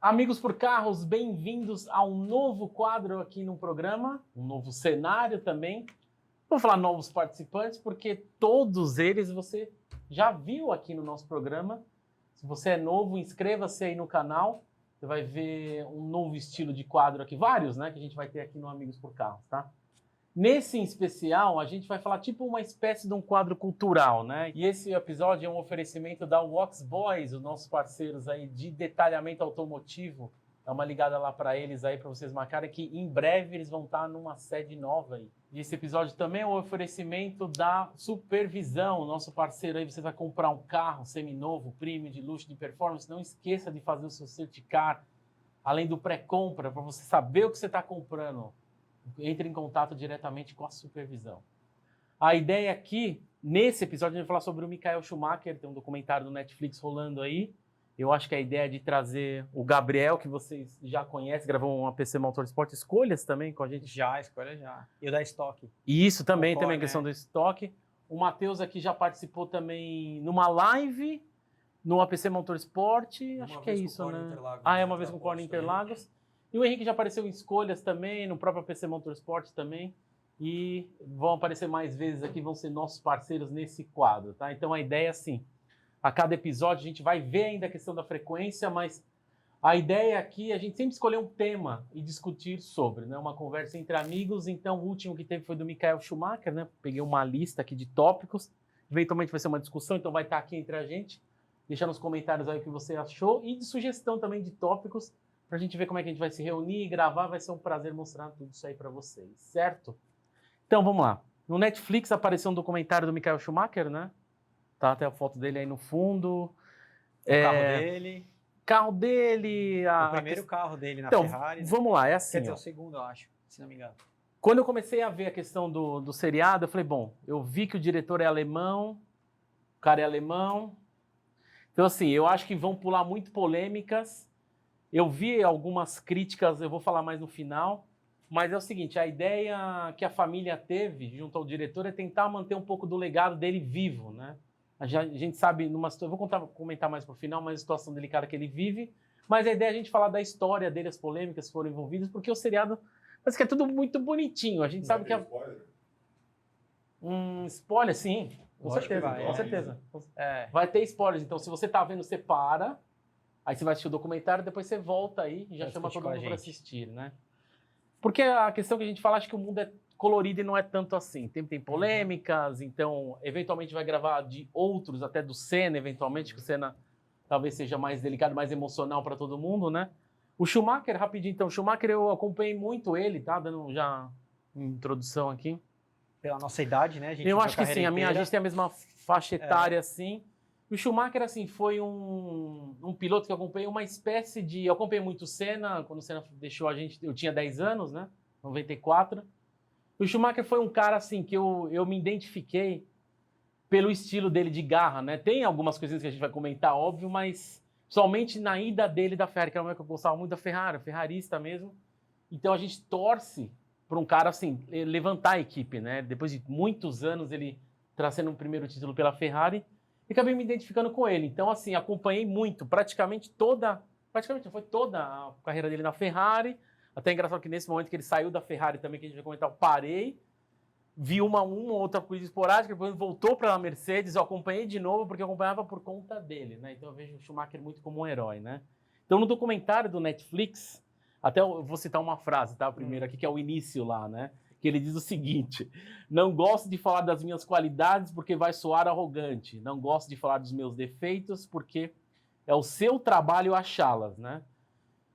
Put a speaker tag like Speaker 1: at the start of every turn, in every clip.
Speaker 1: Amigos por carros, bem-vindos a um novo quadro aqui no programa, um novo cenário também. Vou falar novos participantes porque todos eles você já viu aqui no nosso programa. Se você é novo, inscreva-se aí no canal. Você vai ver um novo estilo de quadro aqui, vários, né, que a gente vai ter aqui no Amigos por Carros, tá? Nesse em especial, a gente vai falar tipo uma espécie de um quadro cultural, né? E esse episódio é um oferecimento da Wax Boys, os nossos parceiros aí de detalhamento automotivo. Dá uma ligada lá para eles aí, para vocês marcarem que em breve eles vão estar numa sede nova aí. E esse episódio também é um oferecimento da Supervisão, nosso parceiro aí. Você vai comprar um carro seminovo, premium, de luxo, de performance, não esqueça de fazer o seu certicar, além do pré-compra, para você saber o que você está comprando. Entre em contato diretamente com a Supervisão. A ideia aqui, nesse episódio, a gente vai falar sobre o Michael Schumacher, tem um documentário do Netflix rolando aí. Eu acho que a ideia é de trazer o Gabriel, que vocês já conhecem, gravou um APC Motorsport, escolhas também com a gente.
Speaker 2: Escolha já. E o da estoque.
Speaker 1: E isso também,
Speaker 2: Concordo,
Speaker 1: a questão do estoque. O Matheus aqui já participou também numa live no APC Motorsport, acho que é isso, né? É uma vez com o Corne Interlagos. E o Henrique já apareceu em escolhas também, no próprio APC Motorsport também. E vão aparecer mais vezes aqui, vão ser nossos parceiros nesse quadro, tá? Então a ideia é assim, a cada episódio a gente vai ver ainda a questão da frequência, mas a ideia aqui é a gente sempre escolher um tema e discutir sobre, né? Uma conversa entre amigos. Então o último que teve foi do Michael Schumacher, né? Peguei uma lista aqui de tópicos. Eventualmente vai ser uma discussão, então vai estar aqui entre a gente. Deixa nos comentários aí o que você achou e de sugestão também de tópicos, pra gente ver como é que a gente vai se reunir e gravar. Vai ser um prazer mostrar tudo isso aí pra vocês, certo? Então, vamos lá. No Netflix apareceu um documentário do Michael Schumacher, né? Tá até a foto dele aí no fundo.
Speaker 2: O carro dele.
Speaker 1: Carro dele...
Speaker 2: O primeiro carro dele na
Speaker 1: então,
Speaker 2: Ferrari.
Speaker 1: Vamos lá, é assim.
Speaker 2: Quer dizer, o segundo, eu acho, se não me engano.
Speaker 1: Quando eu comecei a ver a questão do seriado, eu falei, bom, eu vi que o diretor é alemão, o cara é alemão. Então, assim, eu acho que vão pular muito polêmicas. Eu vi algumas críticas, eu vou falar mais no final, mas é o seguinte, a ideia que a família teve junto ao diretor é tentar manter um pouco do legado dele vivo, né? A gente sabe, eu vou comentar mais pro final, mas a situação delicada que ele vive, mas a ideia é a gente falar da história dele, as polêmicas que foram envolvidas, porque o seriado, parece que é tudo muito bonitinho, a gente sabe que...
Speaker 3: Spoiler?
Speaker 1: Spoiler, sim, com
Speaker 2: Lógico
Speaker 1: certeza,
Speaker 2: que vai,
Speaker 1: com
Speaker 2: é.
Speaker 1: certeza.
Speaker 2: É.
Speaker 1: Vai ter spoilers, então se você tá vendo, você para... Aí você vai assistir o documentário, depois você volta aí e já
Speaker 2: Vai
Speaker 1: chama
Speaker 2: discutir
Speaker 1: todo
Speaker 2: com a
Speaker 1: mundo para
Speaker 2: gente.
Speaker 1: assistir, né? Porque a questão que a gente fala, acho que o mundo é colorido e não é tanto assim. Tem polêmicas, então eventualmente vai gravar de outros, até do Senna, eventualmente, que o Senna talvez seja mais delicado, mais emocional para todo mundo, né? O Schumacher, rapidinho, então, o Schumacher eu acompanhei muito ele, tá? Dando já uma introdução aqui.
Speaker 2: Pela nossa idade, né? A gente
Speaker 1: Eu
Speaker 2: viu
Speaker 1: acho que sim, a gente tem a mesma faixa etária, assim. O Schumacher, assim, foi um piloto que eu acompanhei uma espécie de... Eu acompanhei muito o Senna, quando o Senna deixou a gente, eu tinha 10 anos, né? 94. O Schumacher foi um cara, assim, que eu me identifiquei pelo estilo dele de garra, né? Tem algumas coisinhas que a gente vai comentar, óbvio, mas somente na ida dele da Ferrari, que era uma que eu gostava muito da Ferrari, ferrarista mesmo. Então a gente torce para um cara, assim, levantar a equipe, né? Depois de muitos anos ele trazendo um primeiro título pela Ferrari, e acabei me identificando com ele. Então, assim, acompanhei muito, praticamente foi toda a carreira dele na Ferrari. Até é engraçado que nesse momento que ele saiu da Ferrari também, que a gente vai comentar, eu parei, vi uma outra coisa esporádica, depois voltou para a Mercedes, eu acompanhei de novo, porque eu acompanhava por conta dele, né? Então eu vejo o Schumacher muito como um herói, né? Então no documentário do Netflix, até eu vou citar uma frase, tá? Primeiro aqui, que é o início lá, né? Que ele diz o seguinte: não gosto de falar das minhas qualidades porque vai soar arrogante, não gosto de falar dos meus defeitos porque é o seu trabalho achá-las, né?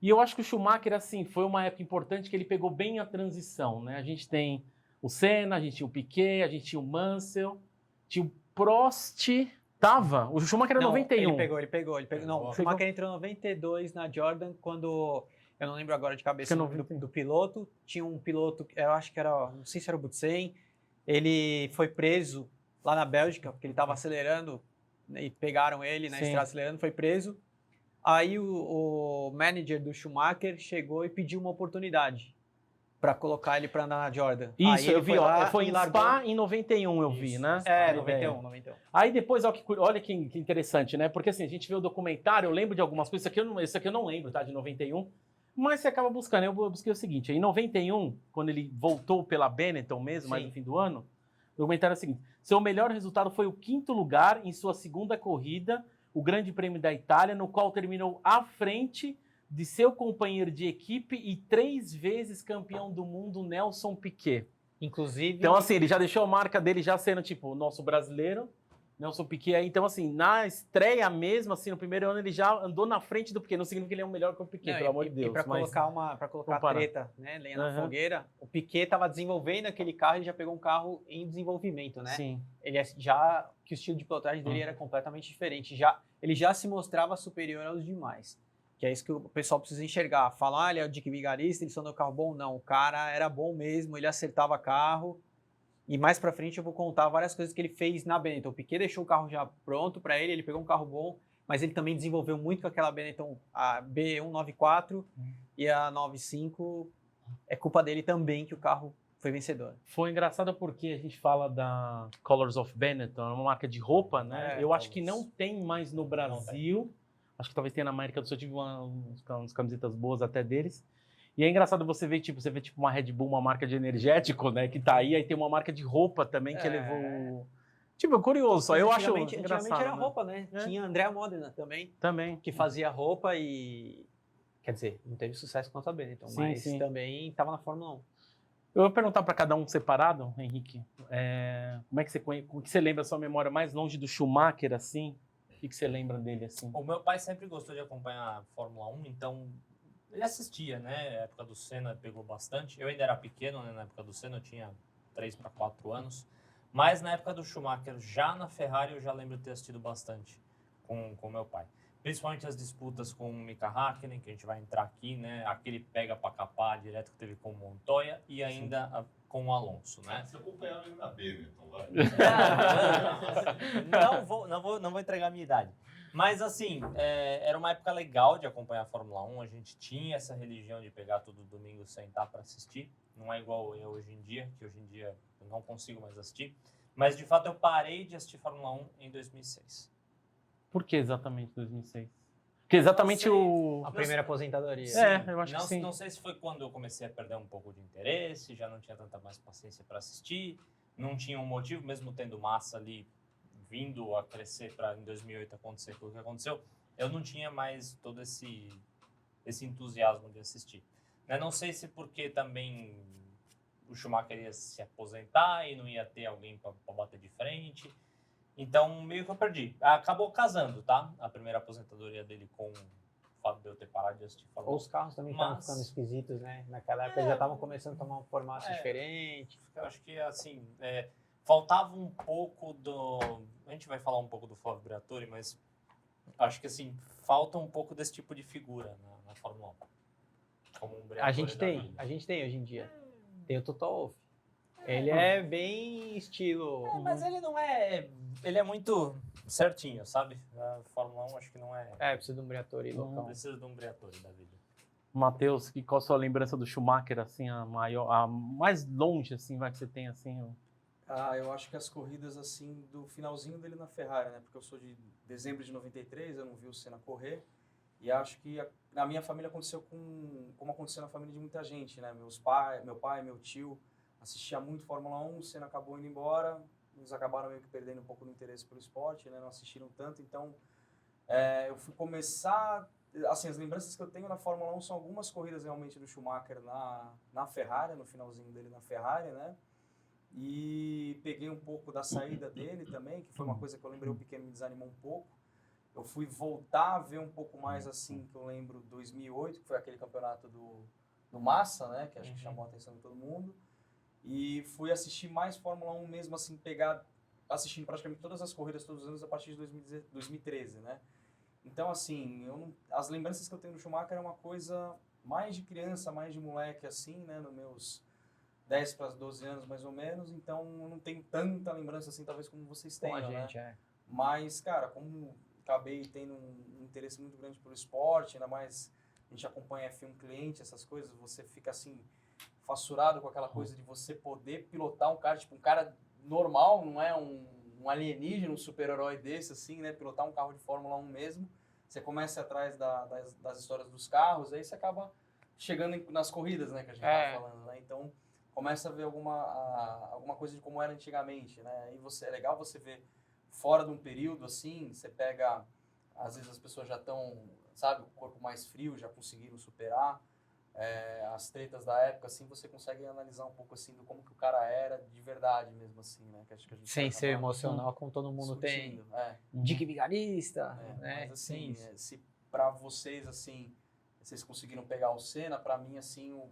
Speaker 1: E eu acho que o Schumacher, assim, foi uma época importante que ele pegou bem a transição, né? A gente tem o Senna, a gente tinha o Piquet, a gente tinha o Mansell, tinha o Prost, o Schumacher era
Speaker 2: Não,
Speaker 1: 91.
Speaker 2: Ele pegou. Não, o Schumacher entrou em 92 na Jordan, quando... Eu não lembro agora de cabeça o nome do piloto. Tinha um piloto, eu acho que era, não sei se era o Butsen, ele foi preso lá na Bélgica, porque ele estava acelerando, e pegaram ele na estrada acelerando, foi preso. Aí o manager do Schumacher chegou e pediu uma oportunidade Pra colocar ele pra andar na Jordan.
Speaker 1: Isso,
Speaker 2: aí
Speaker 1: eu vi, ó, foi em
Speaker 2: largou...
Speaker 1: Spa em 91, eu vi, né?
Speaker 2: 91.
Speaker 1: Aí depois, ó, olha que interessante, né? Porque assim, a gente vê o documentário, eu lembro de algumas coisas, isso aqui eu não lembro, tá? De 91, mas você acaba buscando. Eu busquei o seguinte, em 91, quando ele voltou pela Benetton mesmo, mais no fim do ano, o documentário é o seguinte, seu melhor resultado foi o 5º lugar em sua segunda corrida, o Grande Prêmio da Itália, no qual terminou à frente de seu companheiro de equipe e 3 vezes campeão do mundo, Nelson Piquet.
Speaker 2: Inclusive...
Speaker 1: Então, assim, ele já deixou a marca dele já sendo, tipo, o nosso brasileiro, Nelson Piquet. Aí, então, assim, na estreia mesmo, assim, no primeiro ano, ele já andou na frente do Piquet. Não significa que ele é o melhor que o Piquet, pelo amor de Deus.
Speaker 2: E para colocar treta, né, lenha na fogueira, o Piquet estava desenvolvendo aquele carro, ele já pegou um carro em desenvolvimento, né?
Speaker 1: Sim.
Speaker 2: Ele já que o estilo de pilotagem dele era completamente diferente. Ele já se mostrava superior aos demais. Que é isso que o pessoal precisa enxergar. Falar, ele é o Dick Vigarista, ele só andou carro bom? Não, o cara era bom mesmo, ele acertava carro. E mais pra frente eu vou contar várias coisas que ele fez na Benetton. O Piquet deixou o carro já pronto para ele pegou um carro bom, mas ele também desenvolveu muito com aquela Benetton, a B194 e a 95. É culpa dele também que o carro foi vencedor.
Speaker 1: Foi engraçado porque a gente fala da Colors of Benetton, é uma marca de roupa, né? Eu acho que não tem mais no Brasil. Acho que talvez tenha na América do Sul, eu tive umas camisetas boas até deles. E é engraçado você ver tipo uma Red Bull, uma marca de energético, né, que tá aí tem uma marca de roupa também que elevou... Tipo, curioso, só eu acho engraçado.
Speaker 2: Antigamente era roupa, né? Tinha Andrea Modena também. Que fazia roupa e... Quer dizer, não teve sucesso quanto a Benetton, mas também estava na Fórmula 1.
Speaker 1: Eu vou perguntar para cada um separado, Henrique, como é que você lembra a sua memória mais longe do Schumacher, assim? O que você lembra dele, assim?
Speaker 3: O meu pai sempre gostou de acompanhar a Fórmula 1, então ele assistia, né? A época do Senna pegou bastante. Eu ainda era pequeno, né? Na época do Senna, eu tinha 3 para 4 anos. Mas na época do Schumacher, já na Ferrari, eu já lembro de ter assistido bastante com meu pai. Principalmente as disputas com o Mika Häkkinen, que a gente vai entrar aqui, né? Aquele pega para capar direto que teve com o Montoya e ainda com o Alonso, né?
Speaker 4: Você acompanhava ele na Benetton, vai.
Speaker 3: Não vou entregar a minha idade. Mas, assim, era uma época legal de acompanhar a Fórmula 1. A gente tinha essa religião de pegar todo domingo, sentar para assistir. Não é igual eu hoje em dia, que hoje em dia eu não consigo mais assistir. Mas, de fato, eu parei de assistir Fórmula 1 em 2006.
Speaker 1: Por que exatamente 2006? Porque exatamente
Speaker 2: a primeira aposentadoria.
Speaker 1: Eu acho que sim.
Speaker 3: Não sei se foi quando eu comecei a perder um pouco de interesse, já não tinha tanta mais paciência para assistir, não tinha um motivo, mesmo tendo Massa ali vindo a crescer para em 2008 acontecer o que aconteceu, eu não tinha mais todo esse entusiasmo de assistir. Não sei se porque também o Schumacher ia se aposentar e não ia ter alguém para bater de frente. Então, meio que eu perdi. Acabou casando, tá? A primeira aposentadoria dele com o fato de eu ter parado de assistir Fórmula 1.
Speaker 2: Os carros também estavam ficando esquisitos, né? Naquela época já estavam começando a tomar um formato diferente.
Speaker 3: Eu acho que, assim, faltava um pouco do... A gente vai falar um pouco do Flávio Briatore, mas acho que, assim, falta um pouco desse tipo de figura na Fórmula 1. Como um Briatore
Speaker 2: a gente tem hoje em dia. Tem o Toto Wolff. Ele é bem estilo...
Speaker 3: mas ele não é... Ele é muito certinho, sabe? A Fórmula 1 acho que não é...
Speaker 2: precisa de um Briatore local.
Speaker 3: Precisa de um Briatore da vida.
Speaker 1: Matheus, qual a sua lembrança do Schumacher, assim, a mais longe, assim, que você tem, assim?
Speaker 5: Eu acho que as corridas, assim, do finalzinho dele na Ferrari, né? Porque eu sou de dezembro de 93, eu não vi o Senna correr. E acho que na minha família aconteceu como aconteceu na família de muita gente, né? Meu pai, meu tio... Assistia muito Fórmula 1, o Senna acabou indo embora, eles acabaram meio que perdendo um pouco do interesse pelo esporte, né? Não assistiram tanto, então eu fui começar... Assim, as lembranças que eu tenho na Fórmula 1 são algumas corridas realmente do Schumacher na Ferrari, no finalzinho dele na Ferrari, né? E peguei um pouco da saída dele também, que foi uma coisa que eu lembrei, o pequeno me desanimou um pouco. Eu fui voltar a ver um pouco mais, assim, que eu lembro, 2008, que foi aquele campeonato do Massa, né? Que acho que chamou a atenção de todo mundo. E fui assistir mais Fórmula 1 mesmo, assim, assistindo praticamente todas as corridas, todos os anos, a partir de 2013, né? Então, assim, as lembranças que eu tenho do Schumacher é uma coisa mais de criança, mais de moleque, assim, né? Nos meus 10 para 12 anos, mais ou menos. Então, eu não tenho tanta lembrança, assim, talvez como vocês tenham, né? Mas, cara, como acabei tendo um interesse muito grande pelo esporte, ainda mais a gente acompanha F1 cliente, essas coisas, você fica, assim... fassurado com aquela coisa de você poder pilotar um cara, tipo, um cara normal, não é um alienígena, um super-herói desse, assim, né? Pilotar um carro de Fórmula 1 mesmo. Você começa atrás das histórias dos carros, aí você acaba chegando nas corridas, né? Que a gente tá falando, né? Então, começa a ver alguma coisa de como era antigamente, né? E é legal você ver fora de um período, assim, você pega... Às vezes as pessoas já estão, sabe, o corpo mais frio, já conseguiram superar as tretas da época, assim, você consegue analisar um pouco, assim, do como que o cara era de verdade mesmo, assim, né? Que acho que a gente
Speaker 2: Sem ser emocional, como todo mundo tem. Dick Vigarista, né?
Speaker 5: Mas, assim, se pra vocês, assim, vocês conseguiram pegar o Senna, pra mim, assim, o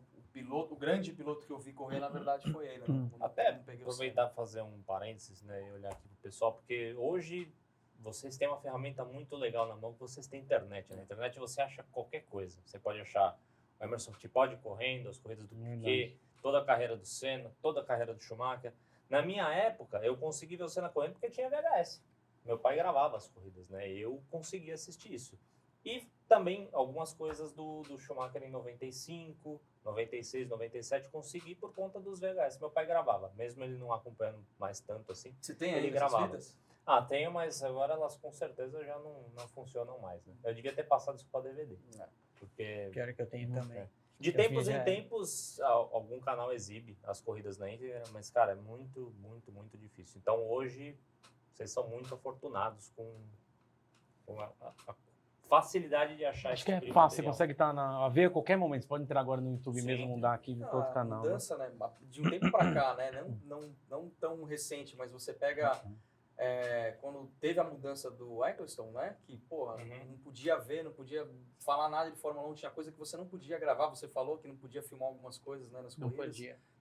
Speaker 5: grande piloto que eu vi correr, na verdade, foi ele, né?
Speaker 3: Até aproveitar e fazer um parênteses, né, e olhar aqui pro pessoal, porque hoje vocês têm uma ferramenta muito legal na mão, que vocês têm internet. Na internet você acha qualquer coisa. Você pode achar o Emerson Fittipaldi correndo, as corridas do Piquet, toda a carreira do Senna, toda a carreira do Schumacher. Na minha época, eu consegui ver o Senna correndo porque tinha VHS. Meu pai gravava as corridas, né? Eu conseguia assistir isso. E também algumas coisas do Schumacher em 95, 96, 97, consegui por conta dos VHS. Meu pai gravava, mesmo ele não acompanhando mais tanto assim.
Speaker 5: Você tem
Speaker 3: ele
Speaker 5: aí
Speaker 3: gravava.
Speaker 5: Vidas?
Speaker 3: Tenho, mas agora elas com certeza já não funcionam mais, né? Eu devia ter passado isso para DVD. Porque...
Speaker 2: Quero que eu tenha também.
Speaker 3: De tempos em tempos, algum canal exibe as corridas na íntegra, mas, cara, é muito, muito, muito difícil. Então, hoje, vocês são muito afortunados com a facilidade de achar
Speaker 1: Acho que
Speaker 3: tipo
Speaker 1: é
Speaker 3: de
Speaker 1: fácil, você
Speaker 3: material.
Speaker 1: consegue estar a ver a qualquer momento. Você pode entrar agora no YouTube mesmo, mudar aqui para outro canal.
Speaker 5: A mudança, né? De um tempo para cá, né? Não tão recente, mas você pega... quando teve a mudança do Eccleston, né? Que, porra, não podia ver, não podia falar nada de Fórmula 1, tinha coisa que você não podia gravar, você falou que não podia filmar algumas coisas, né, nas corridas.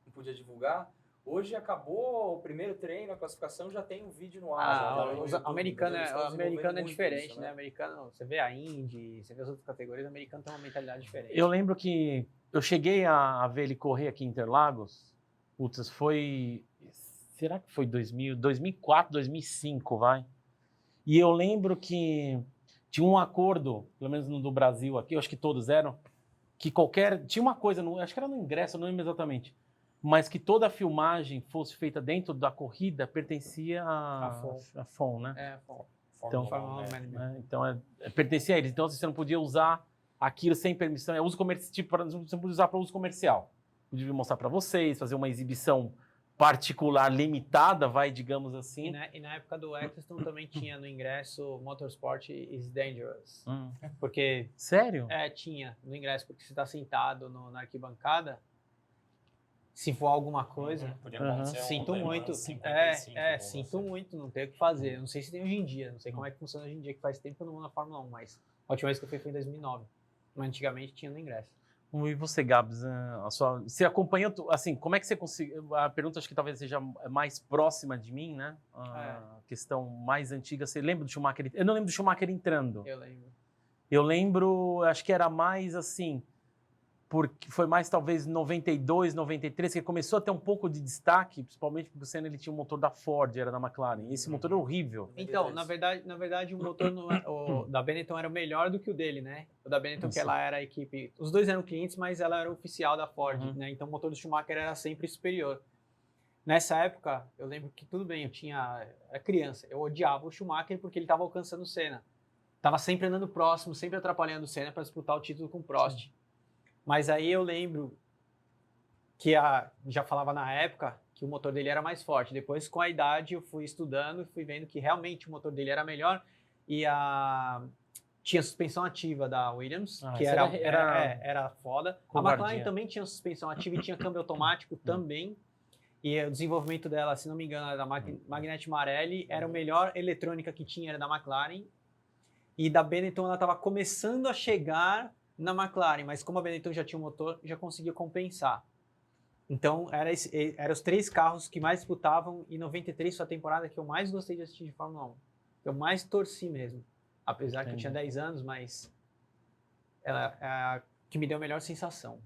Speaker 5: Não podia divulgar. Hoje acabou o primeiro treino, a classificação, já tem um vídeo no ar.
Speaker 2: O americano é diferente, isso, né? Americano, você vê a Indy, você vê as outras categorias, o americano tem uma mentalidade diferente.
Speaker 1: Eu lembro que eu cheguei a ver ele correr aqui em Interlagos, putz, foi... Será que foi 2004, 2005, vai? E eu lembro que tinha um acordo, pelo menos no do Brasil aqui, eu acho que todos eram, que tinha uma coisa, acho que era no ingresso, eu não lembro exatamente, mas que toda a filmagem fosse feita dentro da corrida pertencia à FOM, né?
Speaker 2: A FOM.
Speaker 1: Então, pertencia a eles. Então, você não podia usar aquilo sem permissão. Uso tipo, você não podia usar para uso comercial. Podia mostrar para vocês, fazer uma exibição particular, limitada, digamos assim.
Speaker 2: E na época do Eccleston também tinha no ingresso Motorsport is Dangerous. Porque...
Speaker 1: Sério?
Speaker 2: Tinha no ingresso, porque você está sentado na arquibancada, se for alguma coisa, sinto muito. 55, sinto muito, não tem o que fazer. Não sei se tem hoje em dia, não sei como é que funciona hoje em dia, que faz tempo que eu não vou na Fórmula 1, mas a última vez que eu fui foi em 2009. Mas antigamente tinha no ingresso.
Speaker 1: E você, Gabs, você acompanhou, assim, como é que você conseguiu, a pergunta acho que talvez seja mais próxima de mim, né? A questão mais antiga, você lembra do Schumacher? Eu não lembro do Schumacher entrando.
Speaker 2: Eu lembro.
Speaker 1: Eu lembro, acho que era mais assim, porque foi mais talvez 92, 93, que começou a ter um pouco de destaque, principalmente porque o Senna ele tinha um motor da Ford, era da McLaren. E esse motor é horrível.
Speaker 2: Então, na verdade o motor da Benetton era melhor do que o dele, né? O da Benetton, que ela era a equipe... Os dois eram clientes, mas ela era oficial da Ford, né? Então o motor do Schumacher era sempre superior. Nessa época, eu lembro que tudo bem, era criança, eu odiava o Schumacher porque ele estava alcançando o Senna. Tava sempre andando próximo, sempre atrapalhando o Senna para disputar o título com o Prost. Sim. Mas aí eu lembro que já falava na época que o motor dele era mais forte. Depois, com a idade, eu fui estudando e fui vendo que realmente o motor dele era melhor e tinha suspensão ativa da Williams, que era foda. A McLaren também tinha suspensão ativa e tinha câmbio automático também. E o desenvolvimento dela, se não me engano, era da Magneti Marelli, era a melhor eletrônica que tinha, era da McLaren. E da Benetton ela estava começando a chegar na McLaren, mas como a Benetton já tinha um motor, já conseguia compensar. Então, eram os três carros que mais disputavam, e 93 foi a temporada que eu mais gostei de assistir de Fórmula 1. Eu mais torci mesmo. Apesar que eu tinha 10 anos, mas ela é a que me deu a melhor sensação.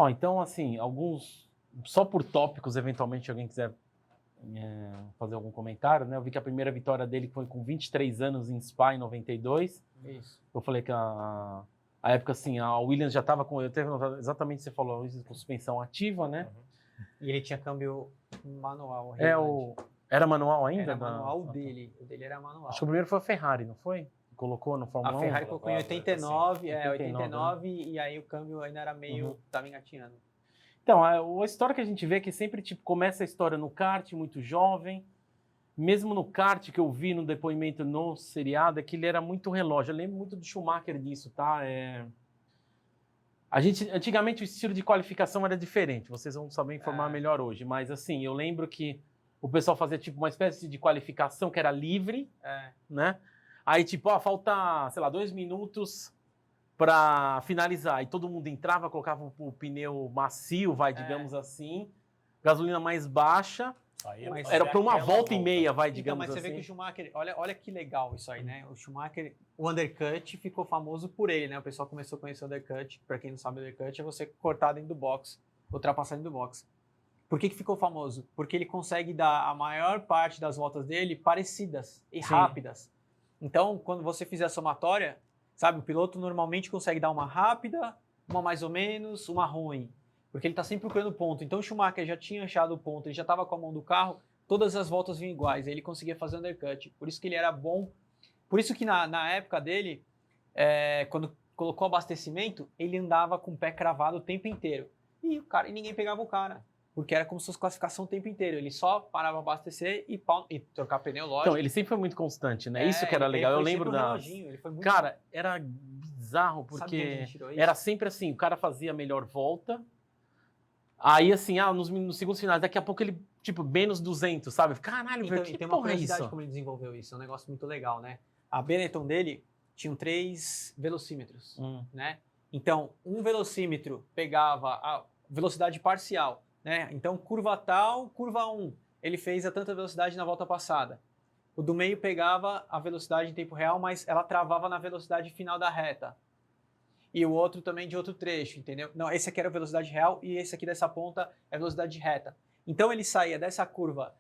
Speaker 1: Então, assim, só por tópicos, eventualmente, alguém quiser fazer algum comentário, né? Eu vi que a primeira vitória dele foi com 23 anos em Spa, em 92.
Speaker 2: Isso.
Speaker 1: Eu falei que a A época, assim, a Williams já estava com... Eu teve exatamente o que você falou, a Williams com suspensão ativa, né?
Speaker 2: E ele tinha câmbio manual.
Speaker 1: Era manual ainda?
Speaker 2: Era manual dele. O dele era manual.
Speaker 1: Acho que o primeiro foi a Ferrari, não foi? Colocou no Fórmula 1?
Speaker 2: A Ferrari colocou em 89,
Speaker 1: 89,
Speaker 2: e aí o câmbio ainda era meio... Tava engatinhando.
Speaker 1: Então, a história que a gente vê é que sempre tipo, começa a história no kart, muito jovem. Mesmo no kart que eu vi no depoimento no seriado, é que ele era muito relógio. Eu lembro muito do Schumacher disso, tá? Antigamente o estilo de qualificação era diferente. Vocês vão saber informar melhor hoje. Mas assim, eu lembro que o pessoal fazia tipo uma espécie de qualificação que era livre, né? Aí tipo, falta, sei lá, 2 minutos para finalizar. E todo mundo entrava, colocava o pneu macio, digamos assim. Gasolina mais baixa. Era para uma volta e meia, digamos assim.
Speaker 2: Mas você vê que o Schumacher, olha que legal isso aí, né? O Schumacher, o undercut ficou famoso por ele, né? O pessoal começou a conhecer o undercut. Para quem não sabe, o undercut é você cortar dentro do box, ultrapassar dentro do box. Por que ficou famoso? Porque ele consegue dar a maior parte das voltas dele parecidas e rápidas. Então, quando você fizer a somatória, sabe, o piloto normalmente consegue dar uma rápida, uma mais ou menos, uma ruim. Porque ele está sempre procurando ponto. Então o Schumacher já tinha achado o ponto, ele já estava com a mão do carro, todas as voltas vinham iguais, aí ele conseguia fazer undercut. Por isso que ele era bom. Por isso que na época dele, quando colocou abastecimento, ele andava com o pé cravado o tempo inteiro. E ninguém pegava o cara. Porque era como se fosse classificação o tempo inteiro. Ele só parava para abastecer e trocar pneu, lógico.
Speaker 1: Então, ele sempre foi muito constante, né? Isso que era legal. Eu lembro Cara, era bizarro, porque era sempre assim, o cara fazia a melhor volta. Aí, assim, nos segundos finais, daqui a pouco ele, tipo, menos 200, sabe? Caralho, velho, que porra é isso?
Speaker 2: Como ele desenvolveu isso, é um negócio muito legal, né? A Benetton dele tinha 3 velocímetros, né? Então, um velocímetro pegava a velocidade parcial, né? Então, curva tal, curva 1, ele fez a tanta velocidade na volta passada. O do meio pegava a velocidade em tempo real, mas ela travava na velocidade final da reta. E o outro também de outro trecho, entendeu? Não, esse aqui era a velocidade real e esse aqui dessa ponta é a velocidade reta. Então ele saía dessa curva,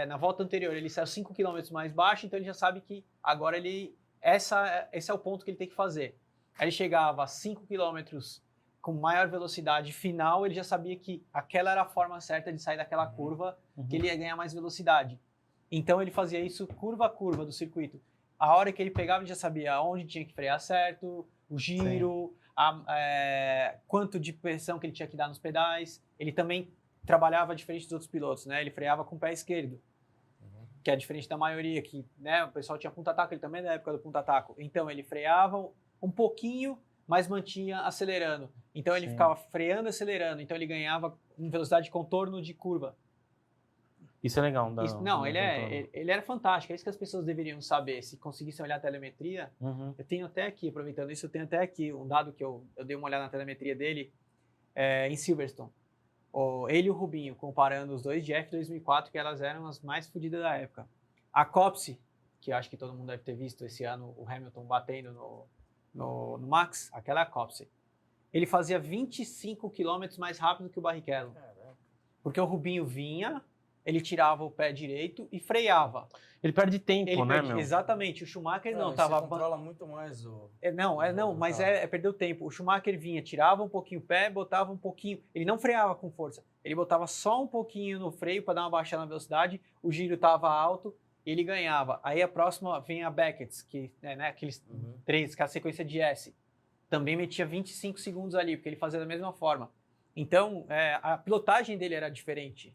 Speaker 2: na volta anterior ele saiu 5 km mais baixo, então ele já sabe que agora esse é o ponto que ele tem que fazer. Aí ele chegava a 5 km com maior velocidade final, ele já sabia que aquela era a forma certa de sair daquela curva, que ele ia ganhar mais velocidade. Então ele fazia isso curva a curva do circuito. A hora que ele pegava, ele já sabia onde tinha que frear certo, o giro, quanto de pressão que ele tinha que dar nos pedais. Ele também trabalhava diferente dos outros pilotos, né? Ele freava com o pé esquerdo, que é diferente da maioria, que, né, o pessoal tinha punta-taco, ele também é da época do punta-taco. Então ele freava um pouquinho, mas mantinha acelerando. Então ele ficava freando e acelerando, então ele ganhava em velocidade de contorno de curva.
Speaker 1: Isso é legal.
Speaker 2: Ele era fantástico, é isso que as pessoas deveriam saber. Se conseguissem olhar a telemetria, eu tenho até aqui, aproveitando isso, eu tenho até aqui um dado que eu dei uma olhada na telemetria dele em Silverstone. Ele e o Rubinho, comparando os dois de F2004, que elas eram as mais fodidas da época. A Copse, que eu acho que todo mundo deve ter visto esse ano, o Hamilton batendo no Max, aquela é a Copse. Ele fazia 25 km mais rápido que o Barrichello. Porque o Rubinho vinha, ele tirava o pé direito e freava.
Speaker 1: Ele perde tempo, né, meu?
Speaker 2: Exatamente. O Schumacher não
Speaker 5: tava... Você controla muito mais o...
Speaker 2: Mas perder o tempo. O Schumacher vinha, tirava um pouquinho o pé, botava um pouquinho... Ele não freava com força. Ele botava só um pouquinho no freio para dar uma baixada na velocidade, o giro estava alto e ele ganhava. Aí a próxima vem a Beckett, que né, aqueles 3, que é a sequência de S. Também metia 25 segundos ali, porque ele fazia da mesma forma. Então, a pilotagem dele era diferente.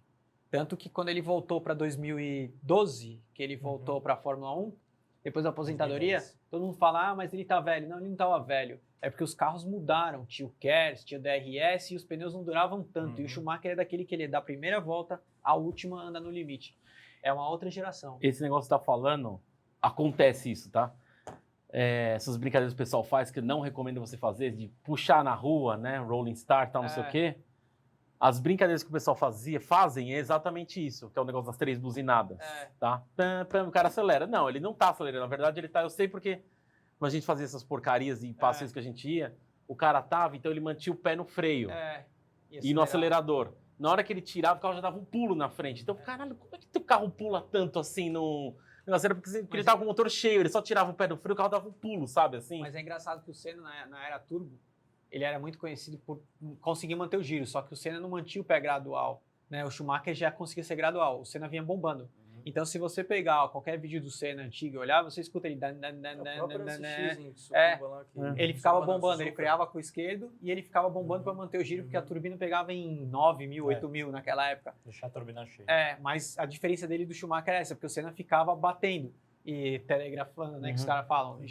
Speaker 2: Tanto que quando ele voltou para 2012, que ele voltou para a Fórmula 1, depois da aposentadoria, 2010. Todo mundo fala, mas ele tá velho. Não, ele não estava velho. É porque os carros mudaram. Tinha o KERS, tinha o DRS e os pneus não duravam tanto. E o Schumacher é daquele que ele da primeira volta à última anda no limite. É uma outra geração.
Speaker 1: Esse negócio que você tá falando, acontece isso, tá? Essas brincadeiras que o pessoal faz, que eu não recomendo você fazer, de puxar na rua, né? Rolling start, tal, não sei o quê. As brincadeiras que o pessoal fazem é exatamente isso, que é o negócio das 3 buzinadas, tá? O cara acelera. Não, ele não tá acelerando. Na verdade, ele tá... Eu sei porque quando a gente fazia essas porcarias e passeios que a gente ia, o cara tava, então ele mantinha o pé no freio e no acelerador. Na hora que ele tirava, o carro já dava um pulo na frente. Então, caralho, como é que o carro pula tanto assim O negócio era porque ele tava com o motor cheio, ele só tirava o pé do freio, o carro dava um pulo, sabe? Assim.
Speaker 2: Mas é engraçado que o Senna, na era turbo, ele era muito conhecido por conseguir manter o giro, só que o Senna não mantinha o pé gradual, né? O Schumacher já conseguia ser gradual, o Senna vinha bombando. Então, se você pegar qualquer vídeo do Senna antigo e olhar, você escuta ele... Ele ficava bombando, ele freava com o esquerdo e ele ficava bombando para manter o giro, porque a turbina pegava em 9.000, 8.000 naquela época.
Speaker 3: Deixar a turbina cheia.
Speaker 2: Mas a diferença dele do Schumacher é essa, porque o Senna ficava batendo e telegrafando, né, que os caras falam.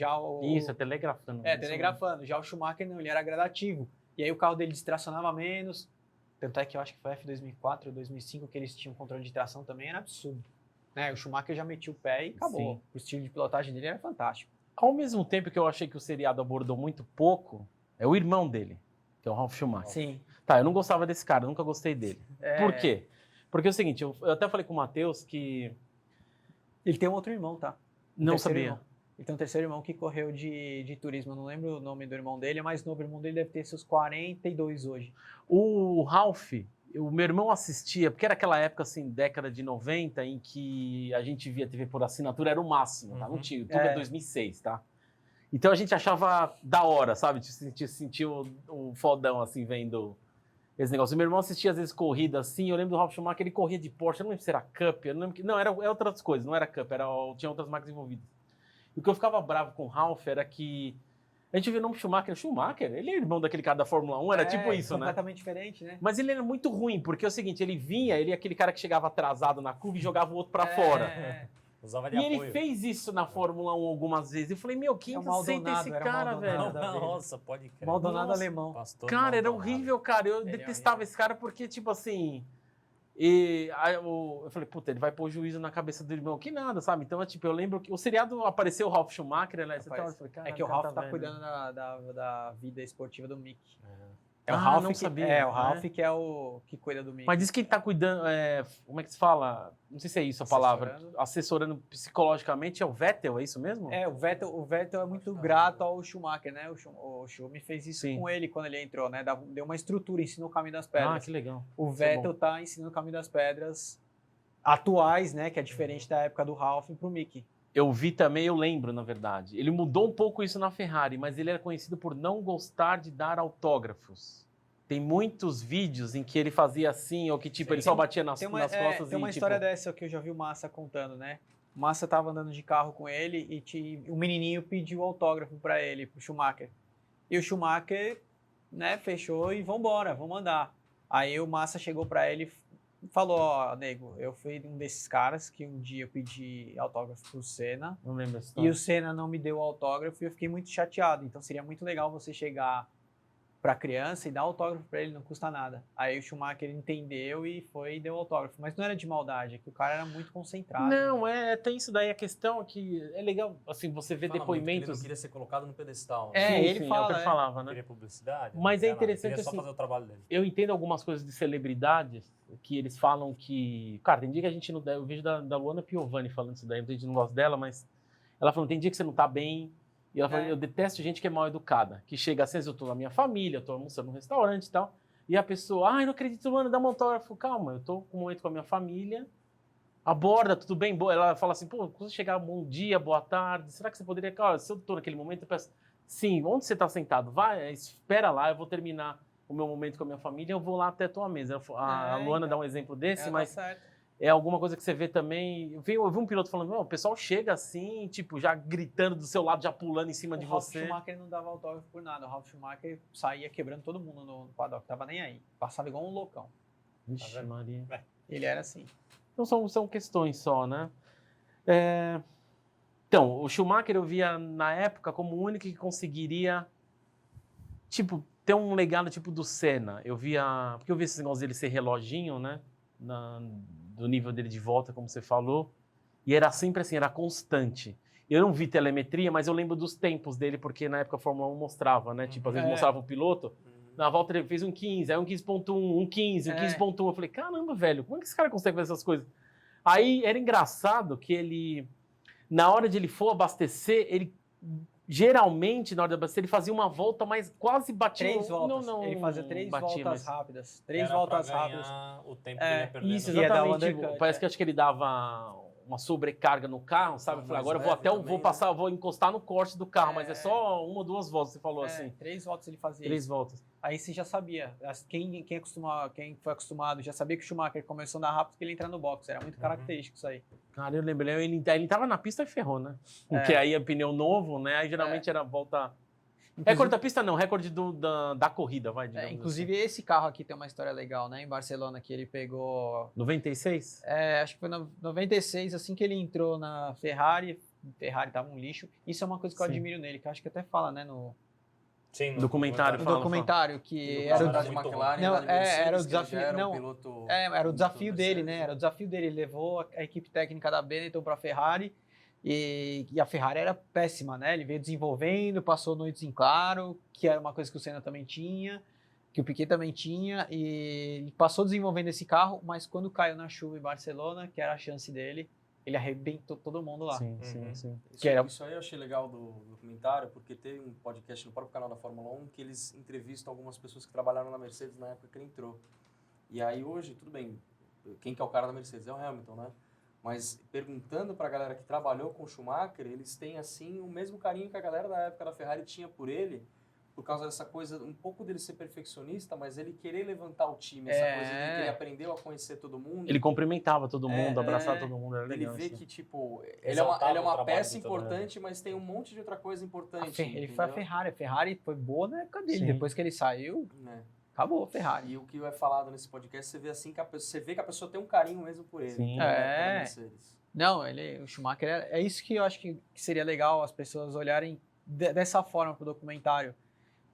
Speaker 1: Isso, é telegrafando.
Speaker 2: Telegrafando. Já o Schumacher não, ele era gradativo. E aí o carro dele distracionava menos. Tanto é que eu acho que foi F2004 ou 2005 que eles tinham controle de tração também, era absurdo. O Schumacher já metia o pé e acabou.
Speaker 1: Sim.
Speaker 2: O estilo de pilotagem dele era fantástico.
Speaker 1: Ao mesmo tempo que eu achei que o seriado abordou muito pouco, é o irmão dele, que é o Ralf Schumacher.
Speaker 2: Sim.
Speaker 1: Tá, eu não gostava desse cara, nunca gostei dele. Por quê? Porque é o seguinte, eu até falei com o Matheus que...
Speaker 2: Ele tem um outro irmão, tá?
Speaker 1: Não sabia.
Speaker 2: Irmão. Ele tem um terceiro irmão que correu de turismo. Eu não lembro o nome do irmão dele, mas o irmão dele deve ter seus 42 hoje.
Speaker 1: O Ralf... O meu irmão assistia, porque era aquela época, assim, década de 90, em que a gente via TV por assinatura, era o máximo, tá? Não tinha, tudo é 2006, tá? Então a gente achava da hora, sabe? Sentia o fodão, assim, vendo esse negócio. O meu irmão assistia, às vezes, corrida, assim, eu lembro do Ralf Schumacher, ele corria de Porsche, eu não lembro se era Cup, eu não lembro não, era outras coisas, não era Cup, tinha outras marcas envolvidas. E o que eu ficava bravo com o Ralf era que a gente viu o nome Schumacher, ele é irmão daquele cara da Fórmula 1, era tipo isso, né?
Speaker 2: Completamente diferente, né?
Speaker 1: Mas ele era muito ruim, porque é o seguinte, ele é aquele cara que chegava atrasado na curva e jogava o outro pra fora.
Speaker 3: Usava de
Speaker 1: e
Speaker 3: apoio.
Speaker 1: ele fez isso na Fórmula 1 algumas vezes. Eu falei, meu, quem aceita esse cara, velho?
Speaker 3: Nossa, pode crer.
Speaker 2: Maldonado alemão.
Speaker 1: Cara, era horrível, cara. Eu detestava esse cara porque, tipo assim... eu falei, puta, ele vai pôr juízo na cabeça do irmão. Que nada, sabe? Então, eu lembro que o seriado apareceu o Ralf Schumacher, né?
Speaker 2: É que o Ralf tá cuidando da vida esportiva do Mick.
Speaker 1: É o Ralf que
Speaker 2: sabia. O Ralf que é o que cuida do Mick.
Speaker 1: Mas diz que ele tá cuidando, como é que se fala? Não sei se é isso a palavra. Assessorando psicologicamente, é o Vettel, é isso mesmo?
Speaker 2: O Vettel é muito grato ao Schumacher, né? O Schumacher fez isso com ele quando ele entrou, né? Deu uma estrutura, ensinou o caminho das pedras.
Speaker 1: Ah, que legal.
Speaker 2: O Vettel tá ensinando o caminho das pedras atuais, né? Que é diferente da época do Ralf pro Mick.
Speaker 1: Eu vi também, eu lembro, na verdade. Ele mudou um pouco isso na Ferrari, mas ele era conhecido por não gostar de dar autógrafos. Tem muitos vídeos em que ele fazia assim, ou que tipo, ele só batia nas costas
Speaker 2: Tem uma história dessa que eu já vi o Massa contando, né? O Massa tava andando de carro com ele e o menininho pediu autógrafo para ele, pro Schumacher. E o Schumacher, né, fechou e vambora, vamos andar. Aí o Massa chegou para ele e falou, ó, nego, eu fui um desses caras que um dia eu pedi autógrafo pro Senna.
Speaker 1: Não lembro
Speaker 2: e o Senna não me deu o autógrafo e eu fiquei muito chateado. Então seria muito legal você chegar pra criança e dar autógrafo pra ele, não custa nada. Aí o Schumacher entendeu e foi e deu autógrafo. Mas não era de maldade, é que o cara era muito concentrado.
Speaker 1: Não, tem isso daí. A questão é que é legal, assim, você vê depoimentos...
Speaker 5: Ele não queria ser colocado no pedestal.
Speaker 1: Né? Ele fala, é o que ele falava, né?
Speaker 3: Queria publicidade.
Speaker 1: Mas é interessante,
Speaker 3: queria só
Speaker 1: assim,
Speaker 3: fazer o trabalho dele.
Speaker 1: Eu entendo algumas coisas de celebridades que eles falam que... Cara, tem dia que a gente não... Eu vejo da Luana Piovani falando isso daí, a gente não gosta dela, mas... Ela falando, tem dia que você não tá bem... E ela falou, eu detesto gente que é mal educada, que chega assim, eu tô na minha família, eu tô almoçando num restaurante e tal, e a pessoa, ai, não acredito, mano, dá um autógrafo. Calma, eu tô com um momento com a minha família, aborda, tudo bem? Ela fala assim, pô, quando você chegar, bom dia, boa tarde, será que você poderia, cara, se eu tô naquele momento, eu peço, sim, onde você tá sentado? Vai, espera lá, eu vou terminar o meu momento com a minha família, eu vou lá até a tua mesa. A Luana dá um exemplo desse, mas... É alguma coisa que você vê também... Eu vi um piloto falando, o pessoal chega assim, tipo, já gritando do seu lado, já pulando em cima de você.
Speaker 2: O Ralf Schumacher não dava autógrafo por nada. O Ralf Schumacher saía quebrando todo mundo no paddock, tava nem aí. Passava igual um loucão.
Speaker 1: Vixe, Maria.
Speaker 2: Ele era assim.
Speaker 1: Então são questões só, né? Então, o Schumacher eu via na época como o único que conseguiria, tipo, ter um legado tipo do Senna. Porque eu vi esses negócios dele ser reloginho, né? Do nível dele de volta, como você falou, e era sempre assim, era constante. Eu não vi telemetria, mas eu lembro dos tempos dele, porque na época a Fórmula 1 mostrava, né? Tipo, às vezes mostrava o piloto, na volta ele fez um 15, aí um 15.1, um 15, um 15.1. Eu falei, caramba, velho, como é que esse cara consegue fazer essas coisas? Aí era engraçado que ele, na hora de ele for abastecer, ele geralmente, na hora de abastecer, ele fazia uma volta, mas quase batia...
Speaker 2: 3 voltas. Ele fazia 3 voltas rápidas. 3 voltas rápidas.
Speaker 3: O tempo que ele ia perdendo.
Speaker 1: Isso, exatamente. Parece que acho que ele dava uma sobrecarga no carro, sabe? Eu falei,
Speaker 5: Mais
Speaker 1: agora eu vou
Speaker 5: leve
Speaker 1: até
Speaker 5: também,
Speaker 1: passar, vou encostar no corte do carro, mas é
Speaker 2: É.
Speaker 1: só 1 ou 2 voltas, você falou assim.
Speaker 2: 3 voltas ele fazia
Speaker 1: 3
Speaker 2: isso.
Speaker 1: voltas.
Speaker 2: Aí você já sabia. Quem foi acostumado já sabia que o Schumacher começou a andar rápido porque ele entra no box. Era muito característico isso aí.
Speaker 1: Cara, eu lembro, ele tava na pista e ferrou, né?
Speaker 2: É.
Speaker 1: Porque aí é pneu novo, né? Aí geralmente era volta... Recorde da pista não, recorde da corrida, vai, digamos
Speaker 2: Inclusive, esse carro aqui tem uma história legal, né? Em Barcelona, que ele pegou...
Speaker 1: assim. 96?
Speaker 2: acho que foi em 96, assim que ele entrou na Ferrari. Ferrari tava um lixo. Isso é uma coisa que eu
Speaker 1: Sim.
Speaker 2: admiro nele, que eu acho que até fala, né? No
Speaker 3: Sim,
Speaker 1: Documentário,
Speaker 2: no
Speaker 1: fala.
Speaker 2: documentário, que
Speaker 5: E
Speaker 2: era o
Speaker 5: da
Speaker 3: muito
Speaker 5: McLaren,
Speaker 2: Não,
Speaker 5: da Mercedes,
Speaker 2: era o
Speaker 5: que ele
Speaker 2: desafio-
Speaker 5: já era um
Speaker 2: não,
Speaker 5: piloto
Speaker 2: era o desafio
Speaker 5: piloto
Speaker 2: dele,
Speaker 5: Mercedes,
Speaker 2: né? Era o desafio dele. Ele levou a equipe técnica da Benetton para a Ferrari e a Ferrari era péssima, né? Ele veio desenvolvendo, passou noites em claro, que era uma coisa que o Senna também tinha, que o Piquet também tinha, e ele passou desenvolvendo esse carro, mas quando caiu na chuva em Barcelona, que era a chance dele, ele arrebentou todo mundo lá.
Speaker 1: Sim,
Speaker 3: Uhum.
Speaker 1: sim, sim.
Speaker 5: Isso,
Speaker 2: Que era-
Speaker 5: isso aí eu achei legal do documentário, porque teve um podcast no próprio canal da Fórmula 1 que eles entrevistam algumas pessoas que trabalharam na Mercedes na época que ele entrou. E aí hoje, tudo bem, quem que é o cara da Mercedes? É o Hamilton, né? Mas perguntando pra galera que trabalhou com o Schumacher, eles têm, assim, o mesmo carinho que a galera da época da Ferrari tinha por ele, por causa dessa coisa, um pouco dele ser perfeccionista, mas ele querer levantar o time, essa coisa de que ele aprendeu a conhecer todo mundo.
Speaker 1: Ele cumprimentava todo mundo, abraçava
Speaker 5: é.
Speaker 1: todo mundo, era
Speaker 5: Ele
Speaker 1: legal.
Speaker 5: vê
Speaker 1: assim.
Speaker 5: que, tipo, ele
Speaker 3: Exaltava
Speaker 5: é
Speaker 3: o
Speaker 5: uma
Speaker 3: trabalho
Speaker 5: peça
Speaker 3: de todo mundo.
Speaker 5: importante, mas tem um monte de outra coisa importante.
Speaker 2: Ele foi a
Speaker 5: entendeu?
Speaker 2: Ferrari. A Ferrari foi boa na época dele.
Speaker 1: Sim.
Speaker 2: Depois que ele saiu,
Speaker 5: Né?
Speaker 2: acabou a Ferrari.
Speaker 5: E o que é falado nesse podcast, você vê assim que você vê que a pessoa tem um carinho mesmo por ele.
Speaker 1: Sim.
Speaker 5: né, pela
Speaker 2: É.
Speaker 5: Mercedes.
Speaker 2: Não, o Schumacher é isso que eu acho que seria legal as pessoas olharem dessa forma pro documentário.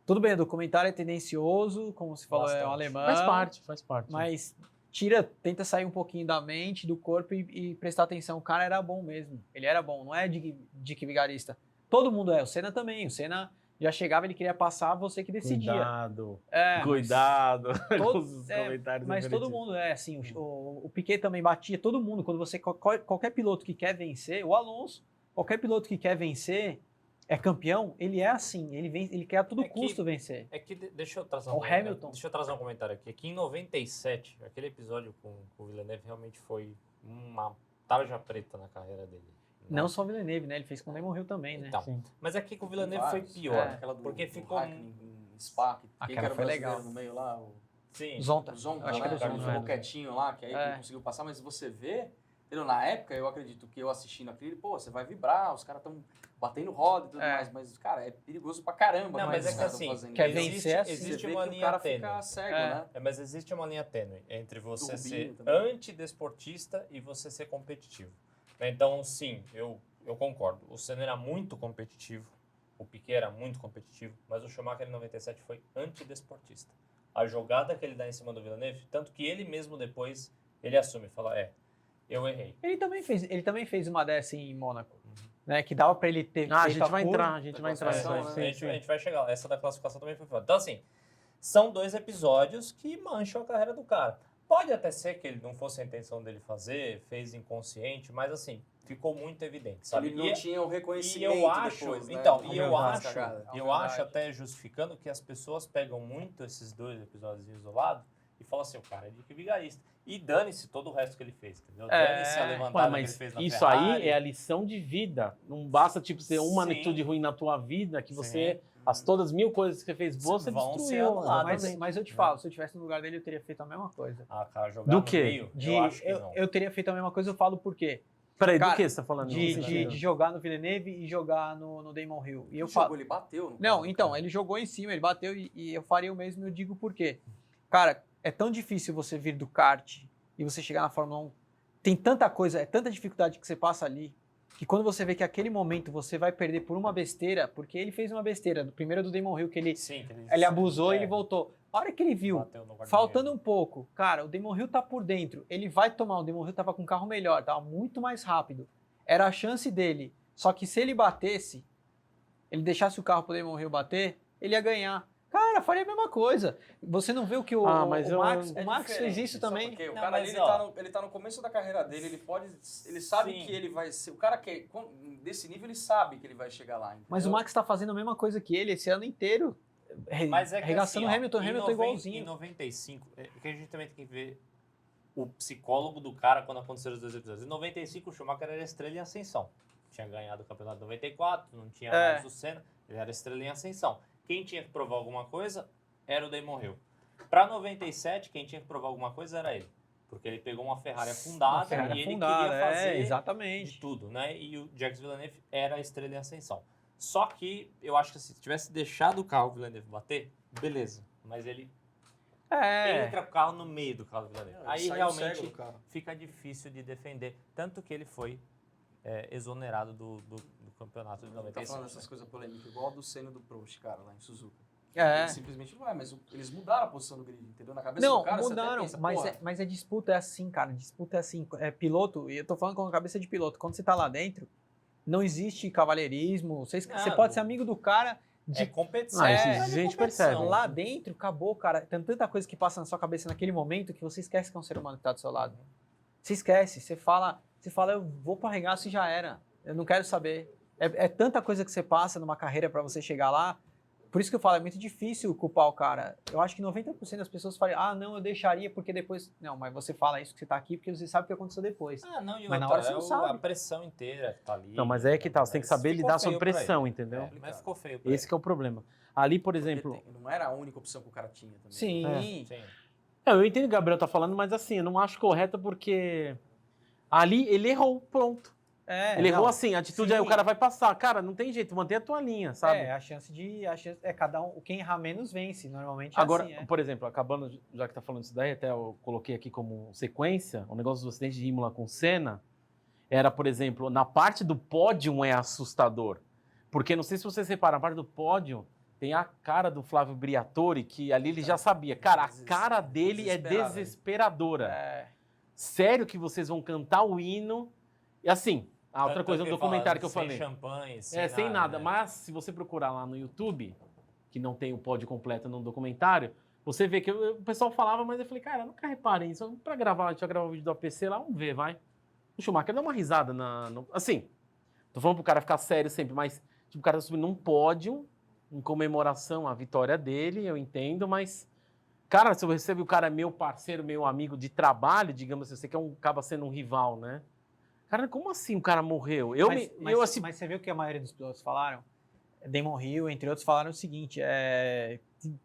Speaker 2: Tudo bem, o documentário é tendencioso, como se falou, é um
Speaker 3: Bastante.
Speaker 2: alemão.
Speaker 1: Faz parte.
Speaker 2: Mas tenta sair um pouquinho da mente, do corpo e prestar atenção. O cara era bom mesmo. Ele era bom, não é Dick Vigarista. Todo mundo é. O Senna também. O Senna já chegava, ele queria passar, você que decidia.
Speaker 1: Cuidado,
Speaker 2: É,
Speaker 1: cuidado com
Speaker 2: todos-
Speaker 1: os comentários.
Speaker 2: mas todo
Speaker 1: refletivos.
Speaker 2: mundo é assim. O Piquet também batia todo mundo. Quando qualquer piloto que quer vencer, o Alonso, qualquer piloto que quer vencer, é campeão, ele é assim. Ele quer a todo
Speaker 3: É que-
Speaker 2: custo vencer.
Speaker 3: É que deixa eu trazer
Speaker 2: O Hamilton.
Speaker 3: Deixa eu trazer um comentário aqui. Aqui em 97, aquele episódio com o Villeneuve realmente foi uma tarja preta na carreira dele. né?
Speaker 2: Não só o Villeneuve, né? Ele fez com o Damon Hill também, né?
Speaker 3: Então,
Speaker 1: Sim.
Speaker 3: mas aqui com o Villeneuve
Speaker 5: Tem
Speaker 3: foi
Speaker 5: vários.
Speaker 3: pior.
Speaker 5: Aquela
Speaker 3: porque
Speaker 5: do
Speaker 3: ficou.
Speaker 5: Hackney em Spa, que quem
Speaker 2: Aquela
Speaker 5: que era o
Speaker 2: foi
Speaker 5: brasileiro
Speaker 2: legal.
Speaker 5: no meio lá?
Speaker 3: Sim.
Speaker 2: Zonta.
Speaker 5: O Zonta,
Speaker 2: Eu acho que era o
Speaker 5: né?
Speaker 2: Zonta,
Speaker 5: Ele ficou
Speaker 2: é.
Speaker 5: quietinho lá, que aí
Speaker 2: É.
Speaker 5: ele conseguiu passar, mas você vê, entendeu? Na época, eu acredito que eu assistindo aquilo, pô, você vai vibrar, os caras estão batendo roda e tudo
Speaker 2: É.
Speaker 5: mais, mas, cara, é perigoso pra caramba.
Speaker 3: Não,
Speaker 5: né,
Speaker 3: mas é
Speaker 5: os
Speaker 3: que
Speaker 5: caras
Speaker 3: assim,
Speaker 5: tão fazendo
Speaker 2: quer
Speaker 5: isso.
Speaker 2: vencer assim.
Speaker 5: Você
Speaker 3: existe
Speaker 5: vê
Speaker 3: uma
Speaker 5: que o
Speaker 3: linha
Speaker 5: cara
Speaker 3: tênue.
Speaker 5: fica cego,
Speaker 2: É.
Speaker 5: né?
Speaker 3: Mas existe uma linha tênue entre você
Speaker 5: Do
Speaker 3: ser
Speaker 5: Rubinho também.
Speaker 3: antidesportista e você ser competitivo. Então, sim, eu concordo. O Senna era muito competitivo, o Piquet era muito competitivo, mas o Schumacher em 97 foi antidesportista. A jogada que ele dá em cima do Villeneuve, tanto que ele mesmo depois, ele assume, fala, eu errei.
Speaker 2: Ele também fez uma dessa em Mônaco, né? Que dava pra ele ter
Speaker 1: Ah, a
Speaker 2: feito
Speaker 1: gente vai
Speaker 2: curva.
Speaker 1: entrar, a gente vai entrar.
Speaker 5: classificação,
Speaker 1: nisso aí,
Speaker 5: né?
Speaker 3: A
Speaker 1: sim,
Speaker 3: gente vai chegar lá. Essa da classificação também foi foda. Então, assim, são 2 episódios que mancham a carreira do cara. Pode até ser que ele não fosse a intenção dele fazer, fez inconsciente, mas assim, ficou muito evidente, sabe?
Speaker 5: Ele não tinha o
Speaker 3: E
Speaker 5: reconhecimento
Speaker 3: eu acho,
Speaker 5: depois, né?
Speaker 3: então,
Speaker 5: Como
Speaker 3: e
Speaker 5: ele
Speaker 3: eu
Speaker 5: faz
Speaker 3: acho,
Speaker 5: cagada.
Speaker 3: eu acho até justificando que as pessoas pegam muito esses 2 episódios isolados e falam assim, o cara é Dick Vigarista. E dane-se todo o resto que ele fez, entendeu? Dane-se a
Speaker 1: Ué,
Speaker 3: levantada que ele
Speaker 1: mas
Speaker 3: fez na
Speaker 1: isso
Speaker 3: Ferrari.
Speaker 1: aí é a lição de vida. Não basta tipo ser uma
Speaker 3: Sim.
Speaker 1: atitude ruim na tua vida que você
Speaker 3: Sim.
Speaker 1: todas 1000 coisas que você fez boas, você
Speaker 3: Vão ser
Speaker 1: destruiu.
Speaker 3: anuladas.
Speaker 2: Mas eu te falo, se eu tivesse no lugar dele, eu teria feito a mesma coisa.
Speaker 3: Ah, cara, jogar
Speaker 1: Do
Speaker 3: no
Speaker 1: quê?
Speaker 3: meio, eu acho que não.
Speaker 2: Eu teria feito a mesma coisa, eu falo por quê?
Speaker 1: Peraí,
Speaker 2: Cara,
Speaker 1: do que você tá falando?
Speaker 2: De jogar no Villeneuve e jogar no Damon Hill. E eu
Speaker 5: Ele
Speaker 2: falo,
Speaker 5: jogou, ele bateu. no
Speaker 2: não,
Speaker 5: cara,
Speaker 2: então,
Speaker 5: cara.
Speaker 2: ele jogou em cima, ele bateu e eu faria o mesmo e eu digo por quê. Cara, é tão difícil você vir do kart e você chegar na Fórmula 1. Tem tanta coisa, é tanta dificuldade que você passa ali, que quando você vê que aquele momento você vai perder por uma besteira, porque ele fez uma besteira, primeiro do Damon Hill, que ele
Speaker 3: Sim, que
Speaker 2: ele abusou e ele voltou. A hora que ele viu,
Speaker 3: bateu no guarda-reio.
Speaker 2: faltando um pouco, cara, o Damon Hill tá por dentro, ele vai tomar, o Damon Hill tava com um carro melhor, tava muito mais rápido, era a chance dele, só que se ele batesse, ele deixasse o carro pro Damon Hill bater, ele ia ganhar. Cara, faria a mesma coisa. Você não vê o que o,
Speaker 1: mas
Speaker 2: o Max,
Speaker 5: É
Speaker 2: o Max fez
Speaker 5: diferente,
Speaker 2: isso
Speaker 5: sabe
Speaker 2: também?
Speaker 5: por quê? O
Speaker 3: Não,
Speaker 5: cara
Speaker 3: mas,
Speaker 5: ali,
Speaker 3: ó,
Speaker 5: ele tá no começo da carreira dele, ele sabe
Speaker 3: Sim.
Speaker 5: que ele vai ser. O cara que desse nível, ele sabe que ele vai chegar lá.
Speaker 2: Mas o
Speaker 5: entendeu?
Speaker 2: Max tá fazendo a mesma coisa que ele esse ano inteiro.
Speaker 3: Mas é que
Speaker 2: Arregaçando
Speaker 3: assim, ó,
Speaker 2: Hamilton
Speaker 3: em
Speaker 2: igualzinho.
Speaker 3: Em 95, o que a gente também tem que ver o psicólogo do cara quando aconteceram os 2 episódios. Em 95, o Schumacher era estrela em ascensão. Tinha ganhado o campeonato em 94, não tinha mais o Senna, ele era estrela em ascensão. Quem tinha que provar alguma coisa era o Damon Hill. Para 97, quem tinha que provar alguma coisa era ele. Porque ele pegou uma Ferrari afundada e ele queria fazer
Speaker 2: exatamente
Speaker 3: de tudo, né? E o Jacques Villeneuve era a estrela em ascensão. Só que eu acho que se tivesse deixado o carro Villeneuve bater, beleza. Mas ele entra o carro no meio do carro Villeneuve. Aí realmente fica difícil de defender. Tanto que ele foi exonerado do campeonato de 95.
Speaker 5: Tá falando essas coisas polêmicas, igual a do Senna e do Prost, cara, lá em Suzuka.
Speaker 2: É.
Speaker 5: Simplesmente não é, mas eles mudaram a posição do grid, entendeu? Na cabeça
Speaker 2: Não,
Speaker 5: do cara,
Speaker 2: mudaram,
Speaker 5: você até pensa,
Speaker 2: mas a disputa é assim, cara. Disputa é assim. É piloto, e eu tô falando com a cabeça de piloto. Quando você tá lá dentro, não existe cavalheirismo. Você pode ser amigo do cara.
Speaker 3: De competição.
Speaker 1: Isso a gente percebe.
Speaker 2: Lá dentro, acabou, cara. Tem tanta coisa que passa na sua cabeça naquele momento que você esquece que é um ser humano que tá do seu lado. Você esquece. Você fala, eu vou pro arregaço e já era. Eu não quero saber. É tanta coisa que você passa numa carreira para você chegar lá. Por isso que eu falo, é muito difícil culpar o cara. Eu acho que 90% das pessoas falam, não, eu deixaria porque depois... Não, mas você fala isso que você tá aqui porque você sabe o que aconteceu depois.
Speaker 3: Não, e
Speaker 2: mas na hora você não sabe.
Speaker 3: A pressão inteira que tá ali.
Speaker 1: Não, mas é que tá, você tem que saber lidar sob pressão, entendeu?
Speaker 3: Mas ficou feio pra
Speaker 1: Esse que é o problema. Ali, por exemplo...
Speaker 5: Não era a única opção que o cara tinha também.
Speaker 2: Sim.
Speaker 1: Eu entendo o que o Gabriel tá falando, mas assim, eu não acho correto porque ali ele errou, pronto. Ele errou assim, a atitude aí o cara vai passar. Cara, não tem jeito, mantém a tua linha, sabe?
Speaker 2: A chance cada um, quem errar menos vence, normalmente
Speaker 1: Agora,
Speaker 2: assim.
Speaker 1: por exemplo, acabando, já que tá falando isso daí, até eu coloquei aqui como sequência, o negócio do acidente de Imola com Senna, era, por exemplo, na parte do pódio é assustador. Porque, não sei se vocês reparam, na parte do pódio tem a cara do Flávio Briatore, que ali ele já sabia. Cara, a cara dele é desesperadora. Sério que vocês vão cantar o hino? E assim... outra coisa no documentário que eu falei.
Speaker 3: Sem champanhe,
Speaker 1: sem nada. Né? Mas se você procurar lá no YouTube, que não tem o pódio completo no documentário, você vê que o pessoal falava, mas eu falei, cara, nunca reparem isso. Pra gravar, a gente vai gravar o vídeo do APC lá, vamos ver, vai. O Schumacher dá uma risada assim, tô falando pro cara ficar sério sempre, mas tipo, o cara tá subindo num pódio, em comemoração à vitória dele, eu entendo, mas... Cara, se eu recebo o cara meu parceiro, meu amigo de trabalho, digamos assim, você que acaba sendo um rival, né? Cara, como assim o cara morreu?
Speaker 2: Mas você viu que a maioria dos pilotos falaram? Damon Hill, entre outros, falaram o seguinte,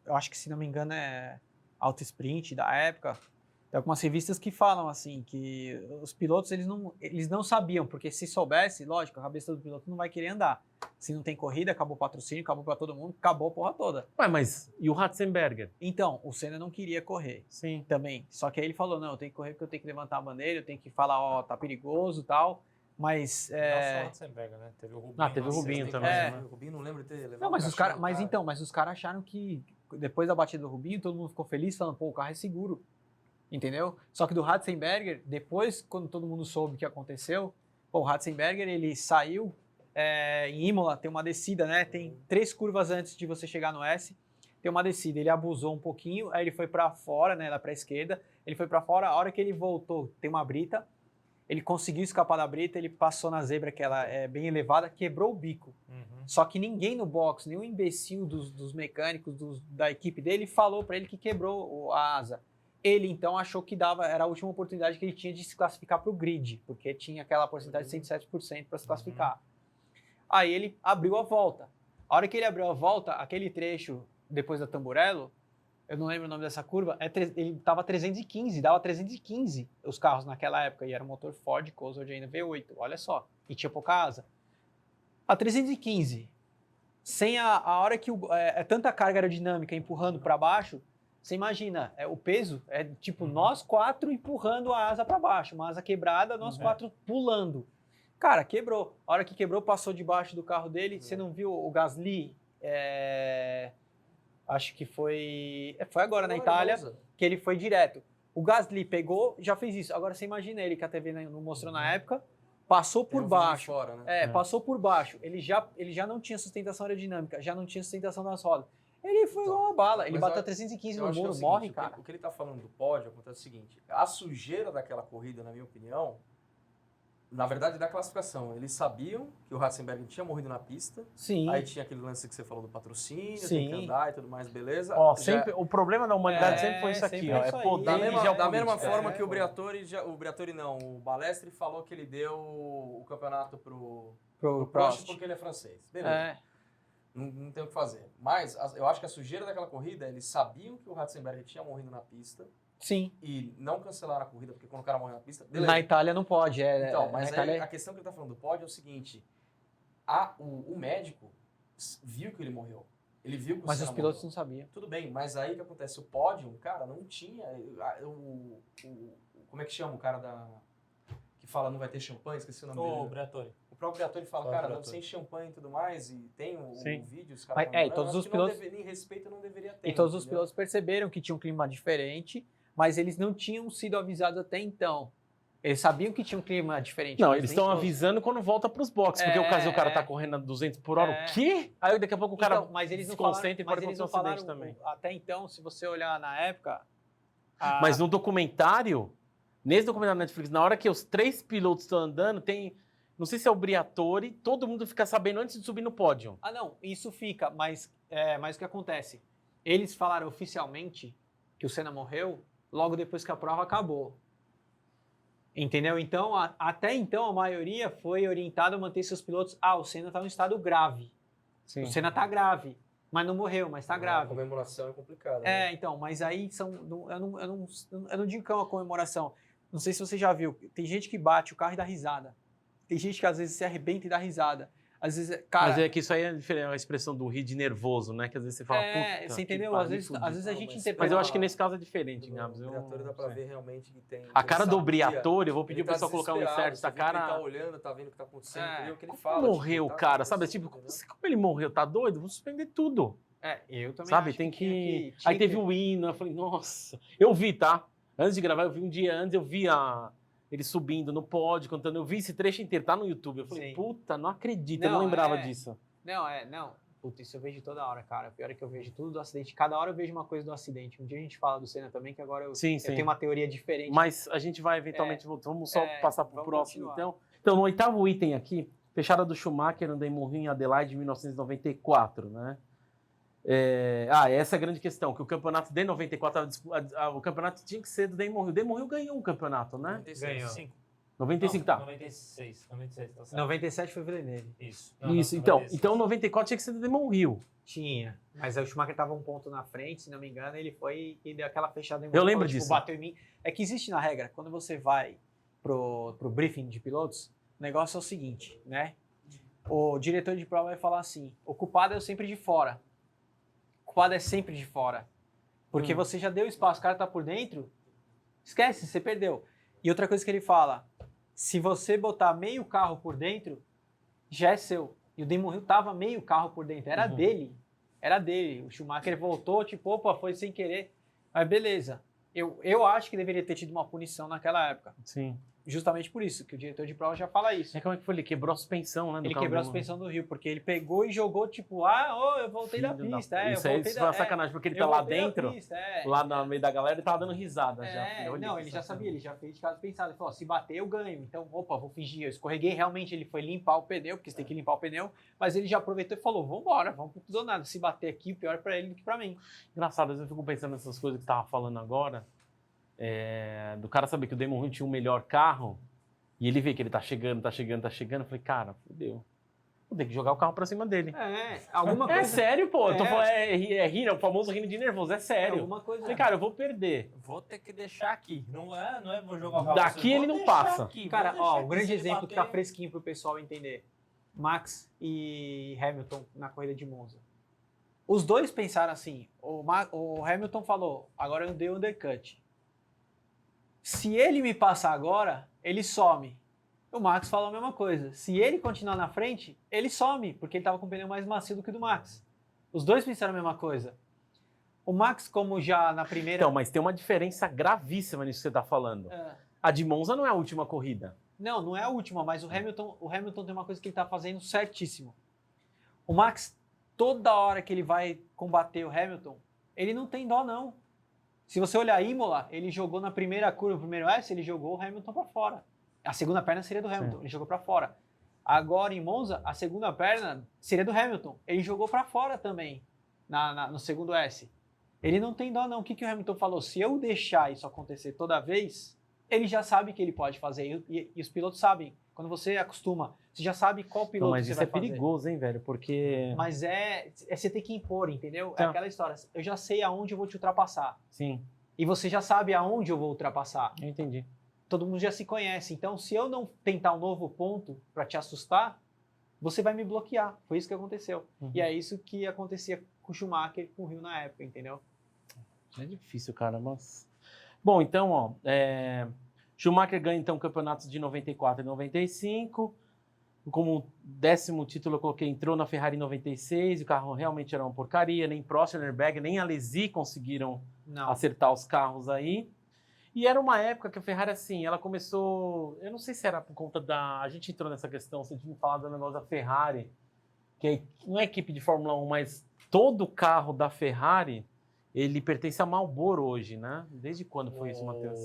Speaker 2: eu acho que, se não me engano, é Auto Sprint da época, tem algumas revistas que falam assim, que os pilotos eles não sabiam, porque se soubesse, lógico, a cabeça do piloto não vai querer andar. Se não tem corrida, acabou o patrocínio, acabou para todo mundo, acabou a porra toda.
Speaker 1: Ué, mas e o Ratzenberger?
Speaker 2: Então, o Senna não queria correr.
Speaker 1: Sim.
Speaker 2: Também. Só que aí ele falou, não, eu tenho que correr porque eu tenho que levantar a bandeira, eu tenho que falar, tá perigoso e tal. Mas...
Speaker 3: Não só o Ratzenberger, né? Teve o Rubinho.
Speaker 1: Teve o Rubinho também.
Speaker 5: O Rubinho não lembro de ter levado.
Speaker 2: Não, mas os caras acharam que depois da batida do Rubinho, todo mundo ficou feliz, falando, pô, o carro é seguro. Entendeu? Só que do Ratzenberger, depois, quando todo mundo soube o que aconteceu, o Ratzenberger, ele saiu em Imola, tem uma descida, né? Tem 3 curvas antes de você chegar no S, tem uma descida. Ele abusou um pouquinho, aí ele foi para fora, né? Lá para a esquerda, ele foi para fora, a hora que ele voltou, tem uma brita, ele conseguiu escapar da brita, ele passou na zebra, que ela é bem elevada, quebrou o bico. Só que ninguém no box, nenhum imbecil dos mecânicos, da equipe dele, falou para ele que quebrou a asa. Ele, então, achou que era a última oportunidade que ele tinha de se classificar para o grid, porque tinha aquela porcentagem de 107% para se classificar. Aí ele abriu a volta. A hora que ele abriu a volta, aquele trecho depois da Tamburello, eu não lembro o nome dessa curva, ele estava 315, dava 315 os carros naquela época, e era um motor Ford Cosworth ainda V8, olha só, e tinha pouca asa. A 315, sem a hora que tanta carga aerodinâmica empurrando para baixo, você imagina, o peso é tipo nós 4 empurrando a asa para baixo, uma asa quebrada, nós 4 pulando. Cara, quebrou. A hora que quebrou, passou debaixo do carro dele. Você não viu o Gasly? Acho que foi agora na Itália, que ele foi direto. O Gasly pegou, já fez isso. Agora você imagina ele, que a TV não mostrou na época, passou por baixo.
Speaker 5: Fora, né?
Speaker 2: Passou por baixo. Ele já não tinha sustentação aerodinâmica, já não tinha sustentação nas rodas. Ele foi igual uma bala. Ele bateu 315 no muro, morre, cara.
Speaker 5: O que ele tá falando do pódio acontece o seguinte: a sujeira daquela corrida, na minha opinião, Na verdade, da classificação, eles sabiam que o Ratzenberger tinha morrido na pista.
Speaker 2: Sim.
Speaker 5: Aí tinha aquele lance que você falou do patrocínio,
Speaker 2: Sim.
Speaker 5: tem que andar e tudo mais, beleza.
Speaker 1: Ó,
Speaker 5: Já-
Speaker 1: sempre, o problema da humanidade sempre foi isso aqui,
Speaker 2: sempre
Speaker 1: ó.
Speaker 2: é
Speaker 1: É
Speaker 2: isso aí.
Speaker 1: poder
Speaker 5: Da
Speaker 1: e
Speaker 5: mesma
Speaker 1: geopolítica.
Speaker 5: forma que o Briatore o Balestre falou que ele deu o campeonato pro Prost porque ele é francês. Beleza.
Speaker 2: É.
Speaker 5: Não tem o que fazer. Mas eu acho que a sujeira daquela corrida, eles sabiam que o Ratzenberger tinha morrido na pista
Speaker 2: Sim.
Speaker 5: e não cancelaram a corrida, porque quando o cara morre na pista, beleza.
Speaker 2: Na Itália não pode.
Speaker 5: Então,
Speaker 2: na
Speaker 5: mas aí
Speaker 2: Itália...
Speaker 5: a questão que ele tá falando do pódio é o seguinte, o médico viu que ele morreu. Ele viu que o
Speaker 2: Mas
Speaker 5: Senna
Speaker 2: os pilotos
Speaker 5: morreu.
Speaker 2: não sabiam.
Speaker 5: Tudo bem, mas aí o que acontece? O pódio, cara, não tinha. Como é que chama o cara que fala não vai ter champanhe? Esqueci o nome
Speaker 3: O
Speaker 5: dele.
Speaker 3: Briatore.
Speaker 5: O próprio Briatore fala,
Speaker 3: O
Speaker 5: cara,
Speaker 3: Briatore.
Speaker 5: sem champanhe e tudo mais, e tem o
Speaker 1: Sim.
Speaker 5: vídeo, os
Speaker 2: Mas,
Speaker 5: caras
Speaker 2: e todos os pilotos...
Speaker 5: nem respeito não deveria ter.
Speaker 2: E todos os
Speaker 5: entendeu?
Speaker 2: pilotos perceberam que tinha um clima diferente, mas eles não tinham sido avisados até então. Eles sabiam que tinha um clima diferente.
Speaker 1: Não,
Speaker 2: mas
Speaker 1: eles
Speaker 2: nem
Speaker 1: estão
Speaker 2: todos.
Speaker 1: avisando quando volta pros boxes, porque o cara tá correndo a 200 por hora,
Speaker 2: É.
Speaker 1: o quê? Aí daqui a pouco o cara
Speaker 2: Então, mas eles
Speaker 1: se
Speaker 2: não falaram,
Speaker 1: concentra e
Speaker 2: mas
Speaker 1: pode
Speaker 2: eles
Speaker 1: acontecer um
Speaker 2: não
Speaker 1: acidente
Speaker 2: falaram,
Speaker 1: também.
Speaker 2: até então, se você olhar na época...
Speaker 1: Mas no documentário, nesse documentário da Netflix, na hora que os 3 pilotos estão andando, tem, não sei se é o Briatore, todo mundo fica sabendo antes de subir no pódio.
Speaker 2: Ah, não, isso fica, mas o que acontece? Eles falaram oficialmente que o Senna morreu logo depois que a prova acabou. Entendeu? Então, até então, a maioria foi orientada a manter seus pilotos. O Senna está em estado grave.
Speaker 1: Sim.
Speaker 2: O Senna está grave, mas não morreu, mas está
Speaker 5: A
Speaker 2: grave.
Speaker 5: comemoração é complicada. né?
Speaker 2: Então, mas aí eu não digo que é uma comemoração. Não sei se você já viu. Tem gente que bate o carro e dá risada. Tem gente que às vezes se arrebenta e dá risada. Às vezes, cara.
Speaker 1: Mas é que isso aí é diferente, é uma expressão do rir de nervoso, né? Que às vezes você fala, puta,
Speaker 2: você
Speaker 1: que
Speaker 2: entendeu?
Speaker 1: pariu,
Speaker 2: Às vezes
Speaker 1: fudi.
Speaker 2: a gente
Speaker 5: Não,
Speaker 2: interpreta.
Speaker 1: Mas eu acho que nesse caso é diferente,
Speaker 5: O
Speaker 1: Gabs.
Speaker 5: Briatore dá pra ver realmente que tem...
Speaker 1: A
Speaker 5: ele
Speaker 1: cara do
Speaker 5: sabia,
Speaker 1: Briatore, eu vou pedir
Speaker 5: ele
Speaker 1: pro pessoal colocar um
Speaker 5: desesperado,
Speaker 1: insert da
Speaker 5: você vê que Ele tá
Speaker 1: cara.
Speaker 5: olhando, tá vendo o que tá acontecendo,
Speaker 2: É.
Speaker 5: entendeu? O que ele
Speaker 1: Como
Speaker 5: fala.
Speaker 1: morreu o
Speaker 5: tá
Speaker 1: cara, sabe?
Speaker 5: acontecendo,
Speaker 1: Tipo,
Speaker 5: entendeu?
Speaker 1: como ele morreu, tá doido? Vou suspender tudo.
Speaker 2: Eu também
Speaker 1: Sabe?
Speaker 2: acho
Speaker 1: Tem que.
Speaker 2: tinha
Speaker 1: Aí teve o hino, eu falei, nossa. Eu vi, tá? Antes de gravar, eu vi um dia antes, eu vi ele subindo no pódio, cantando. Eu vi esse trecho inteiro, tá no YouTube. Eu falei,
Speaker 2: Sim.
Speaker 1: puta, não acredito, eu
Speaker 2: Não,
Speaker 1: não lembrava disso.
Speaker 2: Não. Puta, isso eu vejo toda hora, cara. O pior é que eu vejo tudo do acidente. Cada hora eu vejo uma coisa do acidente. Um dia a gente fala do Senna também, que agora eu
Speaker 1: Sim, sim.
Speaker 2: tenho uma teoria diferente.
Speaker 1: Mas a gente vai eventualmente voltar. Vamos só passar pro
Speaker 2: vamos
Speaker 1: próximo,
Speaker 2: continuar.
Speaker 1: então. Então, no 8º item aqui, fechada do Schumacher no Damon Hill em Adelaide, 1994, né? Essa é a grande questão, que o campeonato de 94, o campeonato tinha que ser do Damon Hill. O Damon Hill ganhou um campeonato, né?
Speaker 5: 96.
Speaker 1: 95, tá.
Speaker 3: 96, tá certo.
Speaker 2: 97 foi Villeneuve.
Speaker 3: Isso.
Speaker 1: Isso, então 94 tinha que ser do Damon Hill.
Speaker 2: Tinha. Mas o Schumacher tava um ponto na frente, se não me engano, ele foi e deu aquela fechada em
Speaker 1: Eu lembro
Speaker 2: tipo,
Speaker 1: disso.
Speaker 2: bateu em mim. É que existe na regra, quando você vai pro briefing de pilotos, o negócio é o seguinte, né? O diretor de prova vai falar assim, o culpado é sempre de fora. O culpado é sempre de fora. Porque você já deu espaço, o cara tá por dentro, esquece, você perdeu. E outra coisa que ele fala, se você botar meio carro por dentro, já é seu. E o Damon Hill tava meio carro por dentro, era dele. Era dele. O Schumacher voltou, tipo, opa, foi sem querer. Mas beleza. Eu acho que deveria ter tido uma punição naquela época.
Speaker 1: Sim.
Speaker 2: Justamente por isso, que o diretor de prova já fala isso.
Speaker 1: Como é que foi? Ele quebrou a suspensão, né? do
Speaker 2: Ele
Speaker 1: carro
Speaker 2: quebrou a
Speaker 1: do-
Speaker 2: suspensão do Rio, porque ele pegou e jogou, tipo, eu voltei da
Speaker 1: Filho da-
Speaker 2: pista.
Speaker 1: Isso
Speaker 2: eu
Speaker 1: aí
Speaker 2: voltei
Speaker 1: foi uma sacanagem, porque ele tá
Speaker 2: eu
Speaker 1: lá
Speaker 2: voltei da
Speaker 1: dentro,
Speaker 2: pista,
Speaker 1: lá no meio da galera, ele tava dando risada já. Olha
Speaker 2: não,
Speaker 1: que
Speaker 2: ele já
Speaker 1: sensacional.
Speaker 2: sabia, ele já fez de caso pensado. Ele falou, se bater eu ganho. Então, opa, vou fingir. Eu escorreguei, realmente ele foi limpar o pneu, porque você tem que limpar o pneu. Mas ele já aproveitou e falou, vambora, vamos pro tudo ou nada. Se bater aqui, pior é pra ele do que pra mim.
Speaker 1: Engraçado, às vezes eu fico pensando nessas coisas que você tava falando agora, do cara saber que o Damon Hill tinha um melhor carro, e ele vê que ele tá chegando. Eu falei, cara, fudeu. Vou ter que jogar o carro pra cima dele.
Speaker 2: Alguma coisa.
Speaker 1: É sério, pô. Eu tô
Speaker 2: É.
Speaker 1: falando, rir, é o famoso rindo de nervoso, é sério.
Speaker 2: Alguma coisa.
Speaker 1: Falei, cara, eu vou perder.
Speaker 3: Vou ter que deixar aqui. Não é vou jogar o carro.
Speaker 1: Daqui
Speaker 3: Vou
Speaker 1: ele não
Speaker 3: deixar
Speaker 1: passa.
Speaker 3: aqui, vou
Speaker 2: Cara,
Speaker 3: deixar
Speaker 2: o
Speaker 3: aqui,
Speaker 2: grande
Speaker 3: se ele
Speaker 2: exemplo que tá
Speaker 3: bater-
Speaker 2: fresquinho pro pessoal entender. Max e Hamilton na corrida de Monza. Os dois pensaram assim, o Hamilton falou, agora eu dei o undercut. Se ele me passar agora, ele some. O Max falou a mesma coisa. Se ele continuar na frente, ele some, porque ele estava com o pneu mais macio do que o do Max. Os dois pensaram a mesma coisa. O Max, como já na primeira...
Speaker 1: Então, mas tem uma diferença gravíssima nisso que você tá falando. A de Monza não é a última corrida.
Speaker 2: Não é a última, mas o Hamilton tem uma coisa que ele tá fazendo certíssimo. O Max, toda hora que ele vai combater o Hamilton, ele não tem dó, não. Se você olhar a Imola, ele jogou na primeira curva, o primeiro S, ele jogou o Hamilton para fora. A segunda perna seria do Hamilton, ele jogou para fora. Agora, em Monza, a segunda perna seria do Hamilton, ele jogou para fora também, no segundo S. Ele não tem dó, não. O que o Hamilton falou? Se eu deixar isso acontecer toda vez, ele já sabe que ele pode fazer. E os pilotos sabem. Quando você acostuma, você já sabe qual piloto você vai fazer.
Speaker 1: Mas isso é perigoso, hein, velho? Porque...
Speaker 2: Mas você tem que impor, entendeu?
Speaker 1: Tá.
Speaker 2: É aquela história. Eu já sei aonde eu vou te ultrapassar.
Speaker 1: Sim,
Speaker 2: E você já sabe aonde eu vou ultrapassar.
Speaker 1: eu entendi.
Speaker 2: Todo mundo já se conhece. Então, se eu não tentar um novo ponto para te assustar, você vai me bloquear. Foi isso que aconteceu.
Speaker 1: Uhum.
Speaker 2: E é isso que acontecia com o Schumacher e com o Rio na época, entendeu?
Speaker 1: É difícil, cara, mas... Bom, então, ó, Schumacher ganha, então, campeonatos de 94 e 95. Como 10º título, eu coloquei, entrou na Ferrari em 96, o carro realmente era uma porcaria, nem Prost, Lerberg, nem Alesi conseguiram
Speaker 2: Não.
Speaker 1: acertar os carros aí. E era uma época que a Ferrari, assim, ela começou... Eu não sei se era por conta da... A gente entrou nessa questão, você tinha falado do negócio da Ferrari, que não é equipe de Fórmula 1, mas todo carro da Ferrari, ele pertence a Marlboro hoje, né? Desde quando foi isso, Matheus?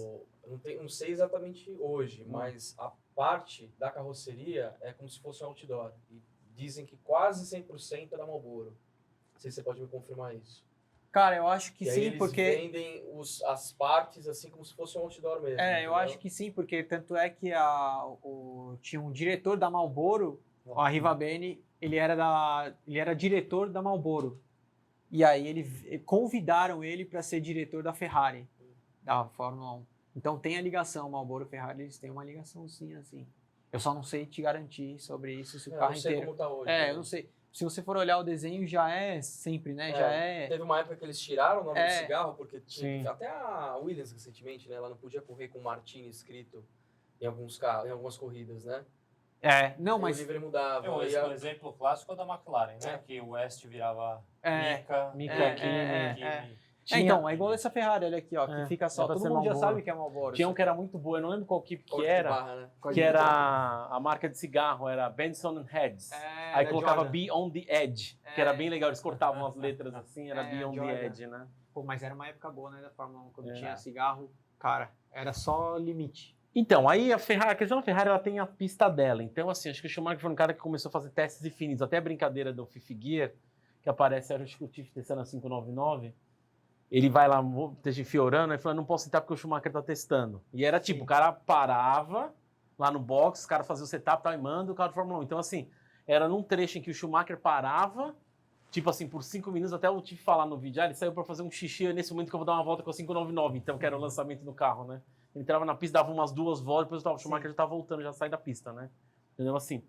Speaker 5: Não sei exatamente hoje, mas a parte da carroceria é como se fosse um outdoor. E dizem que quase 100% é da Marlboro. Não sei se você pode me confirmar isso.
Speaker 2: Cara, eu acho que
Speaker 5: E aí
Speaker 2: sim,
Speaker 5: eles
Speaker 2: porque...
Speaker 5: vendem as partes assim como se fosse um outdoor mesmo.
Speaker 2: eu
Speaker 5: entendeu?
Speaker 2: acho que sim, porque tanto é que tinha um diretor da Marlboro, o Arriva Bene, ele era diretor da Marlboro. E aí convidaram ele para ser diretor da Ferrari, da Fórmula 1. Então tem a ligação, Marlboro e Ferrari, eles têm uma ligação sim, assim. Eu só não sei te garantir sobre isso, se o
Speaker 5: Eu
Speaker 2: carro
Speaker 5: não sei
Speaker 2: inteiro...
Speaker 5: como tá hoje.
Speaker 2: eu não sei. Se você for olhar o desenho, já é sempre, né?
Speaker 5: Teve uma época que eles tiraram o nome do cigarro, porque
Speaker 1: Sim.
Speaker 5: tinha, até a Williams recentemente, né? Ela não podia correr com Martini escrito em alguns carros, em algumas corridas, né?
Speaker 2: Não,
Speaker 5: Aí
Speaker 2: mas...
Speaker 5: o livre mudava.
Speaker 3: O
Speaker 5: e a-
Speaker 3: exemplo clássico é o da McLaren, né? Que o West virava
Speaker 1: Mika,
Speaker 3: Kimi.
Speaker 2: Então, é igual essa Ferrari, olha aqui, ó, que
Speaker 1: É,
Speaker 2: fica só.
Speaker 1: era pra
Speaker 2: Todo
Speaker 1: ser
Speaker 2: mundo já
Speaker 1: Marlboro.
Speaker 2: sabe que é Marlboro.
Speaker 1: Tinha um que era muito boa, eu não lembro qual equipe que
Speaker 5: Código de
Speaker 1: era,
Speaker 5: barra, né?
Speaker 1: que era a marca de cigarro, era Benson Heads. Aí
Speaker 2: da
Speaker 1: colocava
Speaker 2: Jordan.
Speaker 1: Be on the Edge, que era bem legal, eles cortavam as letras assim, era
Speaker 2: É,
Speaker 1: Be on the
Speaker 2: Jordan.
Speaker 1: Edge, né?
Speaker 2: Pô, mas era uma época boa, né, da Fórmula 1, quando
Speaker 1: É.
Speaker 2: tinha cigarro, cara, era só limite.
Speaker 1: Então, aí a questão da Ferrari, ela tem a pista dela. Então, assim, acho que o Schumacher foi um cara que começou a fazer testes infinitos. Até a brincadeira do Fifth Gear, que aparece, acho que o Tiff testando a 599, ele vai lá, esteja fiorando, e fala, não posso sentar porque o Schumacher tá testando. E era tipo,
Speaker 2: Sim.
Speaker 1: o cara parava lá no box, o cara fazia o setup e manda o carro de Fórmula 1. Então, assim, era num trecho em que o Schumacher parava, tipo assim, por 5 minutos, até o Tiff falar no vídeo, ele saiu para fazer um xixi, nesse momento que eu vou dar uma volta com a 599, então, que era o lançamento do carro, né? Ele entrava na pista, dava umas 2 voltas, depois o Schumacher já tá voltando, já sai da pista, né? Entendeu? Assim,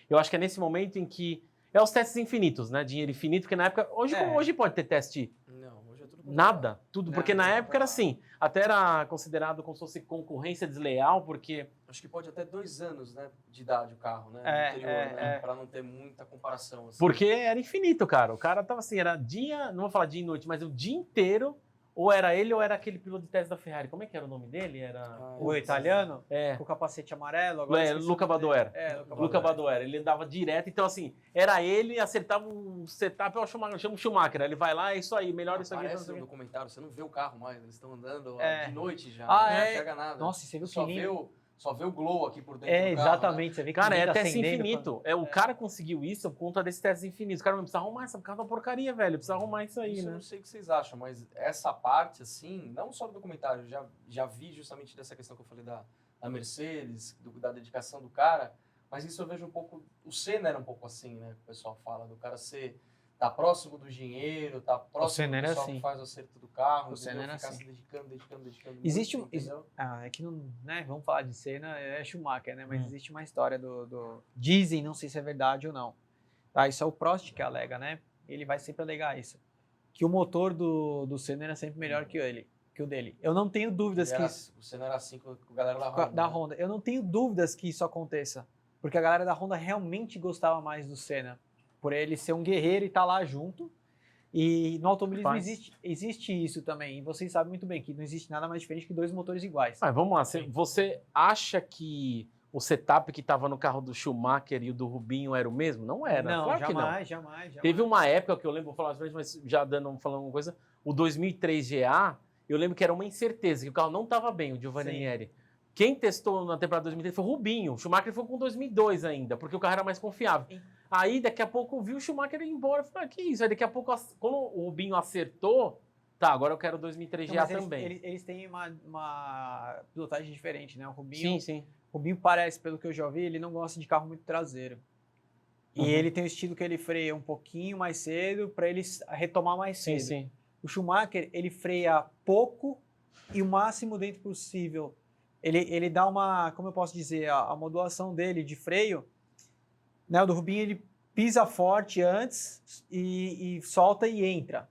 Speaker 1: eu acho que é nesse momento em que é os testes infinitos, né? Dinheiro infinito, porque na época, hoje pode ter teste
Speaker 5: Não, hoje é tudo
Speaker 1: nada, tudo,
Speaker 2: Não,
Speaker 1: porque na
Speaker 2: não.
Speaker 1: época era assim, até era considerado como se fosse concorrência desleal, porque
Speaker 5: Acho que pode até 2 anos, né, de idade o carro, né?
Speaker 2: É,
Speaker 5: no interior,
Speaker 2: é,
Speaker 5: né?
Speaker 2: é.
Speaker 5: Pra não ter muita comparação. Assim.
Speaker 1: porque era infinito, cara. O cara tava assim, era dia, não vou falar dia e noite, mas o dia inteiro, ou era ele ou era aquele piloto de teste da Ferrari. Como é que era o nome dele? Era
Speaker 2: O italiano,
Speaker 1: é,
Speaker 2: com o capacete amarelo, agora esqueci
Speaker 1: Luca
Speaker 2: o nome dele.
Speaker 1: Badoer.
Speaker 2: Luca
Speaker 1: Luca
Speaker 2: Badoer.
Speaker 1: Badoer, ele andava direto, então assim, era ele, acertava um setup, eu chamo o Schumacher, aí ele vai lá, é isso aí, melhor isso aqui.
Speaker 5: Aparece
Speaker 1: então,
Speaker 5: no documentário, você não vê o carro mais, eles estão andando ó,
Speaker 2: É.
Speaker 5: de noite já,
Speaker 2: Ah,
Speaker 5: não
Speaker 2: é?
Speaker 5: pega nada.
Speaker 2: Nossa, você viu que
Speaker 5: só
Speaker 2: lindo.
Speaker 5: só vê o glow aqui por dentro do carro,
Speaker 2: Exatamente, você vê que
Speaker 1: Cara,
Speaker 2: ninguém
Speaker 1: é
Speaker 2: tá
Speaker 1: teste
Speaker 2: acendendo
Speaker 1: infinito. O cara conseguiu isso por conta desses testes infinitos. O cara não precisa arrumar essa carro é uma porcaria, velho. Precisa arrumar isso aí,
Speaker 5: Isso eu
Speaker 1: né?
Speaker 5: não sei o que vocês acham, mas essa parte, assim, não só do documentário, eu já vi justamente dessa questão que eu falei da Mercedes, da dedicação do cara, mas isso eu vejo um pouco, o Senna era um pouco assim, né, que o pessoal fala, do cara tá próximo do dinheiro, tá próximo
Speaker 2: Senna
Speaker 5: do
Speaker 2: era
Speaker 5: pessoal
Speaker 2: assim.
Speaker 5: que faz o acerto do carro,
Speaker 2: O Senna era
Speaker 5: ficar
Speaker 2: assim.
Speaker 5: se dedicando
Speaker 2: Existe
Speaker 5: muito, entendeu?
Speaker 2: é que não, né, vamos falar de cena, é Schumacher, né, mas existe uma história dizem, não sei se é verdade ou não, tá, isso é o Prost que alega, né, ele vai sempre alegar isso, que o motor do Senna era sempre melhor que o dele. Eu não tenho dúvidas
Speaker 5: O Senna era assim com a galera da Honda.
Speaker 2: da
Speaker 5: né?
Speaker 2: Honda, eu não tenho dúvidas que isso aconteça, porque a galera da Honda realmente gostava mais do Senna, por ele ser um guerreiro e estar lá junto. E no automobilismo existe isso também. E vocês sabem muito bem que não existe nada mais diferente que 2 motores iguais.
Speaker 1: Mas vamos lá. Você acha que o setup que estava no carro do Schumacher e o do Rubinho era o mesmo? Não era.
Speaker 2: Não,
Speaker 1: claro que não.
Speaker 2: jamais.
Speaker 1: Teve uma época que eu lembro, vou falar mais, mas já falando uma coisa, o 2003 GA, eu lembro que era uma incerteza, que o carro não estava bem, o Giovanni
Speaker 2: Sim.
Speaker 1: Agnelli. Quem testou na temporada 2003 foi o Rubinho. O Schumacher foi com 2002 ainda, porque o carro era mais confiável. Aí, daqui a pouco, eu vi o Schumacher ir embora. Eu falei, que isso? Aí, daqui a pouco, quando o Rubinho acertou, tá, agora eu quero 2003 GA também.
Speaker 2: Eles têm uma pilotagem diferente, né? O Rubinho,
Speaker 1: Sim.
Speaker 2: O Rubinho parece, pelo que eu já ouvi, ele não gosta de carro muito traseiro. E ele tem um estilo que ele freia um pouquinho mais cedo para ele retomar mais cedo.
Speaker 1: Sim.
Speaker 2: O Schumacher, ele freia pouco e o máximo dentro possível. Ele dá uma, como eu posso dizer, a modulação dele de freio, né? O do Rubinho, ele pisa forte antes e solta e entra.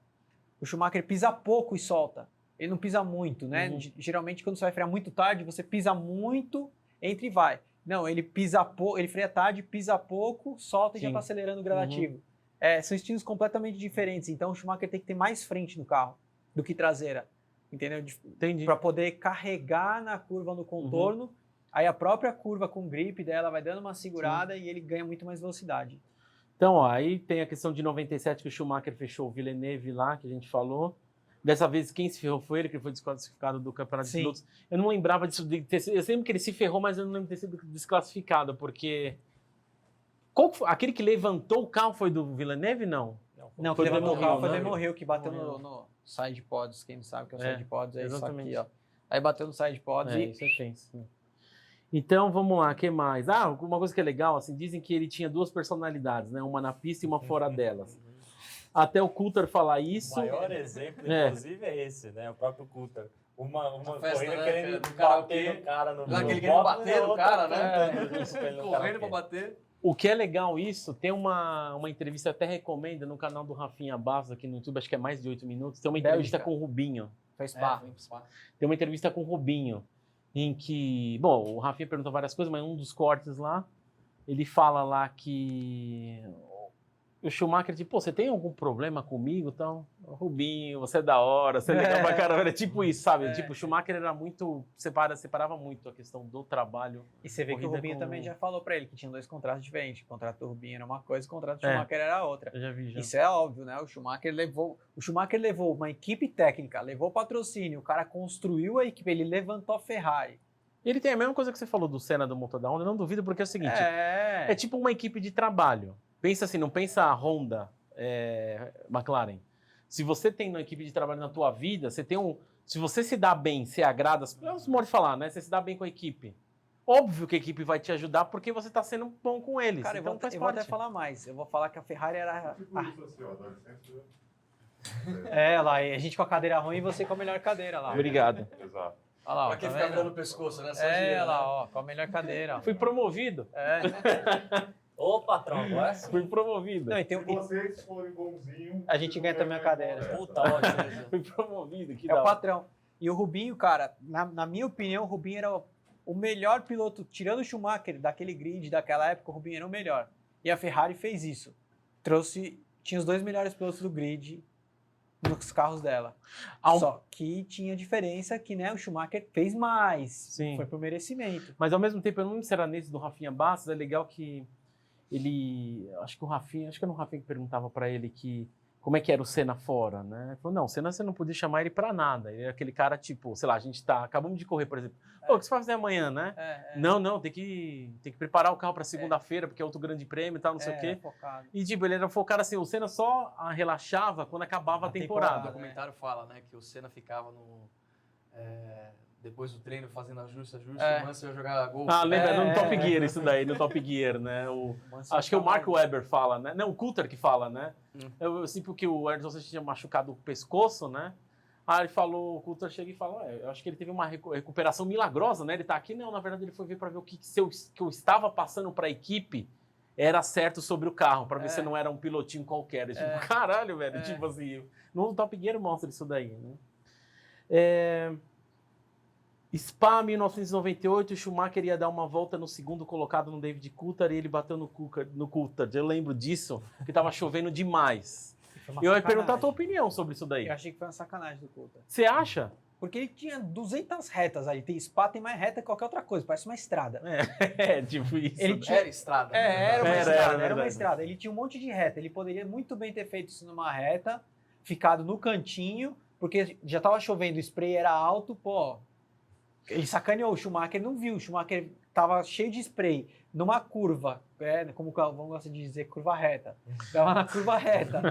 Speaker 2: O Schumacher pisa pouco e solta. Ele não pisa muito, né? Geralmente, quando você vai frear muito tarde, você pisa muito, entra e vai. Não, ele pisa pouco, ele freia tarde, pisa pouco, solta e já está acelerando gradativo. São estilos completamente diferentes. Então, o Schumacher tem que ter mais frente no carro do que traseira. Entendeu?
Speaker 1: Entendi.
Speaker 2: Para poder carregar na curva no contorno, aí a própria curva com grip dela vai dando uma segurada e ele ganha muito mais velocidade.
Speaker 1: Então, ó, aí tem a questão de 97 que o Schumacher fechou o Villeneuve lá, que a gente falou. Dessa vez, quem se ferrou foi ele, que foi desclassificado do Campeonato de Pilotos. Eu não lembrava disso. Eu lembro que ele se ferrou, mas eu não lembro de ter sido desclassificado, porque... Aquele que levantou o carro foi do Villeneuve, não?
Speaker 2: Não, que levantou o carro foi do Demorreu, que bateu no side pods. Quem não sabe o que é o side pods, é exatamente isso aqui, ó. Aí bateu no side pods e...
Speaker 1: Isso eu penso. Então, vamos lá, o que mais? Uma coisa que é legal, assim, dizem que ele tinha duas personalidades, né? Uma na pista e uma fora delas. Até o Coulter falar isso...
Speaker 3: O maior exemplo, inclusive, é esse, né? O próprio Coulter. Uma
Speaker 6: festa,
Speaker 3: corrida
Speaker 6: né,
Speaker 3: querendo
Speaker 6: do
Speaker 3: bater no cara no
Speaker 6: Lá que ele
Speaker 3: box,
Speaker 6: querendo bater no cara,
Speaker 3: né?
Speaker 6: Correndo pra bater.
Speaker 1: O que é legal isso, tem uma entrevista, até recomendo, no canal do Rafinha Bastos, aqui no YouTube, acho que é mais de 8 minutos, tem uma entrevista com o Rubinho.
Speaker 2: Foi Spa.
Speaker 1: Tem uma entrevista com o Rubinho, em que, bom, o Rafinha perguntou várias coisas, mas um dos cortes lá, ele fala lá que o Schumacher, tipo, pô, você tem algum problema comigo? Então, Rubinho, você é da hora, você é legal pra caramba, era tipo isso, sabe? Tipo, o Schumacher era muito, separava muito a questão do trabalho.
Speaker 2: E você vê que o Rubinho também já falou pra ele que tinha dois contratos diferentes. O contrato do Rubinho era uma coisa, o contrato do Schumacher era outra.
Speaker 1: Eu já vi, já.
Speaker 2: Isso é óbvio, né? O Schumacher levou uma equipe técnica, levou patrocínio, o cara construiu a equipe, ele levantou a Ferrari.
Speaker 1: Ele tem a mesma coisa que você falou do Senna do motor da Honda, eu não duvido, porque é o seguinte, é tipo uma equipe de trabalho. Pensa assim, não pensa a Honda, McLaren. Se você tem uma equipe de trabalho na tua vida, você tem se você se dá bem, se agrada, é um modo de falar, né? Você se dá bem com a equipe. Óbvio que a equipe vai te ajudar porque você está sendo bom com eles.
Speaker 2: Cara,
Speaker 1: então
Speaker 2: eu vou até falar mais. Eu vou falar que a Ferrari era... lá, a gente com a cadeira ruim e você com a melhor cadeira lá.
Speaker 1: Obrigado.
Speaker 4: Exato.
Speaker 2: Olha lá,
Speaker 6: Pra quem fica com no pescoço, né?
Speaker 2: lá, ó, com a melhor cadeira. Ó.
Speaker 1: Fui promovido.
Speaker 3: Ô, patrão, agora sim.
Speaker 1: Fui promovido.
Speaker 2: Não,
Speaker 4: Se vocês forem bonzinhos...
Speaker 2: a gente ganha também a cadeira.
Speaker 3: Puta, ótimo.
Speaker 1: Fui promovido. Que
Speaker 2: É
Speaker 1: da
Speaker 2: o
Speaker 1: hora.
Speaker 2: patrão. E o Rubinho, cara, na minha opinião, o Rubinho era o melhor piloto, tirando o Schumacher, daquele grid, daquela época, o Rubinho era o melhor. E a Ferrari fez isso. Tinha os dois melhores pilotos do grid nos carros dela. Só que tinha diferença que, né, o Schumacher fez mais.
Speaker 1: Sim.
Speaker 2: Foi por merecimento.
Speaker 1: Mas ao mesmo tempo, eu não lembro se era nesse do Rafinha Bastos, é legal que acho que era o Rafinha que perguntava pra ele como é que era o Senna fora, né? Ele falou, não, o Senna você não podia chamar ele pra nada. Ele é aquele cara, tipo, sei lá, a gente acabamos de correr, por exemplo. Pô, o que você vai fazer amanhã, né? Não, tem que preparar o carro pra segunda-feira, porque é outro grande prêmio e tal, não sei o quê.
Speaker 2: Focado.
Speaker 1: E, tipo, ele era focado assim, o Senna só relaxava quando acabava a
Speaker 6: O
Speaker 1: temporada.
Speaker 6: documentário fala, né, que o Senna ficava depois do treino fazendo ajuste, o Mansell ia jogar gol.
Speaker 1: Lembra, no Top Gear isso daí, no Top Gear, né? Acho que é o Mark Webber fala, né? Não, o Coulter que fala, né? Eu sinto que o Ayrton Senna tinha machucado o pescoço, né? Aí ele falou, o Coulter chega e fala, eu acho que ele teve uma recuperação milagrosa, né? Ele tá aqui, não, na verdade ele foi ver para ver o que eu estava passando para a equipe era certo sobre o carro, para ver se não era um pilotinho qualquer. Tipo, caralho, velho, tipo assim, no Top Gear mostra isso daí, né? Spa 1998, o Schumacher ia dar uma volta no segundo colocado no David Coulthard e ele bateu no Coulthard. Eu lembro disso, que tava chovendo demais. Eu ia perguntar a tua opinião sobre isso daí.
Speaker 2: Eu achei que foi uma sacanagem do Coulthard.
Speaker 1: Você acha?
Speaker 2: Porque ele tinha 200 retas aí. Spa tem mais reta que qualquer outra coisa, parece uma estrada.
Speaker 1: Tipo isso.
Speaker 2: Ele tinha...
Speaker 6: Era estrada.
Speaker 2: Era uma estrada. Ele tinha um monte de reta. Ele poderia muito bem ter feito isso numa reta, ficado no cantinho, porque já tava chovendo, o spray era alto, pô... Ele sacaneou, o Schumacher não viu, o Schumacher tava cheio de spray, numa curva, como o Galvão gosta de dizer, curva reta. Tava na curva reta,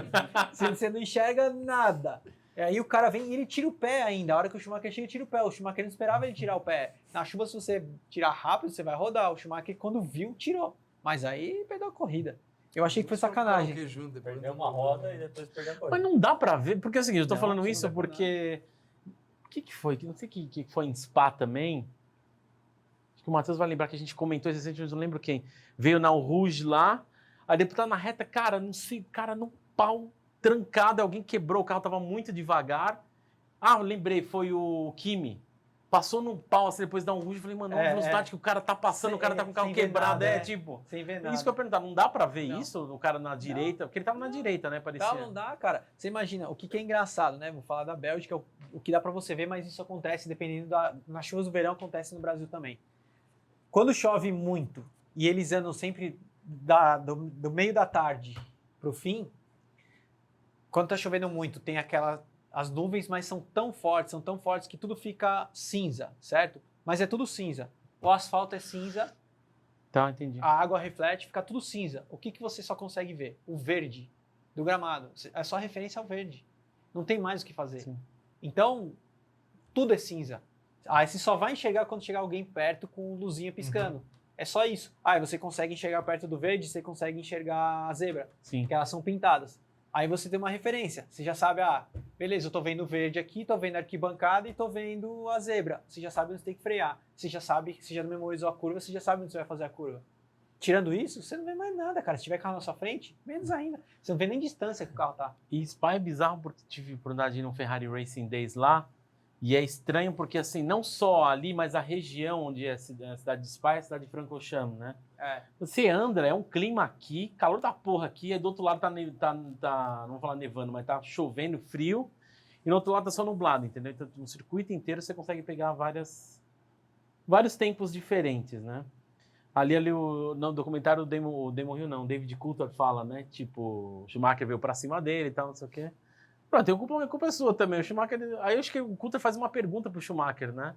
Speaker 2: você não enxerga nada. E aí o cara vem e ele tira o pé ainda, a hora que o Schumacher chega, ele tira o pé. O Schumacher não esperava ele tirar o pé. Na chuva, se você tirar rápido, você vai rodar. O Schumacher, quando viu, tirou. Mas aí perdeu a corrida. Eu achei que foi sacanagem.
Speaker 3: Perdeu uma roda e depois perdeu a corrida.
Speaker 1: Mas não dá pra ver, porque assim, eu tô
Speaker 2: Não,
Speaker 1: falando
Speaker 2: não
Speaker 1: isso
Speaker 2: dá pra
Speaker 1: porque... O que foi? Não sei o que foi em Spa também. Acho que o Matheus vai lembrar que a gente comentou esse recentemente, não lembro quem. Veio na Rouge lá, a deputada na reta, cara, não sei, cara, no pau trancado, alguém quebrou, o carro tava muito devagar. Ah, eu lembrei, foi o Kimi. Passou num pau, assim, depois dá um Rouge, eu falei, mano, olha a velocidade que o cara tá passando, o cara tá com o carro quebrado, tipo...
Speaker 2: Sem ver nada.
Speaker 1: Isso que eu ia perguntar, não dá pra ver
Speaker 2: Não.
Speaker 1: isso, o cara na direita? Porque ele tava na direita, né, parecia.
Speaker 2: Não dá, cara. Você imagina, o que é engraçado, né? Vou falar da Bélgica, o que dá pra você ver, mas isso acontece dependendo nas chuvas do verão, acontece no Brasil também. Quando chove muito e eles andam sempre do meio da tarde pro fim, quando tá chovendo muito, tem as nuvens, mas são tão fortes que tudo fica cinza, certo? Mas é tudo cinza. O asfalto é cinza,
Speaker 1: Tá, entendi.
Speaker 2: a água reflete, fica tudo cinza. O que você só consegue ver? O verde do gramado. É só referência ao verde. Não tem mais o que fazer.
Speaker 1: Sim.
Speaker 2: Então, tudo é cinza. Aí você só vai enxergar quando chegar alguém perto com luzinha piscando. É só isso. Aí você consegue enxergar perto do verde, você consegue enxergar a zebra,
Speaker 1: Sim.
Speaker 2: que elas são pintadas. Aí você tem uma referência. Você já sabe, beleza, eu tô vendo o verde aqui, tô vendo a arquibancada e tô vendo a zebra. Você já sabe onde você tem que frear. Você já sabe, você já memorizou a curva, você já sabe onde você vai fazer a curva. Tirando isso, você não vê mais nada, cara. Se tiver carro na sua frente, menos ainda. Você não vê nem distância que o carro tá.
Speaker 1: E Spa é bizarro porque tive oportunidade de ir no Ferrari Racing Days lá. E é estranho porque, assim, não só ali, mas a região onde é a cidade de Spa é a cidade de Francorchamps, né?
Speaker 2: É.
Speaker 1: Você anda, é um clima aqui, calor da porra aqui, aí do outro lado tá não vou falar nevando, mas tá chovendo, frio, e no outro lado tá só nublado, entendeu? Então, no circuito inteiro você consegue pegar vários tempos diferentes, né? Ali no documentário, o Damon Hill não, o David Coulthard fala, né? Tipo, o Schumacher veio pra cima dele e tal, não sei o quê. Pronto, tem culpa é sua também. O Schumacher, aí eu acho que o Coulthard faz uma pergunta pro Schumacher, né?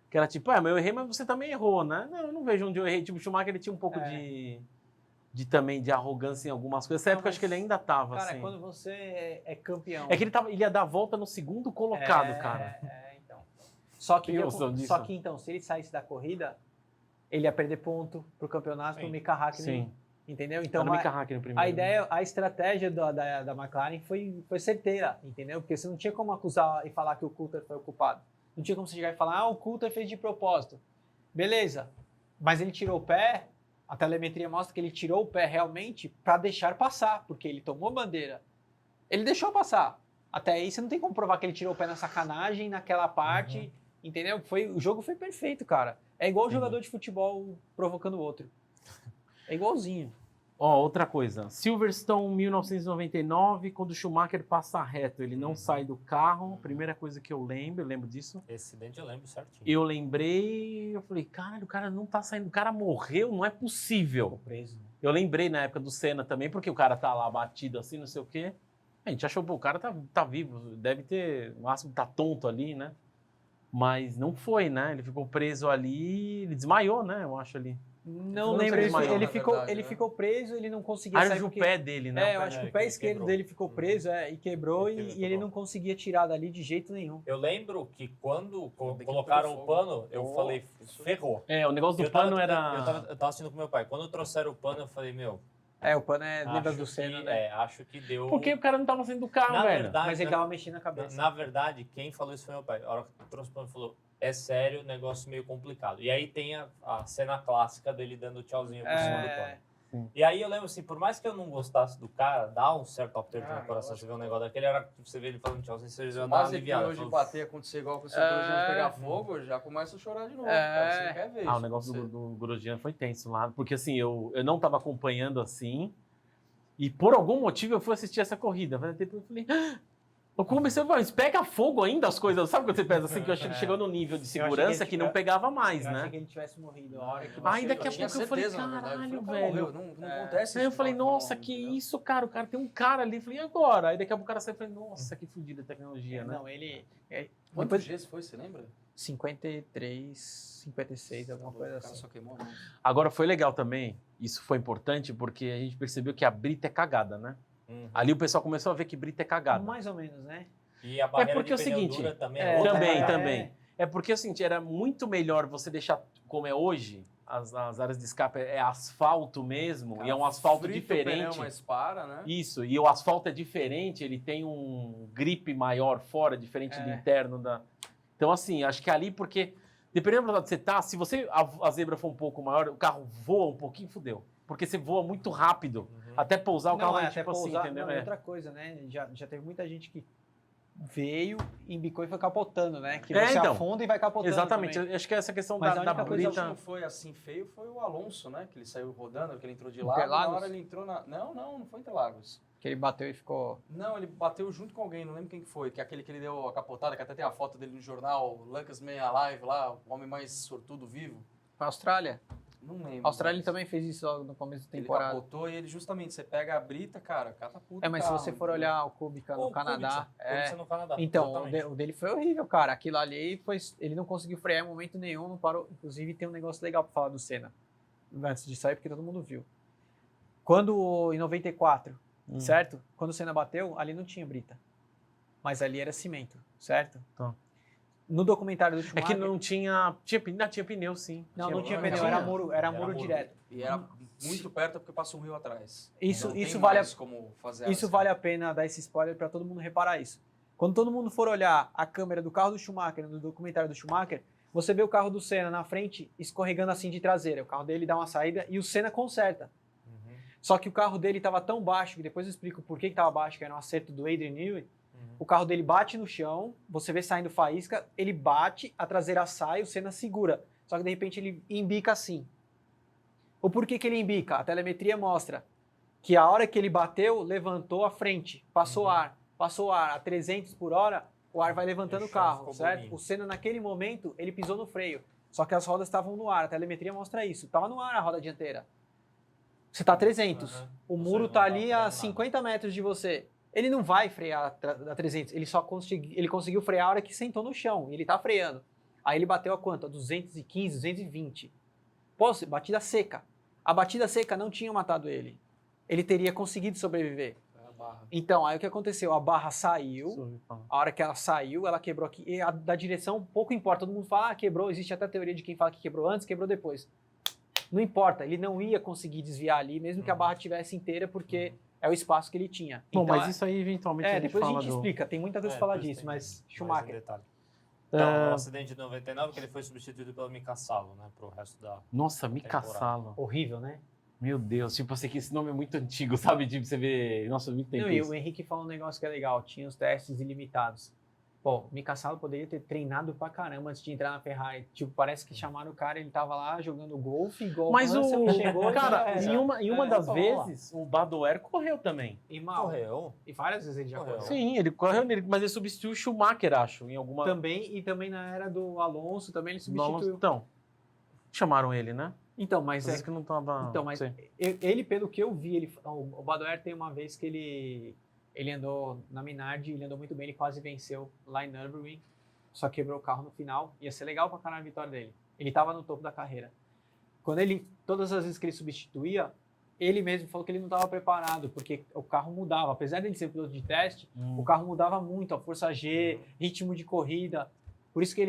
Speaker 1: Que era tipo, mas eu errei, mas você também errou, né? Não, eu não vejo onde eu errei. Tipo, o Schumacher ele tinha um pouco também de arrogância em algumas coisas. Nessa época, acho que ele ainda tava,
Speaker 2: cara,
Speaker 1: assim.
Speaker 2: quando você é campeão...
Speaker 1: É que ele ia dar a volta no segundo colocado, cara.
Speaker 2: Então. Só que então, se ele saísse da corrida, ele ia perder ponto pro campeonato do Mika Hakkinen.
Speaker 1: Sim.
Speaker 2: Entendeu? Então,
Speaker 1: Era o Mika Hakkinen primeiro.
Speaker 2: a estratégia da McLaren foi certeira, entendeu? Porque você não tinha como acusar e falar que o Coulthard foi o culpado. Não tinha como você chegar e falar, o Coulthard fez de propósito. Beleza, mas ele tirou o pé, a telemetria mostra que ele tirou o pé realmente para deixar passar, porque ele tomou bandeira. Ele deixou passar. Até aí você não tem como provar que ele tirou o pé na sacanagem, naquela parte, entendeu? O jogo foi perfeito, cara. É igual o jogador de futebol provocando o outro. É igualzinho.
Speaker 1: Ó, outra coisa. Silverstone, 1999, quando o Schumacher passa reto, ele não sai do carro. Primeira coisa que eu lembro disso.
Speaker 3: Esse acidente eu lembro certinho.
Speaker 1: Eu lembrei, eu falei, caralho, o cara não tá saindo, o cara morreu, não é possível.
Speaker 2: Ficou preso.
Speaker 1: Eu lembrei na época do Senna também, porque o cara tá lá batido assim, não sei o quê. A gente achou, pô, o cara tá vivo, deve ter, no máximo tá tonto ali, né? Mas não foi, né? Ele ficou preso ali, ele desmaiou, né? Eu acho ali.
Speaker 2: Não
Speaker 1: Não
Speaker 2: lembro,
Speaker 1: sei se
Speaker 2: ele ficou preso, ele não conseguia sair.
Speaker 1: O pé dele, né?
Speaker 2: Eu acho que o pé esquerdo dele ficou preso e quebrou e ele não conseguia tirar dali de jeito nenhum.
Speaker 3: Eu lembro que quando colocaram o pano, eu falei, ferrou.
Speaker 1: O negócio do pano era...
Speaker 3: Eu tava assistindo com meu pai. Quando trouxeram o pano, eu falei, meu...
Speaker 2: O pano lembra do Senna, né?
Speaker 3: acho que deu...
Speaker 1: Porque o cara não tava saindo do carro,
Speaker 3: Na
Speaker 1: velho.
Speaker 3: verdade,
Speaker 2: Mas ele tava mexendo a cabeça.
Speaker 3: Na verdade, quem falou isso foi meu pai. A hora que trouxe o pano, falou, é sério, negócio meio complicado. E aí tem a cena clássica dele dando tchauzinho por cima do pano.
Speaker 1: Sim.
Speaker 3: E aí eu lembro assim, por mais que eu não gostasse do cara, dá um certo aperto no coração você ver um negócio daquele, era que você vê ele falando tchauzinho, você já dá uma
Speaker 6: Mas
Speaker 3: aliviada.
Speaker 6: hoje bater, acontecer igual com o seu Grosjean pegar fogo, já começa a chorar de novo, cara. Você não quer ver isso.
Speaker 1: O negócio do Grosjean foi tenso lá, porque assim, eu não tava acompanhando assim, e por algum motivo eu fui assistir essa corrida. Depois eu falei, Eu comecei a falar, mas pega fogo ainda as coisas, sabe quando você pensa assim, que eu achei que chegou no nível de segurança que não pegava mais,
Speaker 2: Eu achei
Speaker 1: né?
Speaker 2: que ele tivesse morrido a hora que
Speaker 1: Aí daqui a
Speaker 5: tinha
Speaker 1: pouco eu falei,
Speaker 5: certeza, na verdade.
Speaker 1: caralho,
Speaker 5: O cara morreu,
Speaker 1: velho.
Speaker 5: não acontece
Speaker 1: Aí eu
Speaker 5: isso
Speaker 1: falei,
Speaker 5: na Fórmula
Speaker 1: nossa,
Speaker 5: 1,
Speaker 1: que
Speaker 5: entendeu?
Speaker 1: isso, cara? O cara tem um cara ali. Eu falei, e agora? Aí daqui a pouco o cara saiu e falei, nossa, que fodida a tecnologia, né?
Speaker 2: Não, ele...
Speaker 5: Quantos Gs foi, você lembra?
Speaker 2: 53, 56, alguma coisa
Speaker 5: O cara
Speaker 2: assim.
Speaker 5: só queimou a mão.
Speaker 1: Agora foi legal também, isso foi importante, porque a gente percebeu que a brita é cagada, né? Ali o pessoal começou a ver que brita é cagada.
Speaker 2: Mais ou menos, né?
Speaker 3: E a barreira
Speaker 1: porque
Speaker 3: de
Speaker 1: é o
Speaker 3: pneu
Speaker 1: seguinte,
Speaker 3: dura também
Speaker 2: é,
Speaker 3: outra.
Speaker 1: Também,
Speaker 2: É.
Speaker 1: também. É porque é o seguinte, era muito melhor você deixar como é hoje, as áreas de escape é asfalto mesmo, e é um asfalto
Speaker 6: Frita o
Speaker 1: diferente.
Speaker 6: pneu, mas para, né?
Speaker 1: Isso, e o asfalto é diferente, ele tem um grip maior fora, diferente do interno da... Então, assim, acho que ali, porque, dependendo do lado que você tá, se você, a zebra for um pouco maior, o carro voa um pouquinho, fudeu. Porque você voa muito rápido, até pousar o carro vai tipo assim, entendeu?
Speaker 2: Não, outra coisa, né? Já teve muita gente que veio, embicou e foi capotando, né? Que você
Speaker 1: então,
Speaker 2: afunda e vai capotando
Speaker 1: Exatamente,
Speaker 2: também.
Speaker 1: eu acho que essa questão
Speaker 2: Mas
Speaker 1: da
Speaker 2: a única
Speaker 5: Mas
Speaker 2: coisa
Speaker 5: o que
Speaker 1: brita...
Speaker 5: não foi assim feio foi o Alonso, né? Que ele saiu rodando, que ele entrou de lado,
Speaker 2: Interlagos?
Speaker 5: na hora ele entrou na... Não foi Interlagos.
Speaker 2: Que ele bateu e ficou...
Speaker 5: Não, ele bateu junto com alguém, não lembro quem que foi, que é aquele que ele deu a capotada, que até tem a foto dele no jornal, Lucas Man Alive lá, o homem mais sortudo vivo.
Speaker 2: Pra Austrália?
Speaker 5: Não lembro.
Speaker 2: A Austrália
Speaker 5: mas
Speaker 2: também fez isso logo no começo da
Speaker 5: ele
Speaker 2: temporada.
Speaker 5: capotou e ele justamente, você pega a brita, cara, catapulta.
Speaker 2: Mas
Speaker 5: o carro,
Speaker 2: se você for
Speaker 5: entendeu?
Speaker 2: olhar o Kubica no
Speaker 3: O
Speaker 2: Canadá...
Speaker 3: Kubica no Canadá.
Speaker 2: Então,
Speaker 3: exatamente.
Speaker 2: o dele foi horrível, cara. Aquilo ali, ele não conseguiu frear em momento nenhum, não parou. Inclusive, tem um negócio legal pra falar do Senna, antes de sair, porque todo mundo viu. Quando, em 94, certo? Quando o Senna bateu, ali não tinha brita. Mas ali era cimento, certo?
Speaker 1: Tá.
Speaker 2: No documentário do
Speaker 1: É
Speaker 2: Schumacher...
Speaker 1: que não tinha pneu, sim.
Speaker 2: Não tinha
Speaker 1: pneu,
Speaker 2: pneu, era muro direto.
Speaker 5: E era muito perto porque passa um rio atrás.
Speaker 2: Isso
Speaker 5: Não tem
Speaker 2: vale
Speaker 5: mais como fazer
Speaker 2: Isso vale a pena dar esse spoiler para todo mundo reparar isso. Quando todo mundo for olhar a câmera do carro do Schumacher, no documentário do Schumacher, você vê o carro do Senna na frente escorregando assim de traseira. O carro dele dá uma saída e o Senna conserta. Só que o carro dele estava tão baixo, que depois eu explico por que estava baixo, que era um acerto do Adrian Newey. O carro dele bate no chão, você vê saindo faísca, ele bate, a traseira sai, o Senna segura. Só que de repente ele embica assim. O porquê que ele embica? A telemetria mostra que a hora que ele bateu, levantou a frente, passou ar a 300 por hora, o ar vai levantando o
Speaker 3: Fechou,
Speaker 2: carro,
Speaker 3: ficou
Speaker 2: certo?
Speaker 3: bonito.
Speaker 2: O Senna naquele momento, ele pisou no freio, só que as rodas estavam no ar, a telemetria mostra isso, estava no ar a roda dianteira. Você está a 300, o
Speaker 3: Você
Speaker 2: muro
Speaker 3: não
Speaker 2: está
Speaker 3: tá
Speaker 2: ali a
Speaker 3: freando
Speaker 2: 50 metros de você. Ele não vai frear a 300, ele conseguiu frear a hora que sentou no chão, e ele está freando. Aí ele bateu a quanto? A 215, 220. Pô, batida seca. A batida seca não tinha matado ele. Ele teria conseguido sobreviver. Então, aí o que aconteceu? A barra saiu, a hora que ela saiu, ela quebrou aqui. E a da direção, pouco importa. Todo mundo fala, quebrou. Existe até a teoria de quem fala que quebrou antes, quebrou depois. Não importa, ele não ia conseguir desviar ali, mesmo que a barra estivesse inteira, porque é o espaço que ele tinha.
Speaker 1: Bom,
Speaker 2: Então,
Speaker 1: mas isso aí eventualmente a gente
Speaker 2: depois a
Speaker 1: fala
Speaker 2: gente
Speaker 1: do...
Speaker 2: explica, tem muita coisa pra falar disso, mas Schumacher.
Speaker 3: Então, o acidente de 99, que ele foi substituído pelo Mika Salo, né? Pro resto da...
Speaker 1: Nossa, Mika
Speaker 3: temporada.
Speaker 1: Salo.
Speaker 2: Horrível, né?
Speaker 1: Meu Deus, tipo, eu sei que esse nome é muito antigo, sabe? Tipo, você vê... Nossa, muito tempo
Speaker 2: Não, e
Speaker 1: isso.
Speaker 2: o Henrique falou um negócio que é legal, tinha os testes ilimitados. Pô, o Mika Salo poderia ter treinado pra caramba antes de entrar na Ferrari. Tipo, parece que chamaram o cara, ele tava lá jogando golfe, igual
Speaker 1: Mas o...
Speaker 2: chegou,
Speaker 1: Cara, em uma das
Speaker 2: vamos lá.
Speaker 1: vezes, o Badoer correu também.
Speaker 2: E mal.
Speaker 3: Correu.
Speaker 2: E várias vezes ele já
Speaker 3: Correu.
Speaker 2: correu.
Speaker 1: Sim, ele correu, mas ele substituiu o Schumacher, acho, em alguma...
Speaker 2: Também, e também na era do Alonso, também ele
Speaker 1: No Alonso,
Speaker 2: substituiu.
Speaker 1: então, chamaram ele, né?
Speaker 2: Então, mas
Speaker 1: Às vezes que não tava...
Speaker 2: Então, mas
Speaker 1: sei.
Speaker 2: ele, pelo que eu vi, o Badoer tem uma vez que ele andou na Minardi, ele andou muito bem, ele quase venceu lá em Nürburgring, só quebrou o carro no final. Ia ser legal pra caralho a vitória dele. Ele tava no topo da carreira. Todas as vezes que ele substituía, ele mesmo falou que ele não estava preparado, porque o carro mudava. Apesar dele ser piloto de teste, o carro mudava muito, a força G, ritmo de corrida. Por isso que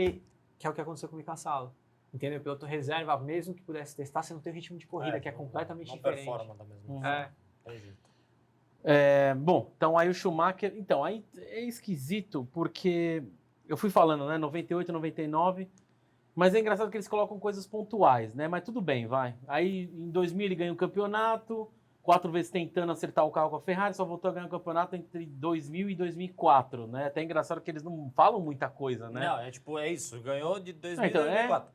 Speaker 2: é o que aconteceu com o Mika Salo. Entendeu? O piloto reserva, mesmo que pudesse testar, você não tem o ritmo de corrida, que é completamente
Speaker 3: não
Speaker 2: diferente.
Speaker 3: performa da mesma
Speaker 1: Uhum.
Speaker 3: forma. Tem jeito.
Speaker 1: Bom, então aí o Schumacher... Então, aí é esquisito, porque eu fui falando, né? 98, 99... Mas é engraçado que eles colocam coisas pontuais, né? Mas tudo bem, vai. Aí, em 2000, ele ganha o campeonato, 4 vezes tentando acertar o carro com a Ferrari, só voltou a ganhar o campeonato entre 2000 e 2004, né? Até engraçado que eles não falam muita coisa, né?
Speaker 3: Não, é tipo, é isso. Ganhou de 2000
Speaker 1: Então,
Speaker 3: a 2004.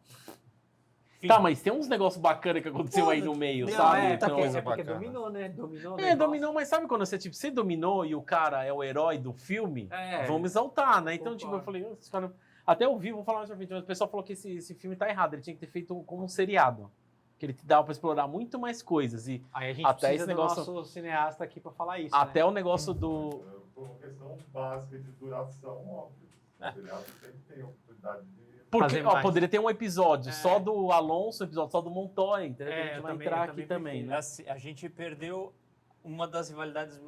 Speaker 3: Enfim,
Speaker 1: Tá, mas tem uns negócios bacanas que aconteceu aí no meio, sabe?
Speaker 2: É,
Speaker 1: Então,
Speaker 2: porque
Speaker 3: bacana.
Speaker 2: dominou, né? Dominou.
Speaker 1: dominou, mas sabe quando você dominou e o cara é o herói do filme? Vamos exaltar, né? Então, tipo, eu falei, "Esses caras-" até eu vi, vou falar mais pra frente, mas o pessoal falou que esse filme tá errado, ele tinha que ter feito como um seriado. Que ele te dava pra explorar muito mais coisas. E
Speaker 2: Aí a gente
Speaker 1: até
Speaker 2: precisa
Speaker 1: esse
Speaker 2: do
Speaker 1: negócio,
Speaker 2: nosso cineasta aqui pra falar isso,
Speaker 1: até
Speaker 2: né?
Speaker 1: o negócio do.
Speaker 4: Por uma questão básica de duração, óbvio. O seriado sempre tem a oportunidade de...
Speaker 1: Porque
Speaker 2: Fazer
Speaker 1: ó,
Speaker 2: mais.
Speaker 1: poderia ter um episódio
Speaker 2: É.
Speaker 1: só do Alonso, um episódio só do Montoya, entendeu?
Speaker 2: É,
Speaker 1: Que a gente
Speaker 2: eu
Speaker 1: vai
Speaker 2: também-
Speaker 1: entrar
Speaker 2: eu
Speaker 1: aqui
Speaker 2: também
Speaker 1: também,
Speaker 2: prefiro.
Speaker 1: né?
Speaker 3: Assim, a gente perdeu uma das rivalidades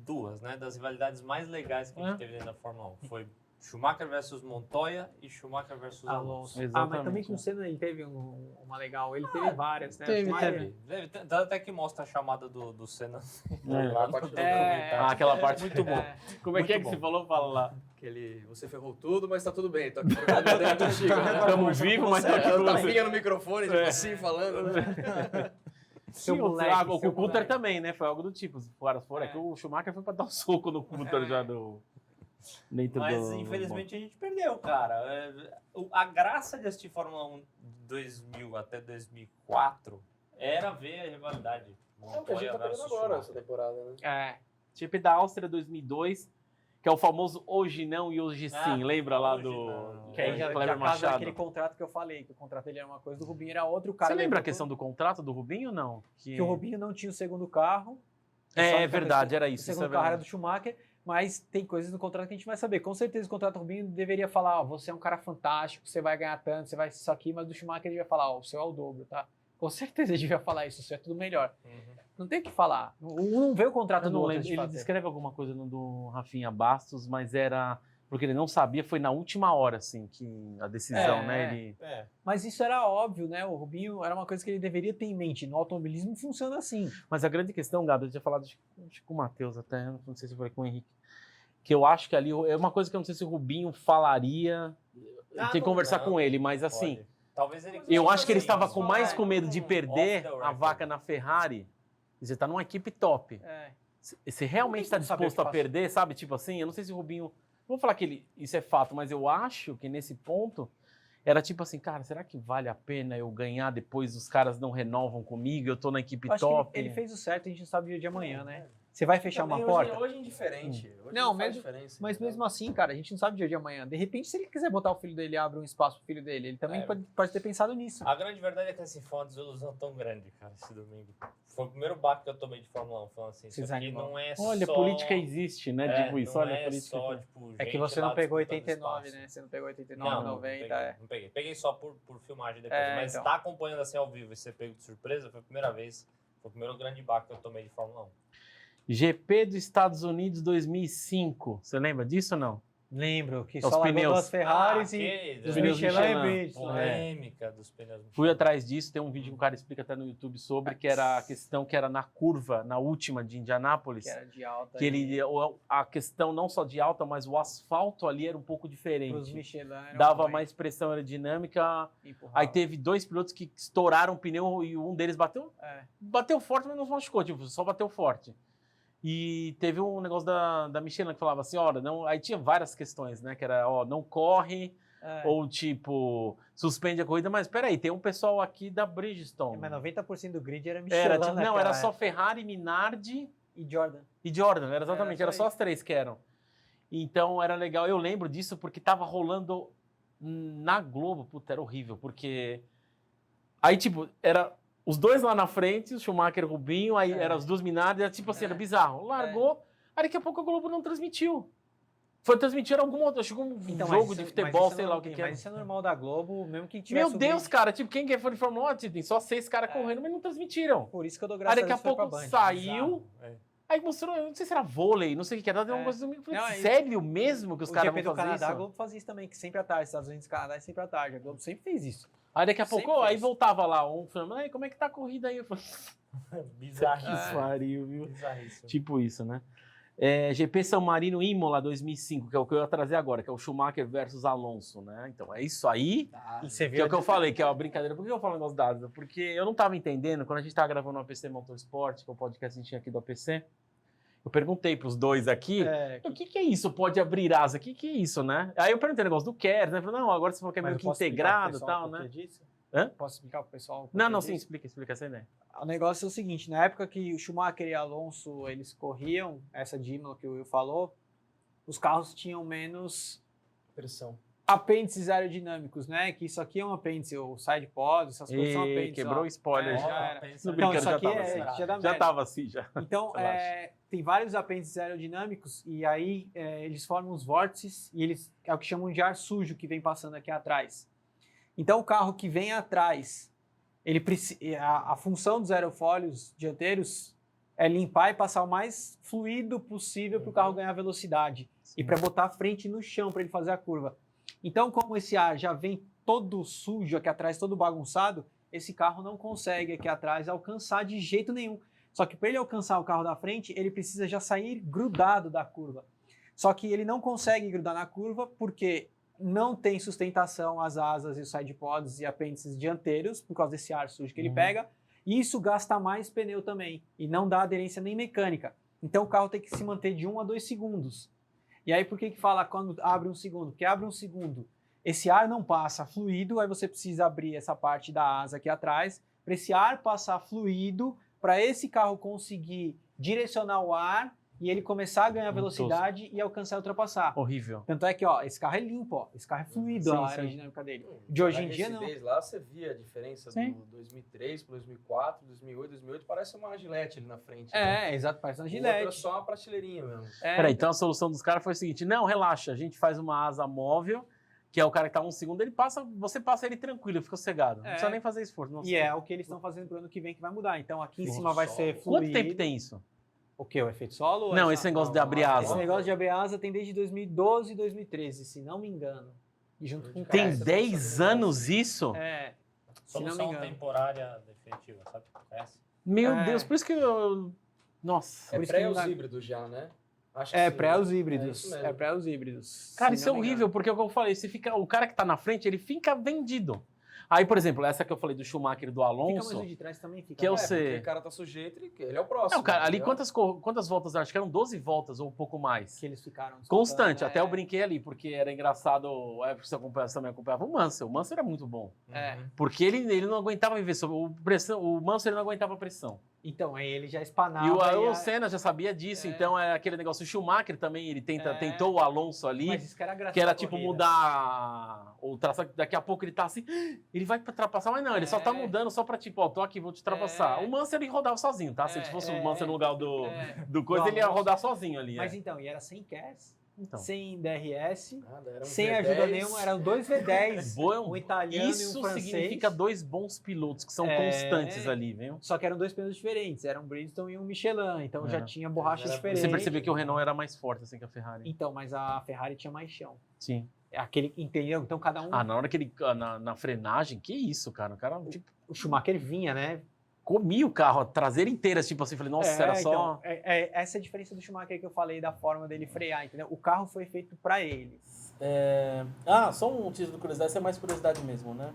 Speaker 3: duas, né? Das rivalidades mais legais que a gente teve dentro da Fórmula 1. Foi Schumacher versus Montoya e Schumacher versus Alonso.
Speaker 2: Alonso. Mas também com o Senna ele teve uma legal. Ele teve várias, né?
Speaker 1: teve,
Speaker 2: Mas-
Speaker 3: Deve ter- até que mostra a chamada do Senna
Speaker 1: É.
Speaker 3: lá no
Speaker 6: parte do
Speaker 3: documentário.
Speaker 1: Ah, aquela parte
Speaker 3: Muito bom.
Speaker 1: Como é que
Speaker 3: Muito
Speaker 1: você
Speaker 3: bom.
Speaker 1: falou? Fala lá.
Speaker 6: Você ferrou tudo, mas tá tudo bem. Tô aqui trocando ideia contigo.
Speaker 1: Estamos vivos, mas tá aqui com
Speaker 6: Eu
Speaker 1: você.
Speaker 6: tapinha no microfone, tipo assim, falando, né?
Speaker 1: Sim,
Speaker 2: moleque,
Speaker 1: o
Speaker 2: seu
Speaker 1: Coulter
Speaker 2: moleque.
Speaker 1: também, né? Foi algo do tipo. Os caras foram, é que o Schumacher foi pra dar um soco no Coulter já do. Dentro
Speaker 3: Mas
Speaker 1: do.
Speaker 3: infelizmente a gente perdeu, cara. A graça de assistir Fórmula 1 de 2000 até 2004 era ver a rivalidade.
Speaker 6: É o que a gente tá pegando
Speaker 3: versus
Speaker 6: agora essa
Speaker 3: Schumacher.
Speaker 6: temporada, né?
Speaker 2: É.
Speaker 1: Tipo da Áustria 2002, que é o famoso hoje não e hoje sim. Lembra lá
Speaker 3: hoje
Speaker 1: do.
Speaker 3: não.
Speaker 2: Que aí já
Speaker 1: Kleber
Speaker 2: casa
Speaker 1: Machado.
Speaker 2: aquele contrato que eu falei, que o contrato dele era uma coisa, do Rubinho era outra, o cara...
Speaker 1: Você lembra a
Speaker 2: levantou-
Speaker 1: questão do contrato do Rubinho ou não?
Speaker 2: Que o Rubinho não tinha o segundo carro.
Speaker 1: É verdade, era
Speaker 2: O
Speaker 1: isso.
Speaker 2: segundo
Speaker 1: isso é
Speaker 2: carro era
Speaker 1: verdade.
Speaker 2: do Schumacher, mas tem coisas no contrato que a gente vai saber. Com certeza o contrato do Rubinho deveria falar, ó, você é um cara fantástico, você vai ganhar tanto, você vai isso aqui, mas do Schumacher ele vai falar, ó, o seu é o dobro, tá? Com certeza ele devia falar isso, o seu é tudo melhor. Não tem o que falar. Um não vê o contrato
Speaker 1: Eu
Speaker 2: do
Speaker 1: não
Speaker 2: outro
Speaker 1: lembro.
Speaker 2: de
Speaker 1: Ele
Speaker 2: fazer.
Speaker 1: descreve alguma coisa no do Rafinha Bastos, mas era. Porque ele não sabia, foi na última hora, assim, que a decisão,
Speaker 2: É.
Speaker 1: né? Ele.
Speaker 2: Mas isso era óbvio, né? O Rubinho era uma coisa que ele deveria ter em mente. No automobilismo funciona assim.
Speaker 1: Mas a grande questão, Gabi, eu tinha falado acho que com o Matheus até, não sei se eu falei com o Henrique, que eu acho que ali é uma coisa que eu não sei se o Rubinho falaria. Tem que conversar com ele, mas assim.
Speaker 3: Pode. Talvez ele
Speaker 1: Eu acho que ele
Speaker 3: assim,
Speaker 1: estava com mais
Speaker 3: é,
Speaker 1: com medo de perder
Speaker 3: off the
Speaker 1: a
Speaker 3: record.
Speaker 1: vaca na Ferrari. Você tá numa equipe top.
Speaker 2: É.
Speaker 1: Você realmente está
Speaker 2: Não saber o
Speaker 1: disposto
Speaker 2: que
Speaker 1: a
Speaker 2: passa.
Speaker 1: perder, sabe? Tipo assim, eu não sei se o Rubinho. Não vou falar que isso é fato, mas eu acho que nesse ponto era tipo assim, cara, será que vale a pena eu ganhar depois os caras não renovam comigo? Eu tô na equipe
Speaker 2: Eu acho
Speaker 1: top.
Speaker 2: que ele fez o certo, a gente não sabe o dia de amanhã, né? Você vai fechar uma
Speaker 5: Também
Speaker 2: porta?
Speaker 5: Hoje é indiferente. Hoje
Speaker 2: Não,
Speaker 5: faz
Speaker 2: mesmo-
Speaker 5: diferença,
Speaker 2: Mas
Speaker 5: entendeu?
Speaker 2: mesmo assim, cara, a gente não sabe o dia de amanhã. De repente, se ele quiser botar o filho dele e abrir um espaço pro filho dele, ele também
Speaker 3: É.
Speaker 2: pode ter pensado nisso.
Speaker 3: A grande verdade é que assim, foi uma desilusão tão grande, cara, esse domingo. Foi o primeiro baque que eu tomei de Fórmula 1, falando assim,
Speaker 2: Se
Speaker 3: isso aqui
Speaker 2: desanimou.
Speaker 3: não é
Speaker 1: Olha,
Speaker 3: só...
Speaker 1: política existe, né? Digo isso,
Speaker 3: não
Speaker 1: olha,
Speaker 3: é
Speaker 1: política.
Speaker 3: só, tipo,
Speaker 2: É que
Speaker 3: gente
Speaker 2: você
Speaker 3: lá
Speaker 2: não pegou
Speaker 3: disputando
Speaker 2: 89,
Speaker 3: espaço.
Speaker 2: né? Você não pegou 89,
Speaker 3: Não,
Speaker 2: 90,
Speaker 3: não peguei. Peguei só por filmagem depois.
Speaker 2: É,
Speaker 3: Mas
Speaker 2: então.
Speaker 3: tá acompanhando assim ao vivo e ser pego de surpresa, foi a primeira vez. Foi o primeiro grande baque que eu tomei de Fórmula 1.
Speaker 1: GP dos Estados Unidos 2005. Você lembra disso ou não?
Speaker 2: Lembro, que
Speaker 1: Os
Speaker 2: só largou
Speaker 1: pneus.
Speaker 2: duas Ferraris e
Speaker 3: aquele,
Speaker 2: dos
Speaker 1: pneus
Speaker 2: Michelin e
Speaker 1: Michelin.
Speaker 2: Bridgestone.
Speaker 3: polêmica dos pneus.
Speaker 1: Fui atrás disso, tem um vídeo que o cara explica até no YouTube sobre, que era a questão que era na curva, na última de Indianápolis.
Speaker 2: Que era de alta.
Speaker 1: Que ele, a questão não só de alta, mas o asfalto ali era um pouco
Speaker 2: Os
Speaker 1: diferente.
Speaker 2: Michelin eram
Speaker 1: Dava
Speaker 2: ruins,
Speaker 1: mais pressão aerodinâmica.
Speaker 2: empurrava.
Speaker 1: Aí teve dois pilotos que estouraram o pneu e um deles bateu forte, mas não se machucou, tipo, só bateu forte. E teve um negócio da Michelin que falava assim, olha, não, aí tinha várias questões, né, que era, ó, não corre, ou tipo, suspende a corrida, mas peraí, tem um pessoal aqui da Bridgestone.
Speaker 2: Mas 90% do grid era Michelin.
Speaker 1: Era, tipo, não,
Speaker 2: naquela
Speaker 1: era só
Speaker 2: época.
Speaker 1: Ferrari, Minardi
Speaker 2: E Jordan.
Speaker 1: e Jordan, era exatamente,
Speaker 2: Era
Speaker 1: era
Speaker 2: só
Speaker 1: só as três que eram. Então era legal, eu lembro disso porque tava rolando na Globo, puta, era horrível, porque aí tipo, era os dois lá na frente, o Schumacher e o Rubinho, aí eram os dois Minardi, era tipo assim, era bizarro. Largou, aí daqui a pouco a Globo não transmitiu. Foi transmitir algum outro, acho que um
Speaker 2: Então,
Speaker 1: jogo
Speaker 2: mas
Speaker 1: de
Speaker 2: isso-
Speaker 1: futebol,
Speaker 2: mas isso
Speaker 1: sei
Speaker 2: é
Speaker 1: lá
Speaker 2: no-
Speaker 1: o que era.
Speaker 2: Mas isso é normal da Globo, mesmo que tivesse
Speaker 1: Meu
Speaker 2: o
Speaker 1: Deus,
Speaker 2: grid.
Speaker 1: cara, tipo, quem for de Fórmula 1, tem só 6 caras correndo, mas não transmitiram.
Speaker 2: Por isso que eu dou
Speaker 1: Aí
Speaker 2: graças
Speaker 1: daqui a
Speaker 2: Deus foi pra
Speaker 1: pouco
Speaker 2: Band.
Speaker 1: saiu,
Speaker 3: É.
Speaker 1: aí mostrou, eu não sei se era vôlei, não sei o que era, deu uma
Speaker 2: É.
Speaker 1: coisa domingo. Eu falei,
Speaker 2: Não, aí-
Speaker 1: sério mesmo que os
Speaker 2: O
Speaker 1: caras
Speaker 2: GP
Speaker 1: vão
Speaker 2: do
Speaker 1: fazer
Speaker 2: Canadá, a
Speaker 1: isso?
Speaker 2: Globo fazia isso também, que sempre à tarde, Estados Unidos e Canadá é sempre à tarde. A Globo sempre fez isso.
Speaker 1: Aí daqui a
Speaker 2: Sempre
Speaker 1: pouco, aí
Speaker 2: fez.
Speaker 1: voltava lá um falando, "Ai, como é que tá a corrida aí?" Eu falei,
Speaker 3: Bizarríssimo.
Speaker 1: que pariu, viu?
Speaker 3: Bizarríssimo.
Speaker 1: Tipo isso, né? GP São Marino Imola 2005, que é o que eu ia trazer agora, que é o Schumacher versus Alonso, né? Então é isso aí,
Speaker 2: E você
Speaker 1: que é o que eu falei, que é uma brincadeira. Por que eu falo negócio dados? Porque eu não tava entendendo, quando a gente tava gravando o APC Motorsport, que é o podcast que a gente tinha aqui do APC, eu perguntei pros dois aqui, o que é isso? Pode abrir asa? O que é isso, né? Aí eu perguntei o negócio do Kers, né? Falei, não, agora você falou que é meio que integrado e tal, né? Hã?
Speaker 2: Posso explicar pro pessoal?
Speaker 1: Não, sim, explica essa ideia.
Speaker 2: O negócio é o seguinte, na época que o Schumacher e Alonso, eles corriam, essa de Imola que o Will falou, os carros tinham menos
Speaker 6: Pressão.
Speaker 2: apêndices aerodinâmicos, né? Que isso aqui é um apêndice, o side pod, essas coisas são apêndices.
Speaker 1: Quebrou o spoiler.
Speaker 2: É,
Speaker 1: já.
Speaker 2: já era.
Speaker 1: Não,
Speaker 2: Então,
Speaker 1: brincando,
Speaker 2: isso
Speaker 1: já
Speaker 2: aqui
Speaker 1: tava assim.
Speaker 2: já dá
Speaker 1: Já
Speaker 2: merda.
Speaker 1: tava assim, já.
Speaker 2: Então,
Speaker 1: Relaxa.
Speaker 2: tem vários apêndices aerodinâmicos e aí eles formam os vórtices e eles é o que chamam de ar sujo que vem passando aqui atrás. Então, o carro que vem atrás, a função dos aerofólios dianteiros é limpar e passar o mais fluido possível para o carro ganhar velocidade e para botar a frente no chão para ele fazer a curva. Então, como esse ar já vem todo sujo aqui atrás, todo bagunçado, esse carro não consegue aqui atrás alcançar de jeito nenhum. Só que para ele alcançar o carro da frente, ele precisa já sair grudado da curva. Só que ele não consegue grudar na curva porque não tem sustentação as asas e os sidepods e apêndices dianteiros, por causa desse ar sujo que ele pega. E isso gasta mais pneu também e não dá aderência nem mecânica. Então o carro tem que se manter de 1 a 2 segundos. E aí por que fala quando abre um segundo? Porque abre um segundo, esse ar não passa fluido, aí você precisa abrir essa parte da asa aqui atrás, para esse ar passar fluido, para esse carro conseguir direcionar o ar e ele começar a ganhar velocidade e alcançar e ultrapassar.
Speaker 1: Horrível.
Speaker 2: Tanto é que, ó, esse carro é limpo, ó, esse carro é fluido, a aerodinâmica dele. De hoje em dia, não.
Speaker 6: Lá você via a diferença
Speaker 1: Sim.
Speaker 6: do 2003 para 2004, 2008, parece uma Gillette ali na frente. né?
Speaker 2: Exato, parece uma
Speaker 6: O outro é
Speaker 2: Gillette.
Speaker 6: só uma prateleirinha mesmo.
Speaker 1: Peraí, então a solução dos caras foi o seguinte: não, relaxa, a gente faz uma asa móvel, que é o cara que tá 1 segundo, você passa ele tranquilo, fica sossegado. Não precisa nem fazer esforço. Nossa.
Speaker 2: E é o que eles estão fazendo pro ano que vem que vai mudar. Então aqui em
Speaker 6: Nossa,
Speaker 2: cima vai
Speaker 6: solo.
Speaker 2: ser fluido.
Speaker 1: Quanto tempo tem isso?
Speaker 2: O quê? O efeito solo?
Speaker 1: Não, esse negócio de abrir asa.
Speaker 2: Esse negócio de abrir asa tem desde 2012 e 2013, se não me engano. E junto com o
Speaker 1: Tem
Speaker 2: Cresce.
Speaker 1: 10 anos isso?
Speaker 2: Se não me
Speaker 3: Solução
Speaker 2: engano.
Speaker 3: temporária definitiva, sabe? Conhece?
Speaker 1: Meu
Speaker 2: É.
Speaker 1: Deus, por isso que eu... Nossa.
Speaker 6: É
Speaker 2: Por isso que
Speaker 6: pré
Speaker 2: não
Speaker 6: os
Speaker 2: dá-
Speaker 6: híbridos já, né? Acho que
Speaker 2: É,
Speaker 6: sim,
Speaker 2: pré
Speaker 6: né?
Speaker 2: os
Speaker 6: É
Speaker 2: híbridos.
Speaker 6: isso mesmo.
Speaker 2: É pré os híbridos.
Speaker 1: Cara,
Speaker 2: Se
Speaker 1: isso é
Speaker 2: não me
Speaker 1: horrível,
Speaker 2: engano.
Speaker 1: porque é o que eu falei, o cara que tá na frente, ele fica vendido. Aí, por exemplo, essa que eu falei do Schumacher e do
Speaker 2: Fica mais
Speaker 1: Alonso,
Speaker 2: o de trás também fica.
Speaker 1: que eu
Speaker 2: né?
Speaker 1: sei.
Speaker 6: Porque o cara tá sujeito, ele é o próximo.
Speaker 1: Não, cara, ali
Speaker 6: entendeu?
Speaker 1: quantas voltas? Acho que eram 12 voltas ou um pouco mais.
Speaker 2: Que eles ficaram disputando,
Speaker 1: Constante,
Speaker 2: né?
Speaker 1: até eu brinquei ali, porque era engraçado, a época que você também acompanhava o Mansell. O Mansell era muito bom,
Speaker 2: É.
Speaker 1: porque ele não aguentava viver sob pressão, o Mansell ele não aguentava pressão.
Speaker 2: Então, aí ele já espanava.
Speaker 1: E
Speaker 2: e
Speaker 1: o Senna já sabia disso, então é aquele negócio. O Schumacher também, ele tentou o Alonso ali,
Speaker 2: Mas isso que era graça
Speaker 1: que era
Speaker 2: da
Speaker 1: tipo
Speaker 2: corrida.
Speaker 1: mudar o traçado, daqui a pouco ele tá assim, ele vai pra ultrapassar, mas não, ele só tá
Speaker 2: É.
Speaker 1: mudando só pra tipo, ó, tô aqui, vou te ultrapassar.
Speaker 2: É.
Speaker 1: O Mansell ele rodava sozinho, tá? Se fosse o Mansell no lugar do coisa,
Speaker 2: Do
Speaker 1: ele ia
Speaker 2: Alonso.
Speaker 1: rodar sozinho ali.
Speaker 2: Mas então, e era sem CAS,
Speaker 1: Então.
Speaker 2: sem DRS,
Speaker 6: Nada, era um
Speaker 2: sem
Speaker 6: V10.
Speaker 2: ajuda nenhuma, eram 2 V10.
Speaker 1: Bom,
Speaker 2: um italiano e
Speaker 1: isso
Speaker 2: um francês.
Speaker 1: significa 2 bons pilotos que são constantes ali, viu?
Speaker 2: Só que eram 2 pneus diferentes, era um Bridgestone e um Michelin, então já tinha borrachas
Speaker 6: Era-
Speaker 2: diferentes.
Speaker 1: Você percebeu que o Renault era mais forte assim que a Ferrari.
Speaker 2: Então, mas a Ferrari tinha mais chão.
Speaker 1: Sim.
Speaker 2: Aquele, entendeu? Então cada um.
Speaker 1: Na hora que ele. Na frenagem, que isso, cara? O cara tipo,
Speaker 2: O Schumacher vinha, né?
Speaker 1: comia o carro, a traseira inteira, tipo assim, falei, nossa, era só.
Speaker 2: Então, essa é a diferença do Schumacher que eu falei da forma dele frear, entendeu? O carro foi feito pra ele.
Speaker 1: Só um título de curiosidade, isso é mais curiosidade mesmo, né?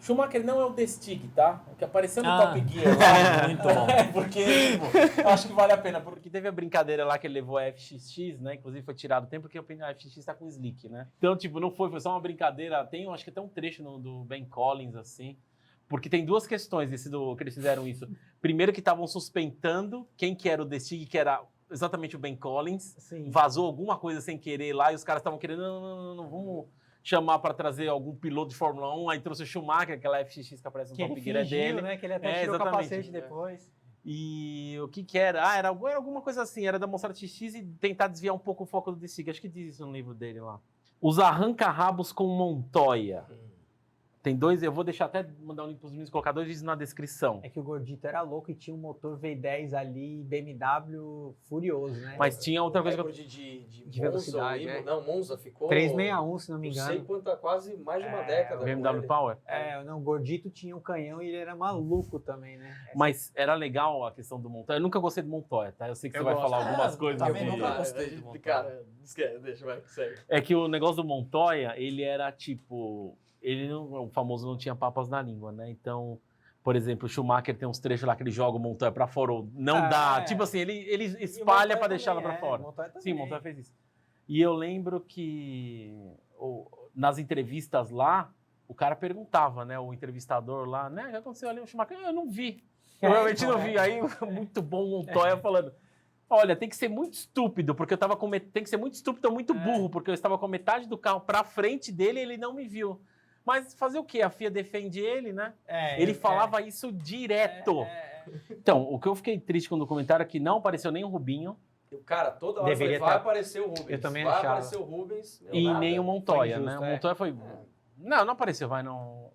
Speaker 1: Schumacher não é o The Stick, tá? O que apareceu no Top Gear lá.
Speaker 3: Muito bom.
Speaker 1: Porque, tipo, acho que vale a pena. Porque teve a brincadeira lá que ele levou a FXX, né? Inclusive foi tirado o tempo porque a FXX tá com slick, né? Então, tipo, não foi só uma brincadeira. Tem, acho que até um trecho do Ben Collins, assim. Porque tem duas questões que eles fizeram isso. Primeiro que estavam suspeitando quem que era o The Stick, que era exatamente o Ben Collins.
Speaker 2: Sim.
Speaker 1: Vazou alguma coisa sem querer lá e os caras estavam querendo, não, vamos chamar para trazer algum piloto de Fórmula 1. Aí trouxe o Schumacher, aquela FXX que aparece no
Speaker 2: Que ele
Speaker 1: Top Gear é
Speaker 2: fingiu,
Speaker 1: dele.
Speaker 2: né? Que ele até tirou o
Speaker 1: exatamente.
Speaker 2: capacete depois.
Speaker 1: E o que era? Era alguma coisa assim, era demonstrar XX e tentar desviar um pouco o foco do The Stick. Acho que diz isso no livro dele lá. Os arranca-rabos com Montoya. Tem 2, eu vou deixar até mandar um link para os meninos, colocar 2 vídeos na descrição.
Speaker 2: É que o Gordito era louco e tinha um motor V10 ali, BMW furioso, né?
Speaker 1: Mas tinha outra coisa que eu...
Speaker 6: Recorde de
Speaker 2: De
Speaker 6: Monza,
Speaker 2: velocidade,
Speaker 6: ou
Speaker 2: é.
Speaker 6: Não, Monza ficou...
Speaker 2: 361, se não me
Speaker 6: Não sei
Speaker 2: engano.
Speaker 6: quanto, quase mais de uma década. com
Speaker 1: BMW
Speaker 6: ele.
Speaker 1: Power.
Speaker 2: Não, o Gordito tinha um canhão e ele era maluco também, né?
Speaker 1: Mas era legal a questão do Montoya. Eu nunca gostei do Montoya, tá? Eu sei que você vai falar algumas coisas.
Speaker 3: também
Speaker 1: que-
Speaker 3: nunca gostei do Montoya.
Speaker 6: Cara, esquece, deixa, vai, segue.
Speaker 1: É que o negócio do Montoya, ele era tipo... o famoso não tinha papas na língua, né? Então, por exemplo, o Schumacher tem uns trechos lá que ele joga o Montoya pra fora. Ou não dá. Tipo assim, ele espalha pra deixar ela pra fora. Sim, o Montoya fez isso. E eu lembro que nas entrevistas lá, o cara perguntava, né? O entrevistador lá, né? O que aconteceu ali? O Schumacher, eu não vi. Eu realmente não vi. Aí, muito bom o Montoya falando, olha, tem que ser muito estúpido, porque eu tava com... Tem que ser muito estúpido ou muito burro, porque eu estava com metade do carro pra frente dele e ele não me viu. Mas fazer o quê? A FIA defende ele, né? Ele falava isso direto. Então, o que eu fiquei triste com o documentário é que não apareceu nem o Rubinho.
Speaker 6: O cara, toda hora
Speaker 2: Deveria
Speaker 6: vai
Speaker 2: tá-
Speaker 6: aparecer o Rubens.
Speaker 2: Eu também
Speaker 6: vai
Speaker 2: achava.
Speaker 6: aparecer o Rubens.
Speaker 1: E
Speaker 6: nada.
Speaker 1: nem o Montoya,
Speaker 2: Foi
Speaker 1: né?
Speaker 2: injusto,
Speaker 1: O Montoya foi... Não apareceu, vai, não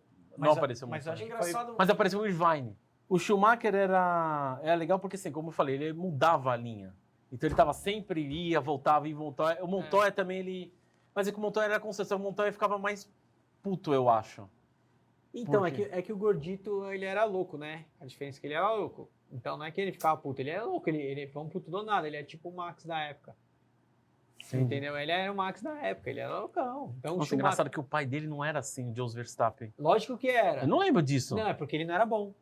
Speaker 1: apareceu o
Speaker 2: Mas
Speaker 1: Montoya.
Speaker 2: acho que
Speaker 6: Engraçado.
Speaker 1: Mas apareceu o Irvine. O Schumacher era legal porque, assim, como eu falei, ele mudava a linha. Então ele tava sempre, ia, voltava, ia, voltava. O Montoya também, ele... Mas é que o Montoya era a construção, o Montoya ficava mais puto, eu acho.
Speaker 2: Então,
Speaker 1: Por quê?
Speaker 2: é que o Gordito, ele era louco, né? A diferença é que ele era louco. Então, não é que ele ficava puto, ele era louco, ele foi um puto do nada, ele é tipo o Max da época.
Speaker 1: Sim.
Speaker 2: Entendeu? Ele era o Max da época, ele era loucão. Então, o
Speaker 1: Nossa,
Speaker 2: Schumacher,
Speaker 1: engraçado que o pai dele não era assim, o Jos Verstappen.
Speaker 2: lógico que era.
Speaker 1: Eu não lembro disso.
Speaker 2: Não, é porque ele não era bom.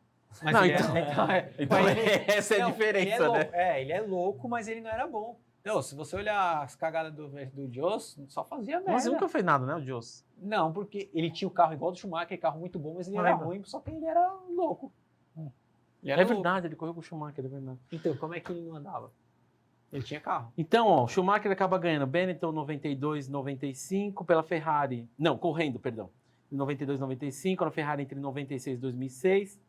Speaker 2: Mas
Speaker 1: Não,
Speaker 2: ele
Speaker 1: então-
Speaker 2: então
Speaker 1: Então,
Speaker 2: ele-
Speaker 1: essa é a
Speaker 2: não,
Speaker 1: diferença,
Speaker 2: ele é louco,
Speaker 1: né?
Speaker 2: ele é louco, mas ele não era bom. Não, se você olhar as cagadas do Jos, só fazia merda.
Speaker 1: Mas ele nunca fez nada, né, o Jos?
Speaker 2: Não, porque ele tinha o carro igual do Schumacher, carro muito bom, mas ele
Speaker 1: Não
Speaker 2: era
Speaker 1: lembro.
Speaker 2: ruim, só que ele era louco. Ele
Speaker 1: É
Speaker 2: era louco.
Speaker 1: verdade, ele correu com o Schumacher, é verdade.
Speaker 2: Então, como é que ele não andava? Ele tinha carro.
Speaker 1: Então, ó, o Schumacher acaba ganhando Benetton 92, 95 pela Ferrari. Não, correndo, perdão. Em 92, 95, na Ferrari entre 96 e 2006.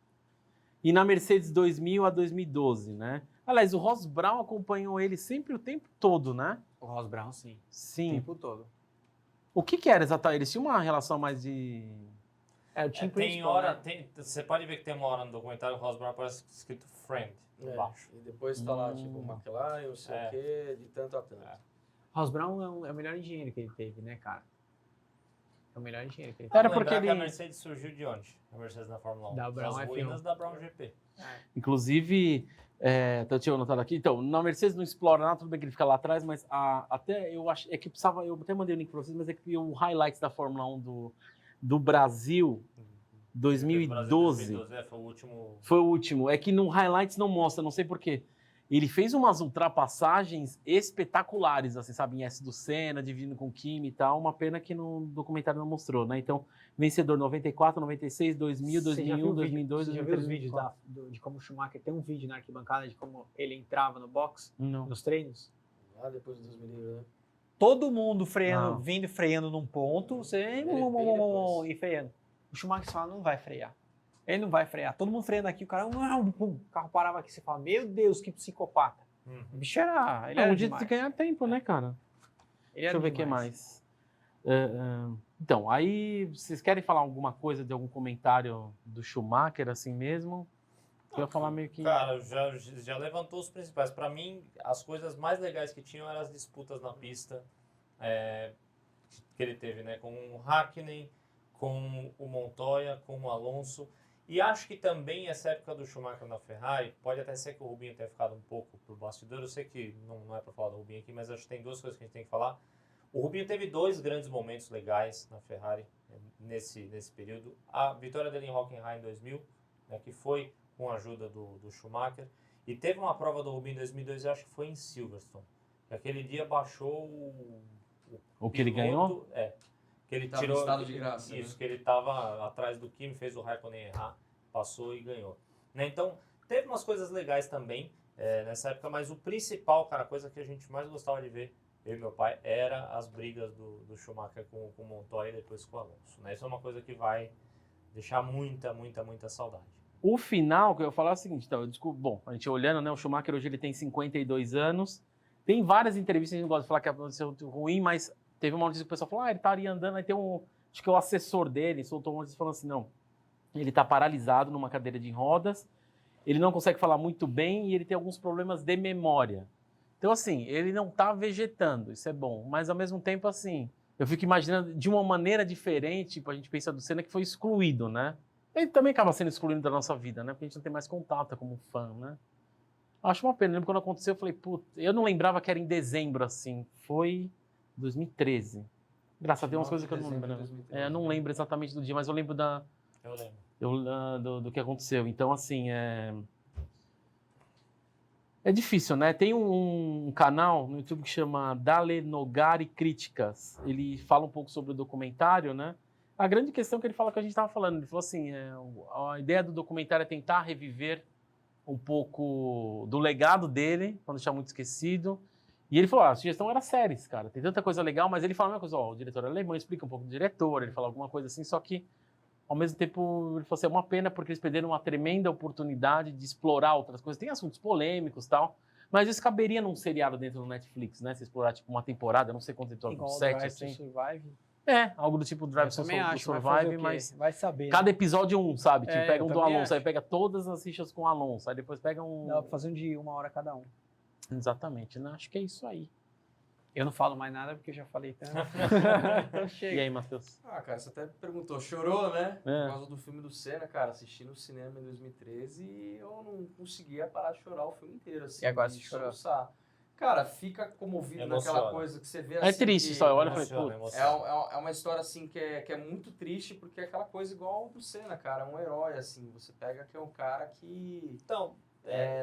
Speaker 1: E na Mercedes 2000 a 2012, né? Aliás, o Ross Brown acompanhou ele sempre o tempo todo, né?
Speaker 2: O Ross Brown, sim. O
Speaker 1: Sim.
Speaker 2: tempo todo.
Speaker 1: O que era exatamente? Eles tinham uma relação mais de...
Speaker 2: É, o time
Speaker 3: Tem
Speaker 2: principal,
Speaker 3: hora,
Speaker 2: né?
Speaker 3: você pode ver que tem uma hora no documentário, o Ross Brown parece escrito friend embaixo.
Speaker 6: E depois tá lá, tipo, McLaren, não sei o quê, de tanto a tanto.
Speaker 2: Ross Brown é o melhor engenheiro que ele teve, né, cara? É o melhor engenheiro que ele
Speaker 1: Era
Speaker 2: teve.
Speaker 1: porque
Speaker 3: Lembrar que a
Speaker 1: ele-
Speaker 3: Mercedes surgiu de onde? A Mercedes na Fórmula 1.
Speaker 2: Da Brown
Speaker 3: Das
Speaker 2: F1.
Speaker 3: ruínas da Brown GP.
Speaker 1: Inclusive, eu tinha anotado aqui, então, na Mercedes não explora nada, tudo bem que ele fica lá atrás, mas até eu acho, é que precisava, eu até mandei o link para vocês, mas é que o highlights da Fórmula 1 do Brasil, 2012,
Speaker 3: Foi o último.
Speaker 1: foi o último. É que no highlights não mostra, não sei porquê. Ele fez umas ultrapassagens espetaculares, assim, sabe, em S do Senna, dividindo com o Kimi e tal, uma pena que no documentário não mostrou, né? Então, vencedor 94, 96, 2000,
Speaker 2: Você já
Speaker 1: 2001,
Speaker 2: viu o vídeo?
Speaker 1: 2002,
Speaker 2: Você já viu
Speaker 1: 2003,
Speaker 2: os vídeos de como o Schumacher tem um vídeo na arquibancada de como ele entrava no box,
Speaker 1: Não.
Speaker 2: nos treinos?
Speaker 6: Lá depois dos 2000, né?
Speaker 2: Todo mundo freando,
Speaker 1: Não.
Speaker 2: vindo e freando num ponto, você
Speaker 6: depois.
Speaker 2: e freando. O Schumacher fala, não vai frear. Ele não vai frear. Todo mundo freando aqui, o cara, pum, o carro parava aqui, você fala, meu Deus, que psicopata. O bicho era, ele
Speaker 1: É
Speaker 2: era
Speaker 1: um jeito
Speaker 2: demais.
Speaker 1: de ganhar tempo, né, cara?
Speaker 2: Ele
Speaker 1: Deixa
Speaker 2: era
Speaker 1: eu ver o que
Speaker 2: demais.
Speaker 1: mais. Então, aí vocês querem falar alguma coisa de algum comentário do Schumacher, assim mesmo? Eu ia falar meio que...
Speaker 3: Cara, já levantou os principais. Pra mim, as coisas mais legais que tinham eram as disputas na pista que ele teve, né? Com o Hakkinen, com o Montoya, com o Alonso. E acho que também essa época do Schumacher na Ferrari, pode até ser que o Rubinho tenha ficado um pouco pro bastidor. Eu sei que não é para falar do Rubinho aqui, mas acho que tem duas coisas que a gente tem que falar. O Rubinho teve dois grandes momentos legais na Ferrari nesse período. A vitória dele em Hockenheim em 2000, né, que foi com a ajuda do Schumacher. E teve uma prova do Rubinho em 2002, eu acho que foi em Silverstone. Que aquele dia baixou
Speaker 1: O que ele
Speaker 3: piloto,
Speaker 1: ganhou?
Speaker 3: Que ele
Speaker 6: Tava
Speaker 3: tirou.
Speaker 6: em estado de graça,
Speaker 3: Isso,
Speaker 6: né?
Speaker 3: que ele estava atrás do Kimi, fez o Raikkonen errar, passou e ganhou. Né? Então, teve umas coisas legais também nessa época, mas o principal, cara, a coisa que a gente mais gostava de ver, eu e meu pai, era as brigas do Schumacher com o Montoya e depois com o Alonso. Né? Isso é uma coisa que vai deixar muita saudade.
Speaker 1: O final, que eu ia falar é o seguinte, então, bom, a gente olhando, né, o Schumacher hoje ele tem 52 anos, tem várias entrevistas, a gente não gosta de falar que aconteceu ruim, mas teve uma notícia que o pessoal falou, ele estaria andando, aí tem acho que o assessor dele soltou uma notícia falando assim, não, ele está paralisado numa cadeira de rodas, ele não consegue falar muito bem e ele tem alguns problemas de memória. Então, assim, ele não está vegetando, isso é bom, mas ao mesmo tempo, assim, eu fico imaginando de uma maneira diferente, tipo, a gente pensa do Senna que foi excluído, né? Ele também acaba sendo excluído da nossa vida, né? Porque a gente não tem mais contato como fã, né? Acho uma pena. Eu lembro quando aconteceu, eu falei, puta, eu não lembrava que era em dezembro, assim. Foi 2013. Engraçado, tem umas coisas que eu não lembro. Né? Eu não lembro exatamente do dia, mas eu lembro
Speaker 3: Eu lembro.
Speaker 1: do que aconteceu. Então, assim, é difícil, né? Tem um canal no YouTube que chama Dale Nogari Críticas. Ele fala um pouco sobre o documentário, né? A grande questão que ele fala que a gente estava falando, ele falou assim, a ideia do documentário é tentar reviver um pouco do legado dele, quando está muito esquecido. E ele falou, a sugestão era séries, cara, tem tanta coisa legal, mas ele fala a mesma coisa, o diretor é alemão, explica um pouco do diretor, ele fala alguma coisa assim, só que, ao mesmo tempo, ele falou assim, é uma pena porque eles perderam uma tremenda oportunidade de explorar outras coisas. Tem assuntos polêmicos e tal, mas isso caberia num seriado dentro do Netflix, né? Se explorar, tipo, uma temporada, não sei quantos episódios, 7, assim.
Speaker 2: Survive.
Speaker 1: Algo do tipo Drive to Survive, mas
Speaker 2: vai saber.
Speaker 1: cada episódio sabe? Tipo, pega um do Alonso,
Speaker 2: acho.
Speaker 1: aí pega todas as fichas com o Alonso, aí depois pega um...
Speaker 2: Dá pra fazer um de 1 hora cada um.
Speaker 1: Exatamente, né? Acho que é isso aí.
Speaker 2: Eu não falo mais nada porque eu já falei tanto. Então chega.
Speaker 1: E aí, Matheus?
Speaker 6: Ah, cara, você até perguntou, chorou, né?
Speaker 1: É.
Speaker 6: Por causa do filme do Senna, cara, assisti no cinema em 2013 e eu não conseguia parar de chorar o filme inteiro, assim.
Speaker 2: E agora
Speaker 6: de
Speaker 2: você chorou?
Speaker 6: soluçar. Cara, fica comovido
Speaker 3: Emociona.
Speaker 6: naquela coisa que você vê
Speaker 1: É
Speaker 6: assim.
Speaker 1: triste
Speaker 6: que
Speaker 1: só, eu olho e falei,
Speaker 3: Emociona,
Speaker 1: putz.
Speaker 3: emociona.
Speaker 6: É uma história, assim, que é muito triste, porque é aquela coisa igual do Senna, cara. É um herói, assim. Você pega que é um cara que...
Speaker 3: Então,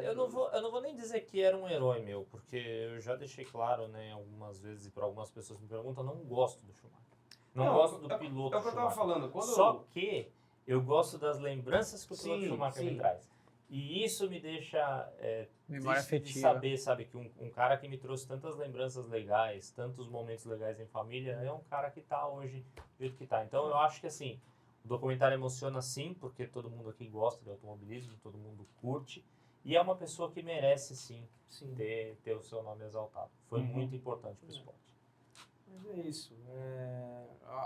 Speaker 3: eu não vou nem dizer que era um herói meu, porque eu já deixei claro, né, algumas vezes, e para algumas pessoas me perguntam, eu não gosto do Schumacher. Não gosto do piloto
Speaker 6: É o que eu tava
Speaker 3: Schumacher.
Speaker 6: falando. Quando
Speaker 3: Só que eu gosto das lembranças que o piloto
Speaker 6: Sim,
Speaker 3: Schumacher
Speaker 6: sim.
Speaker 3: me traz. E isso me deixa
Speaker 2: Memória
Speaker 3: triste de
Speaker 2: afetiva.
Speaker 3: saber, sabe, que um cara que me trouxe tantas lembranças legais, tantos momentos legais em família, é um cara que tá hoje do jeito que tá. Então eu acho que assim, o documentário emociona sim, porque todo mundo aqui gosta de automobilismo, todo mundo curte. E é uma pessoa que merece sim ter o seu nome exaltado. Foi muito importante para o esporte.
Speaker 6: Mas é isso.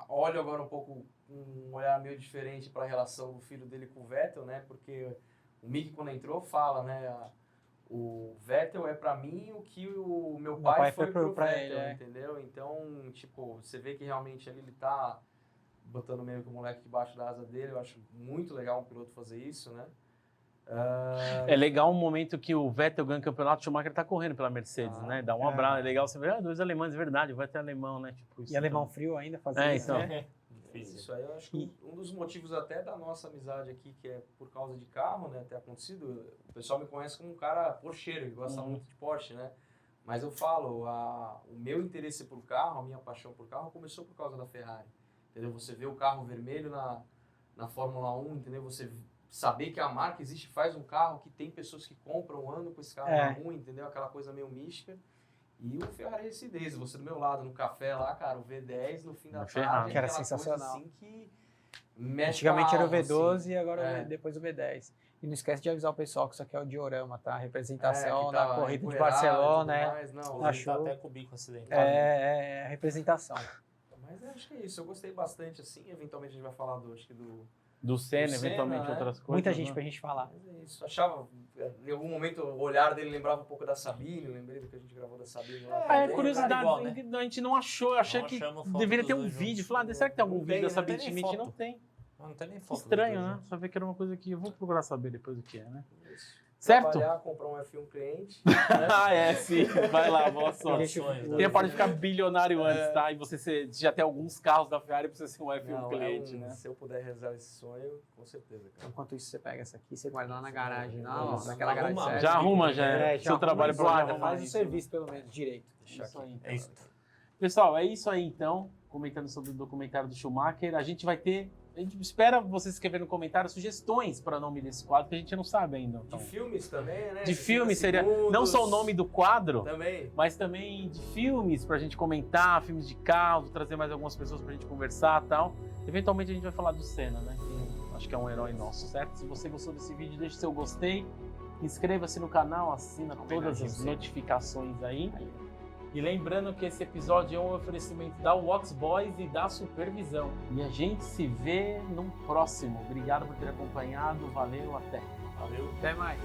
Speaker 6: Olho agora um pouco, um olhar meio diferente para a relação do filho dele com o Vettel, né? Porque o Mick, quando entrou, fala, né? O Vettel é para mim o que o meu pai foi pro Vettel,
Speaker 2: ele,
Speaker 6: entendeu? Então, tipo, você vê que realmente ali ele tá botando meio que o moleque debaixo da asa dele. Eu acho muito legal um piloto fazer isso, né?
Speaker 1: É legal um momento que o Vettel ganha o campeonato, o Schumacher tá correndo pela Mercedes, né? Dá um abraço, é legal você ver, 2 alemães, é verdade, o Vettel é alemão, né? Tipo, isso,
Speaker 2: E alemão frio ainda fazendo isso,
Speaker 1: então.
Speaker 2: né?
Speaker 6: Isso aí eu acho que um dos motivos até da nossa amizade aqui, que é por causa de carro, né, ter acontecido, o pessoal me conhece como um cara porcheiro, que gosta muito de Porsche, né? Mas eu falo, o meu interesse por carro, a minha paixão por carro começou por causa da Ferrari, entendeu? Você vê o carro vermelho na Fórmula 1, entendeu? Você saber que a marca existe, faz um carro que tem pessoas que compram, andam com esse carro na rua, entendeu? Aquela coisa meio mística. E o Ferrari Race você do meu lado, no café lá, cara, o V10 no fim da tarde,
Speaker 2: que era
Speaker 6: aquela
Speaker 2: sensacional.
Speaker 6: coisa assim que mexe
Speaker 2: Antigamente
Speaker 6: com a
Speaker 2: era o
Speaker 6: alma,
Speaker 2: V12
Speaker 6: assim.
Speaker 2: e agora depois o V10. E não esquece de avisar o pessoal que isso aqui é o diorama, tá? Representação
Speaker 6: que tá
Speaker 2: na corrida de
Speaker 6: empoeirado
Speaker 2: Barcelona,
Speaker 6: e tudo
Speaker 2: né?
Speaker 6: mais. Não,
Speaker 3: Ele
Speaker 2: Achou.
Speaker 3: tá até com o bico acidentado.
Speaker 2: É representação.
Speaker 6: mas acho que é isso, eu gostei bastante, assim, eventualmente a gente vai falar
Speaker 1: Do Senna,
Speaker 6: Senna,
Speaker 1: eventualmente,
Speaker 6: né?
Speaker 1: outras coisas.
Speaker 2: Muita gente
Speaker 1: né?
Speaker 2: pra gente falar.
Speaker 6: Mas é isso, achava, em algum momento o olhar dele lembrava um pouco da Sabine, lembrei do que a gente gravou da Sabine lá.
Speaker 1: É,
Speaker 6: também.
Speaker 1: curiosidade,
Speaker 3: igual, né?
Speaker 1: a gente não achou, eu achei
Speaker 3: Não
Speaker 1: que
Speaker 3: achamos foto
Speaker 1: deveria
Speaker 3: dos
Speaker 1: ter um
Speaker 3: dois
Speaker 1: vídeo.
Speaker 3: juntos.
Speaker 1: Falar, será que tem algum
Speaker 6: Não
Speaker 1: vídeo
Speaker 6: tem,
Speaker 1: da
Speaker 6: não
Speaker 1: Sabine
Speaker 3: tem nem
Speaker 1: Schmidt?
Speaker 3: foto.
Speaker 1: Não tem.
Speaker 3: Não tem nem
Speaker 1: Que
Speaker 3: foto.
Speaker 1: estranho,
Speaker 3: dos dois
Speaker 1: né?
Speaker 3: juntos.
Speaker 1: Só ver que era uma coisa que eu vou procurar saber depois o que é, né?
Speaker 6: Isso.
Speaker 1: Certo?
Speaker 6: Trabalhar, comprar um F1 cliente.
Speaker 1: Sim. Vai lá, boa sorte.
Speaker 3: Sonhos, né?
Speaker 1: Tem a parte de ficar bilionário antes, tá? E você já ter alguns carros da Ferrari pra você ser um F1
Speaker 6: Não,
Speaker 1: cliente, né?
Speaker 6: Se eu puder realizar esse sonho, com certeza, cara.
Speaker 2: Enquanto isso, você pega essa aqui, você guarda lá na garagem,
Speaker 3: Isso.
Speaker 2: naquela garagem
Speaker 3: Arruma.
Speaker 2: séria.
Speaker 1: Já arruma, já é. Seu trabalho
Speaker 2: é
Speaker 1: pra
Speaker 2: guarda,
Speaker 1: arrumar
Speaker 2: faz o
Speaker 1: isso,
Speaker 2: serviço pelo menos direito.
Speaker 1: Isso aí, então.
Speaker 3: É isso.
Speaker 1: Pessoal, é isso aí então. Comentando sobre o documentário do Schumacher. A gente espera vocês escreverem no comentário sugestões para o nome desse quadro, que a gente não sabe ainda. Então.
Speaker 6: De filmes também, né?
Speaker 1: De filme
Speaker 6: 60
Speaker 1: seria
Speaker 6: segundos.
Speaker 1: não só o nome do quadro,
Speaker 6: Também.
Speaker 1: mas também de filmes pra gente comentar, filmes de carro, trazer mais algumas pessoas pra gente conversar e tal. Eventualmente a gente vai falar do Senna, né? Que acho que é um herói nosso, certo? Se você gostou desse vídeo, deixe seu gostei, inscreva-se no canal, assina todas as notificações aí. E lembrando que esse episódio é um oferecimento da Wax Boys e da Supervisão. E a gente se vê num próximo. Obrigado por ter acompanhado, valeu, até.
Speaker 3: Valeu.
Speaker 2: Até mais.